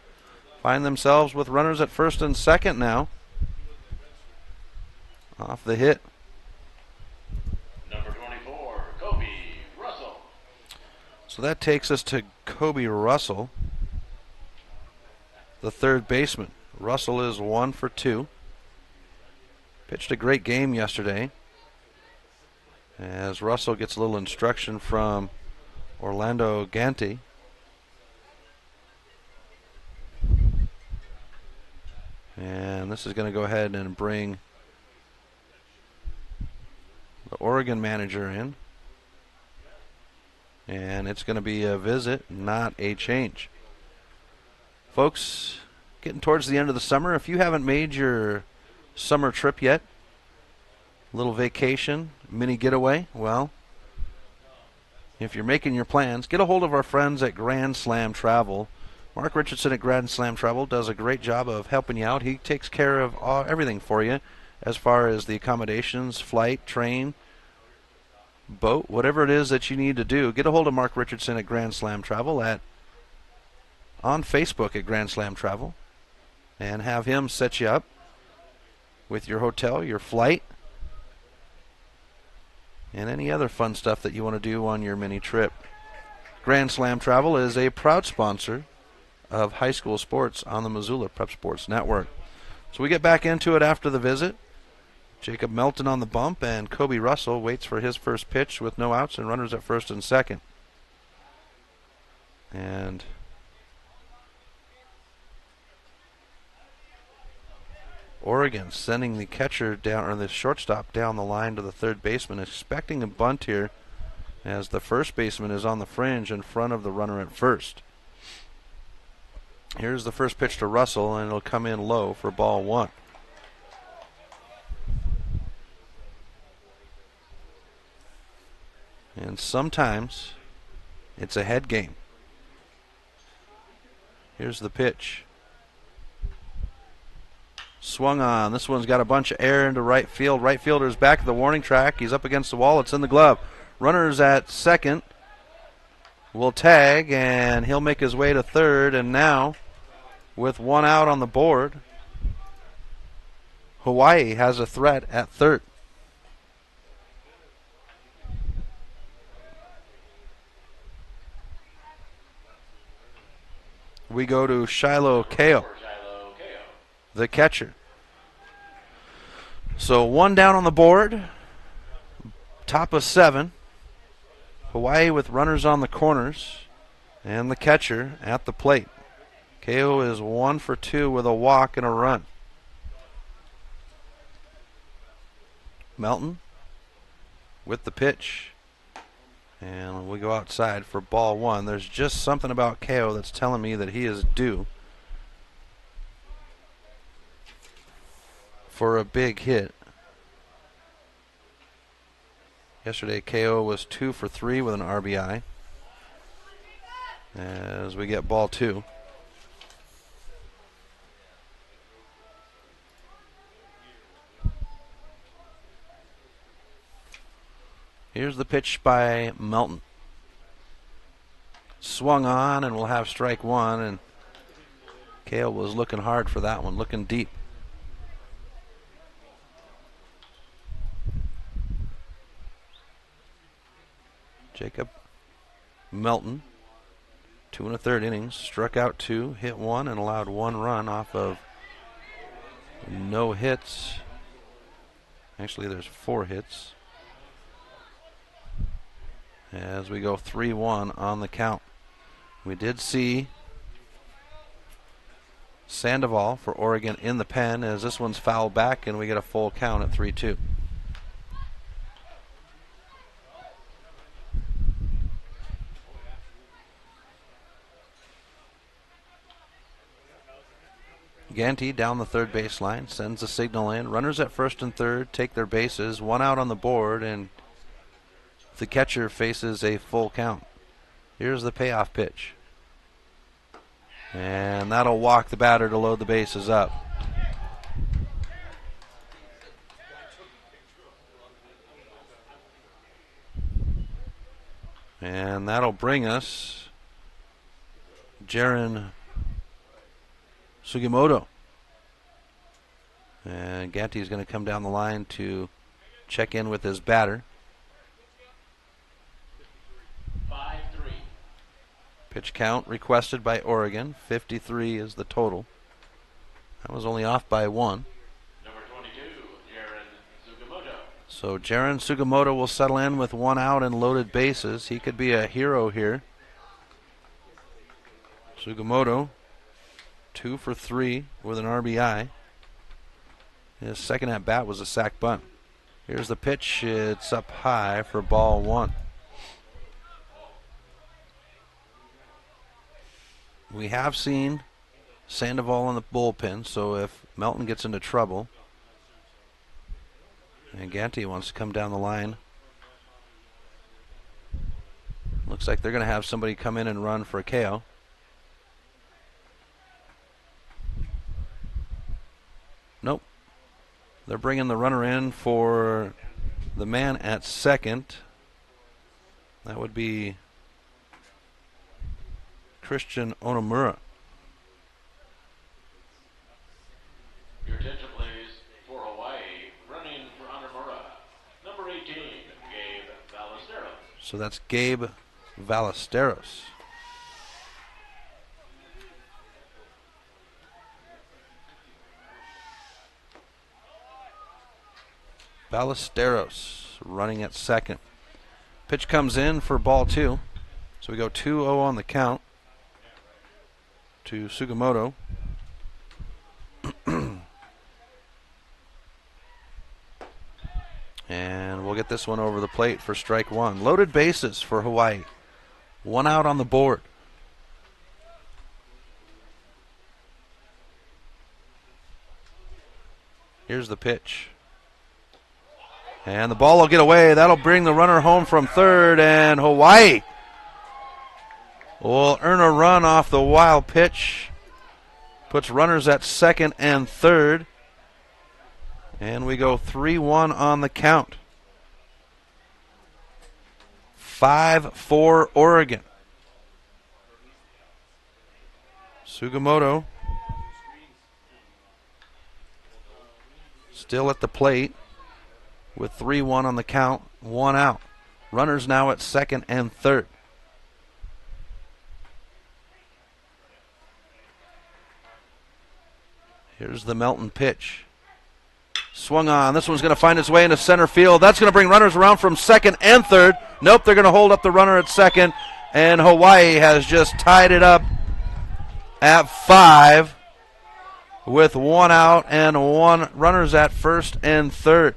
find themselves with runners at first and second now. Off the hit. Number 24, So that takes us to Kobe Russell, the third baseman. Russell is 1 for 2. Pitched a great game yesterday, as Russell gets a little instruction from Orlando Ganti. And this is going to go ahead and bring the Oregon manager in. And it's going to be a visit, not a change. Folks, getting towards the end of the summer, if you haven't made your summer trip yet, little vacation, mini getaway, well, if you're making your plans, get a hold of our friends at Grand Slam Travel. Mark Richardson at Grand Slam Travel does a great job of helping you out. He takes care of everything for you as far as the accommodations, flight, train, boat, whatever it is that you need to do. Get a hold of Mark Richardson at Grand Slam Travel on Facebook at Grand Slam Travel, and have him set you up with your hotel, your flight, and any other fun stuff that you want to do on your mini trip. Grand Slam Travel is a proud sponsor of high school sports on the Missoula Prep Sports Network. So we get back into it after the visit. Jacob Melton on the bump, and Kobe Russell waits for his first pitch with no outs and runners at first and second. And Oregon sending the catcher down, or the shortstop down the line to the third baseman, expecting a bunt here, as the first baseman is on the fringe in front of the runner at first. Here's the first pitch to Russell, and it'll come in low for ball 1. And sometimes it's a head game. Here's the pitch. Swung on. This one's got a bunch of air into right field. Right fielder's back at the warning track. He's up against the wall. It's in the glove. Runners at second will tag, and he'll make his way to third. And now, with one out on the board, Hawaii has a threat at third. We go to Shiloh Kao, the catcher. So one down on the board, top of 7. Hawaii with runners on the corners, and the catcher at the plate. Kao is 1 for 2 with a walk and a run. Melton with the pitch. And we go outside for ball 1. There's just something about Kao that's telling me that he is due for a big hit. Yesterday, Kao was 2 for 3 with an RBI. As we get ball 2. Here's the pitch by Melton. Swung on, and we'll have strike 1. And Kao was looking hard for that one, looking deep. Jacob Melton, 2 1/3 innings, struck out 2, hit 1, and allowed 1 run off of no hits. Actually, there's 4 hits. As we go 3-1 on the count. We did see Sandoval for Oregon in the pen, as this one's fouled back, and we get a full count at 3-2. Ganti down the third baseline, sends a signal in. Runners at first and third take their bases, 1 out on the board, and the catcher faces a full count. Here's the payoff pitch. And that'll walk the batter to load the bases up. And that'll bring us Jaron Sugimoto. And Ganti is going to come down the line to check in with his batter. Pitch count requested by Oregon. 53 is the total. That was only off by 1. Number 22, Jaron Sugimoto. So Jaron Sugimoto will settle in with 1 out and loaded bases. He could be a hero here. Sugimoto, 2 for 3 with an RBI. His second at bat was a sac bunt. Here's the pitch. It's up high for ball 1. We have seen Sandoval in the bullpen, so if Melton gets into trouble, and Ganti wants to come down the line, looks like they're going to have somebody come in and run for a KO. Nope. They're bringing the runner in for the man at second. That would be Christian Onomura. Your attention, please, for Hawaii. Running for Onomura. Number 18, Gabe Ballesteros. So that's Gabe Ballesteros. Ballesteros running at second. Pitch comes in for ball 2. So we go 2-0 on the count to Sugimoto. And we'll get this one over the plate for strike 1. Loaded bases for Hawaii. 1 out on the board. Here's the pitch. And the ball will get away. That'll bring the runner home from third, and Hawaii will earn a run off the wild pitch. Puts runners at second and third. And we go 3-1 on the count. 5-4 Oregon. Sugimoto still at the plate with 3-1 on the count, 1 out. Runners now at second and third. Here's the Melton pitch. Swung on. This one's going to find its way into center field. That's going to bring runners around from second and third. Nope, they're going to hold up the runner at second. And Hawaii has just tied it up at 5 with 1 out and 1 runners at first and third.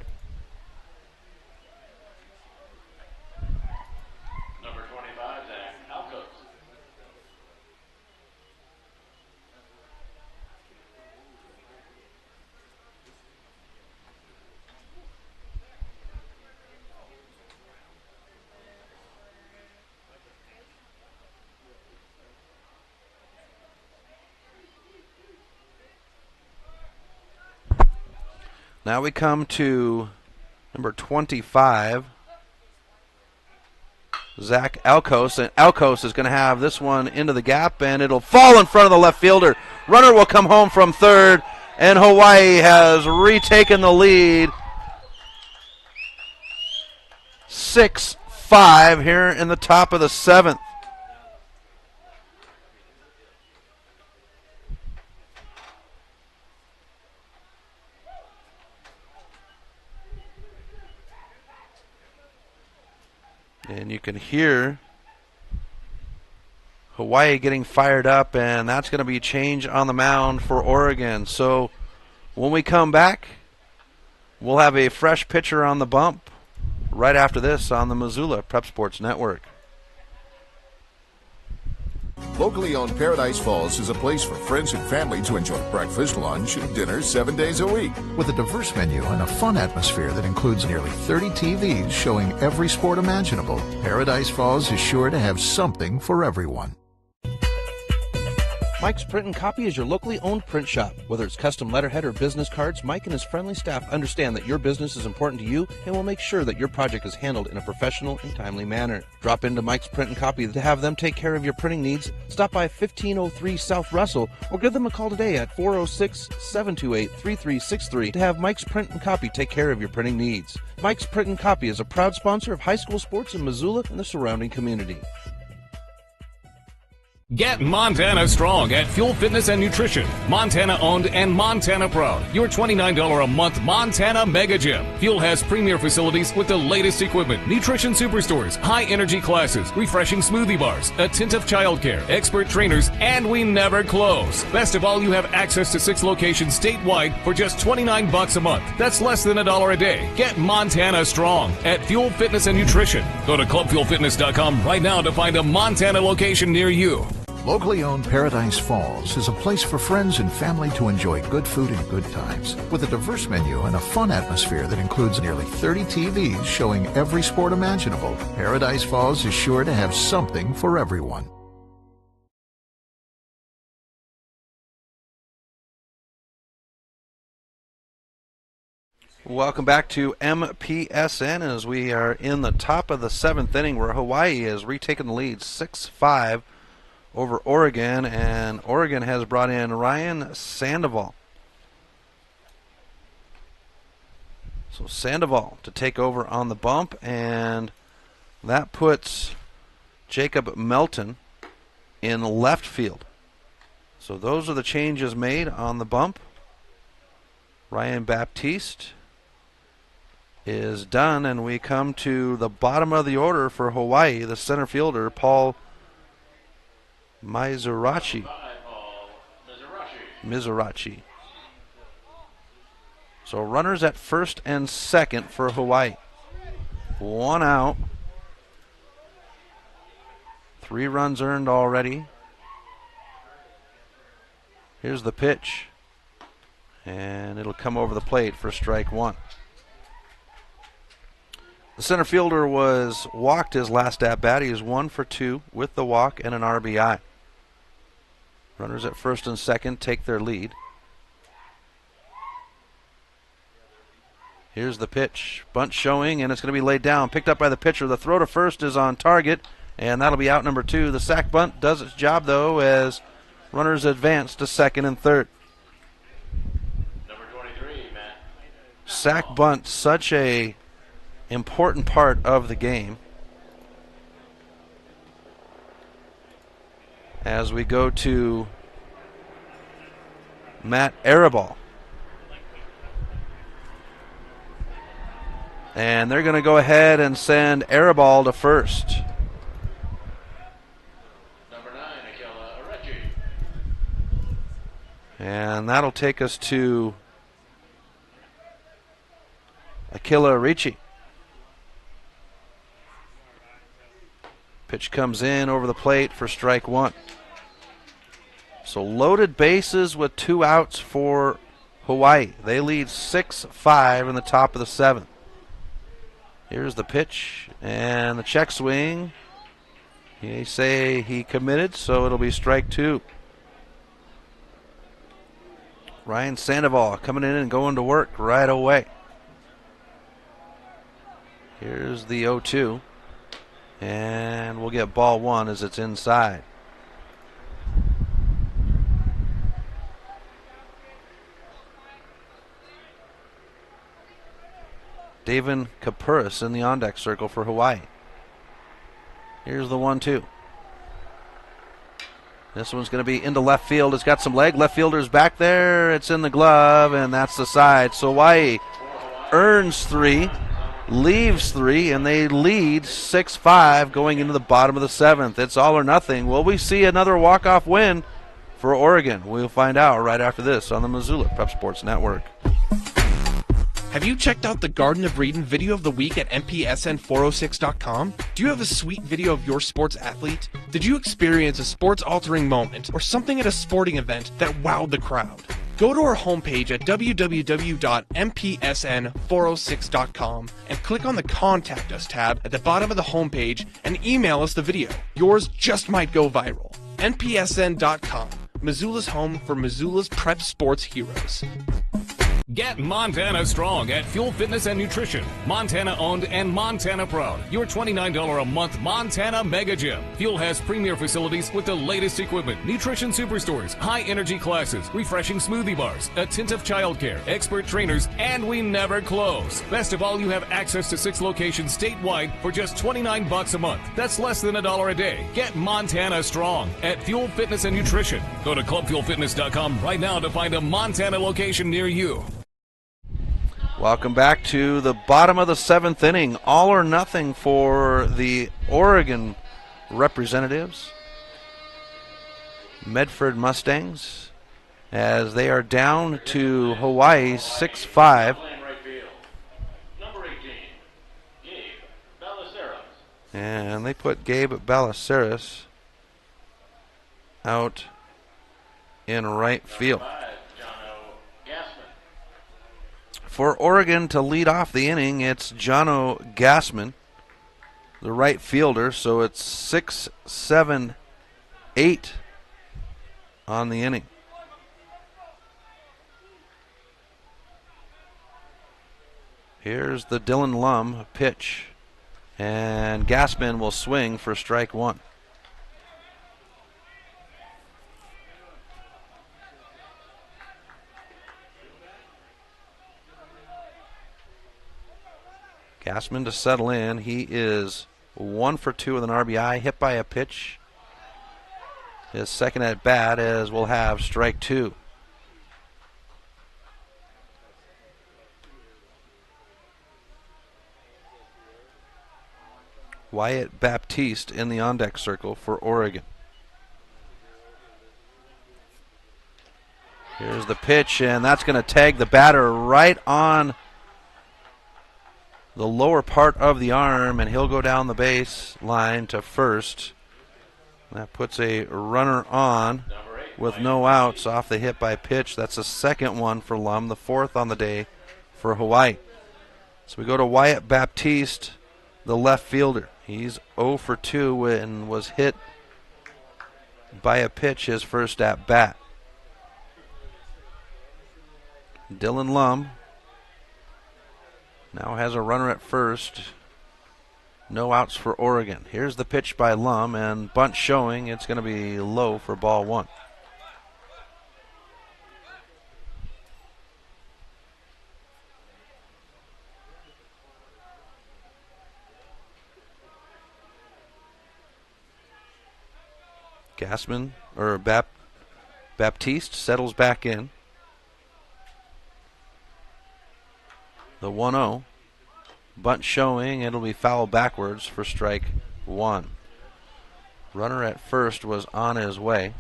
Number 25, Zach Alcos. Now we come to number 25, Zach Alcos, and Alcos is going to have this one into the gap, and it'll fall in front of the left fielder. Runner will come home from third, and Hawaii has retaken the lead. 6-5 here in the top of the 7th. And you can hear Hawaii getting fired up, and that's going to be a change on the mound for Oregon. So when we come back, we'll have a fresh pitcher on the bump right after this on the Missoula Prep Sports Network. Locally owned Paradise Falls is a place for friends and family to enjoy breakfast, lunch, and dinner 7 days a week. With a diverse menu and a fun atmosphere that includes nearly 30 TVs showing every sport imaginable, Paradise Falls is sure to have something for everyone. Mike's Print and Copy is your locally owned print shop. Whether it's custom letterhead or business cards, Mike and his friendly staff understand that your business is important to you and will make sure that your project is handled in a professional and timely manner. Drop into Mike's Print and Copy to have them take care of your printing needs. Stop by 1503 South Russell or give them a call today at 406-728-3363 to have Mike's Print and Copy take care of your printing needs. Mike's Print and Copy is a proud sponsor of high school sports in Missoula and the surrounding community. Get Montana strong at Fuel Fitness and Nutrition. Montana owned and Montana proud. Your $29 a month Montana Mega Gym. Fuel has premier facilities with the latest equipment, nutrition superstores, high energy classes, refreshing smoothie bars, attentive childcare, expert trainers, and we never close. Best of all, you have access to 6 locations statewide for just $29 a month. That's less than $1 a day. Get Montana strong at Fuel Fitness and Nutrition. Go to clubfuelfitness.com right now to find a Montana location near you. Locally owned Paradise Falls is a place for friends and family to enjoy good food and good times. With a diverse menu and a fun atmosphere that includes nearly 30 TVs showing every sport imaginable, Paradise Falls is sure to have something for everyone. Welcome back to MPSN as we are in the top of the 7th inning where Hawaii has retaken the lead 6-5 over Oregon, and Oregon has brought in Ryan Sandoval. So Sandoval to take over on the bump, and that puts Jacob Melton in left field. So those are the changes made on the bump. Ryan Baptiste is done, and we come to the bottom of the order for Hawaii, the center fielder, Paul Mizrachi. So runners at first and second for Hawaii. 1 out. 3 runs earned already. Here's the pitch. And it'll come over the plate for strike 1. The center fielder was walked his last at bat. He is 1 for 2 with the walk and an RBI. Runners at first and second take their lead. Here's the pitch. Bunt showing, and it's going to be laid down. Picked up by the pitcher. The throw to first is on target, and that'll be out number 2. The sac bunt does its job, though, as runners advance to second and third. Number 23, Matt. Sac bunt, such a important part of the game. As we go to Matt Arabal. And they're going to go ahead and send Arabal to first. Number 9, Akela Arechi. And that'll take us to Akela Arechi. Pitch comes in over the plate for strike 1. So loaded bases with 2 outs for Hawaii. They lead 6-5 in the top of the 7th. Here's the pitch and the check swing. They say he committed, so it'll be strike 2. Ryan Sandoval coming in and going to work right away. Here's the 0-2. And we'll get ball 1 as it's inside. David Kapuris in the on-deck circle for Hawaii. Here's the 1-2. This one's going to be into left field. It's got some leg. Left fielder's back there. It's in the glove, and that's the side. So Hawaii earns 3, leaves 3, and they lead 6-5 going into the bottom of the 7th. It's all or nothing. Will we see another walk-off win for Oregon? We'll find out right after this on the Missoula Prep Sports Network. Have you checked out the Garden of Eden video of the week at MPSN406.com? Do you have a sweet video of your sports athlete? Did you experience a sports-altering moment or something at a sporting event that wowed the crowd? Go to our homepage at www.mpsn406.com and click on the Contact Us tab at the bottom of the homepage and email us the video. Yours just might go viral. NPSN.com, Missoula's home for Missoula's prep sports heroes. Get Montana strong at Fuel Fitness and Nutrition. Montana owned and Montana proud. Your $29 a month Montana Mega Gym. Fuel has premier facilities with the latest equipment, nutrition superstores, high energy classes, refreshing smoothie bars, attentive childcare, expert trainers, and we never close. Best of all, you have access to 6 locations statewide for just $29 a month. That's less than $1 a day. Get Montana strong at Fuel Fitness and Nutrition. Go to clubfuelfitness.com right now to find a Montana location near you. Welcome back to the bottom of the 7th inning. All or nothing for the Oregon representatives. Medford Mustangs, as they are down to Hawaii 6-5. And they put Gabe Ballesteros out in right field. For Oregon to lead off the inning, it's Jono Gassman, the right fielder. So it's 6-7-8 on the inning. Here's the Dylan Lum pitch, and Gassman will swing for strike 1. Gassman to settle in. He is 1 for 2 with an RBI, hit by a pitch. His second at bat, as we'll have strike 2. Wyatt Baptiste in the on-deck circle for Oregon. Here's the pitch, and that's going to tag the batter right on the lower part of the arm, and he'll go down the base line to first. That puts a runner on with no outs off the hit by pitch. That's the second one for Lum, the 4th on the day for Hawaii. So we go to Wyatt Baptiste, the left fielder. He's 0 for 2 and was hit by a pitch his first at bat. Dylan Lum now has a runner at first. No outs for Oregon. Here's the pitch by Lum, and bunt showing. It's going to be low for ball 1. Gassman, or Baptiste, settles back in. The 1-0. Bunt showing. It'll be foul backwards for strike 1. Runner at first was on his way.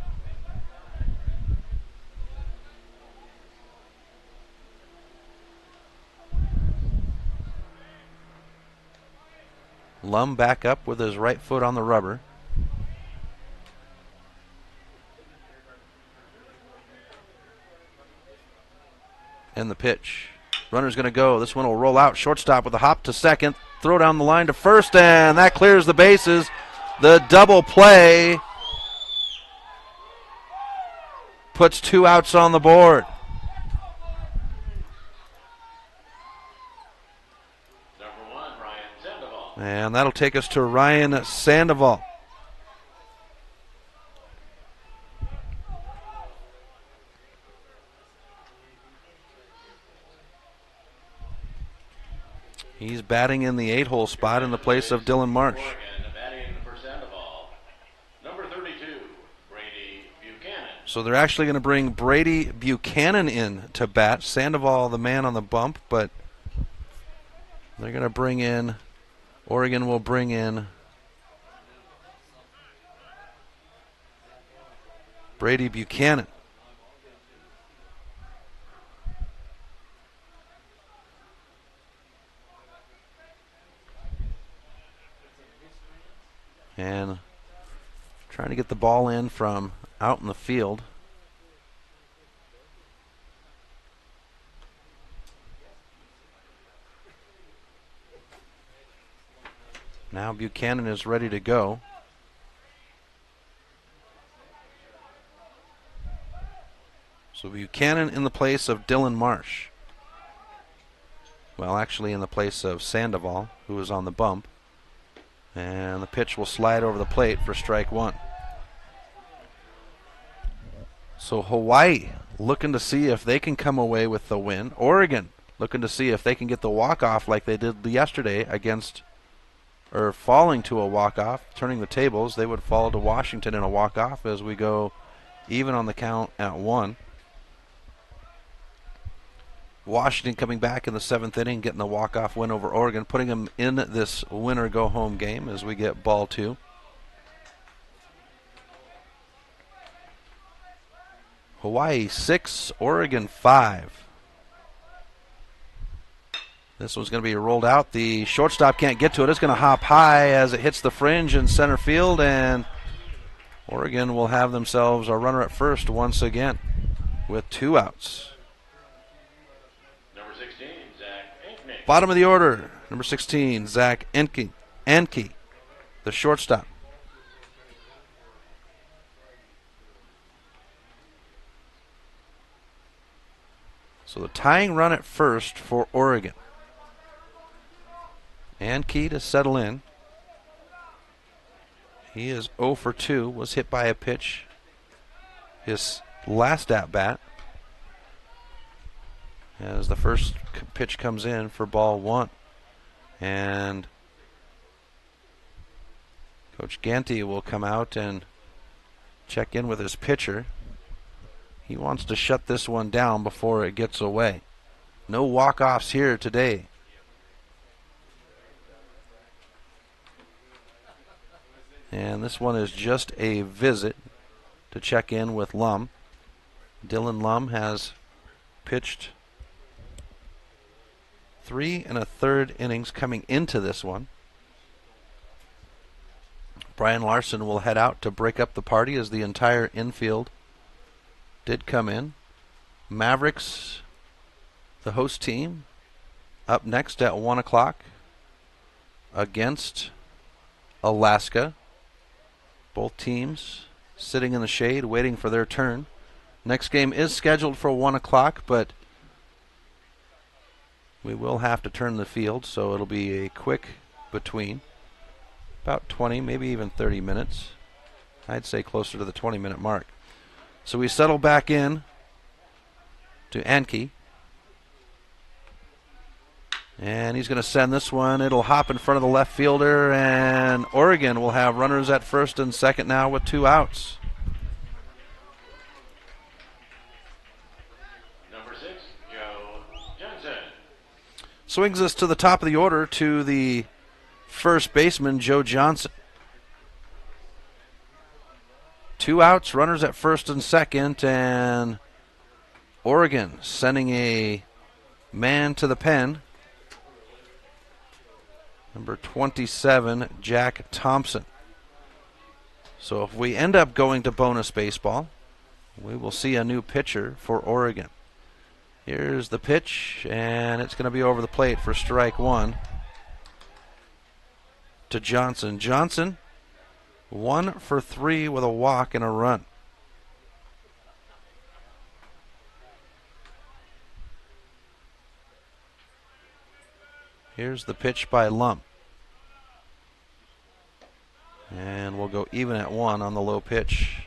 Lum back up with his right foot on the rubber. And the pitch. Runner's going to go. This one will roll out. Shortstop with a hop to second. Throw down the line to first, and that clears the bases. The double play puts 2 outs on the board. Number 1, Ryan Sandoval. And that'll take us to Ryan Sandoval. He's batting in the 8-hole spot in the place of Dylan Marsh. Batting for Sandoval. Number 32, Brady Buchanan. So they're actually going to bring Brady Buchanan in to bat. Sandoval, the man on the bump, but they're going to bring in, Oregon will bring in Brady Buchanan. And trying to get the ball in from out in the field. Now Buchanan is ready to go. So Buchanan in the place of Dylan Marsh. Well, actually in the place of Sandoval, who was on the bump. And the pitch will slide over the plate for strike one. So Hawaii looking to see if they can come away with the win. Oregon looking to see if they can get the walk-off like they did yesterday against, or falling to a walk-off, turning the tables. They would fall to Washington in a walk-off as we go even on the count at 1. Washington coming back in the 7th inning, getting the walk-off win over Oregon, putting them in this winner-go-home game as we get ball 2. Hawaii 6, Oregon 5. This one's going to be rolled out. The shortstop can't get to it. It's going to hop high as it hits the fringe in center field, and Oregon will have themselves a runner at first once again with 2 outs. Number 16, Zach Enke. Bottom of the order, number 16, Zach Enke, the shortstop. So the tying run at first for Oregon. Enke to settle in. He is 0 for 2, was hit by a pitch his last at bat. As the first pitch comes in for ball 1. And Coach Ganti will come out and check in with his pitcher. He wants to shut this one down before it gets away. No walk-offs here today. And this one is just a visit to check in with Lum. Dylan Lum has pitched 3 1/3 innings coming into this one. Brian Larson will head out to break up the party as the entire infield did come in. Mavericks, the host team, up next at 1 o'clock against Alaska. Both teams sitting in the shade waiting for their turn. Next game is scheduled for 1 o'clock, but we will have to turn the field, so it'll be a quick between. About 20, maybe even 30 minutes. I'd say closer to the 20-minute mark. So we settle back in to Enke. And he's going to send this one. It'll hop in front of the left fielder, and Oregon will have runners at first and second now with 2 outs. Number 6, Joe Johnson. Swings us to the top of the order to the first baseman, Joe Johnson. 2 outs, runners at first and second, and Oregon sending a man to the pen. Number 27, Jack Thompson. So if we end up going to bonus baseball, we will see a new pitcher for Oregon. Here's the pitch, and it's going to be over the plate for strike 1 to Johnson. Johnson, 1 for 3 with a walk and a run. Here's the pitch by Lum. And we'll go even at 1 on the low pitch.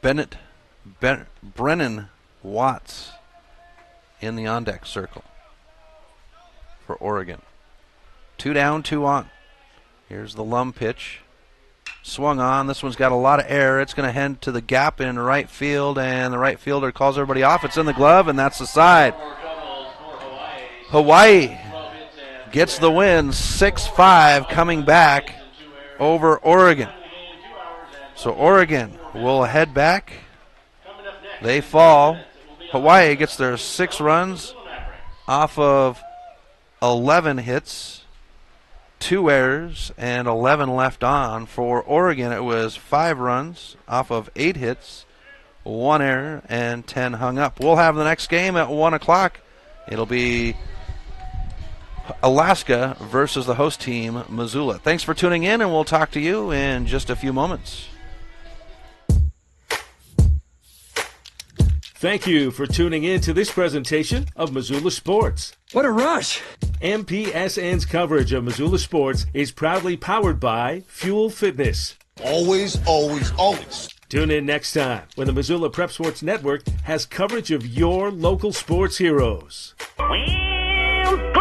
Brennan Watts in the on-deck circle for Oregon. 2 down, 2 on. Here's the Lum pitch. Swung on. This one's got a lot of air. It's going to head to the gap in right field, and the right fielder calls everybody off. It's in the glove, and that's the side. Hawaii gets the win, 6-5, coming back over Oregon. So Oregon will head back. They fall. Hawaii gets their 6 runs off of 11 hits, 2 errors, and 11 left on. For Oregon, it was 5 runs off of 8 hits, 1 error, and 10 hung up. We'll have the next game at 1 o'clock. It'll be Alaska versus the host team, Missoula. Thanks for tuning in, and we'll talk to you in just a few moments. Thank you for tuning in to this presentation of Missoula Sports. What a rush! MPSN's coverage of Missoula Sports is proudly powered by Fuel Fitness. Always, always, always. Tune in next time when the Missoula Prep Sports Network has coverage of your local sports heroes. Well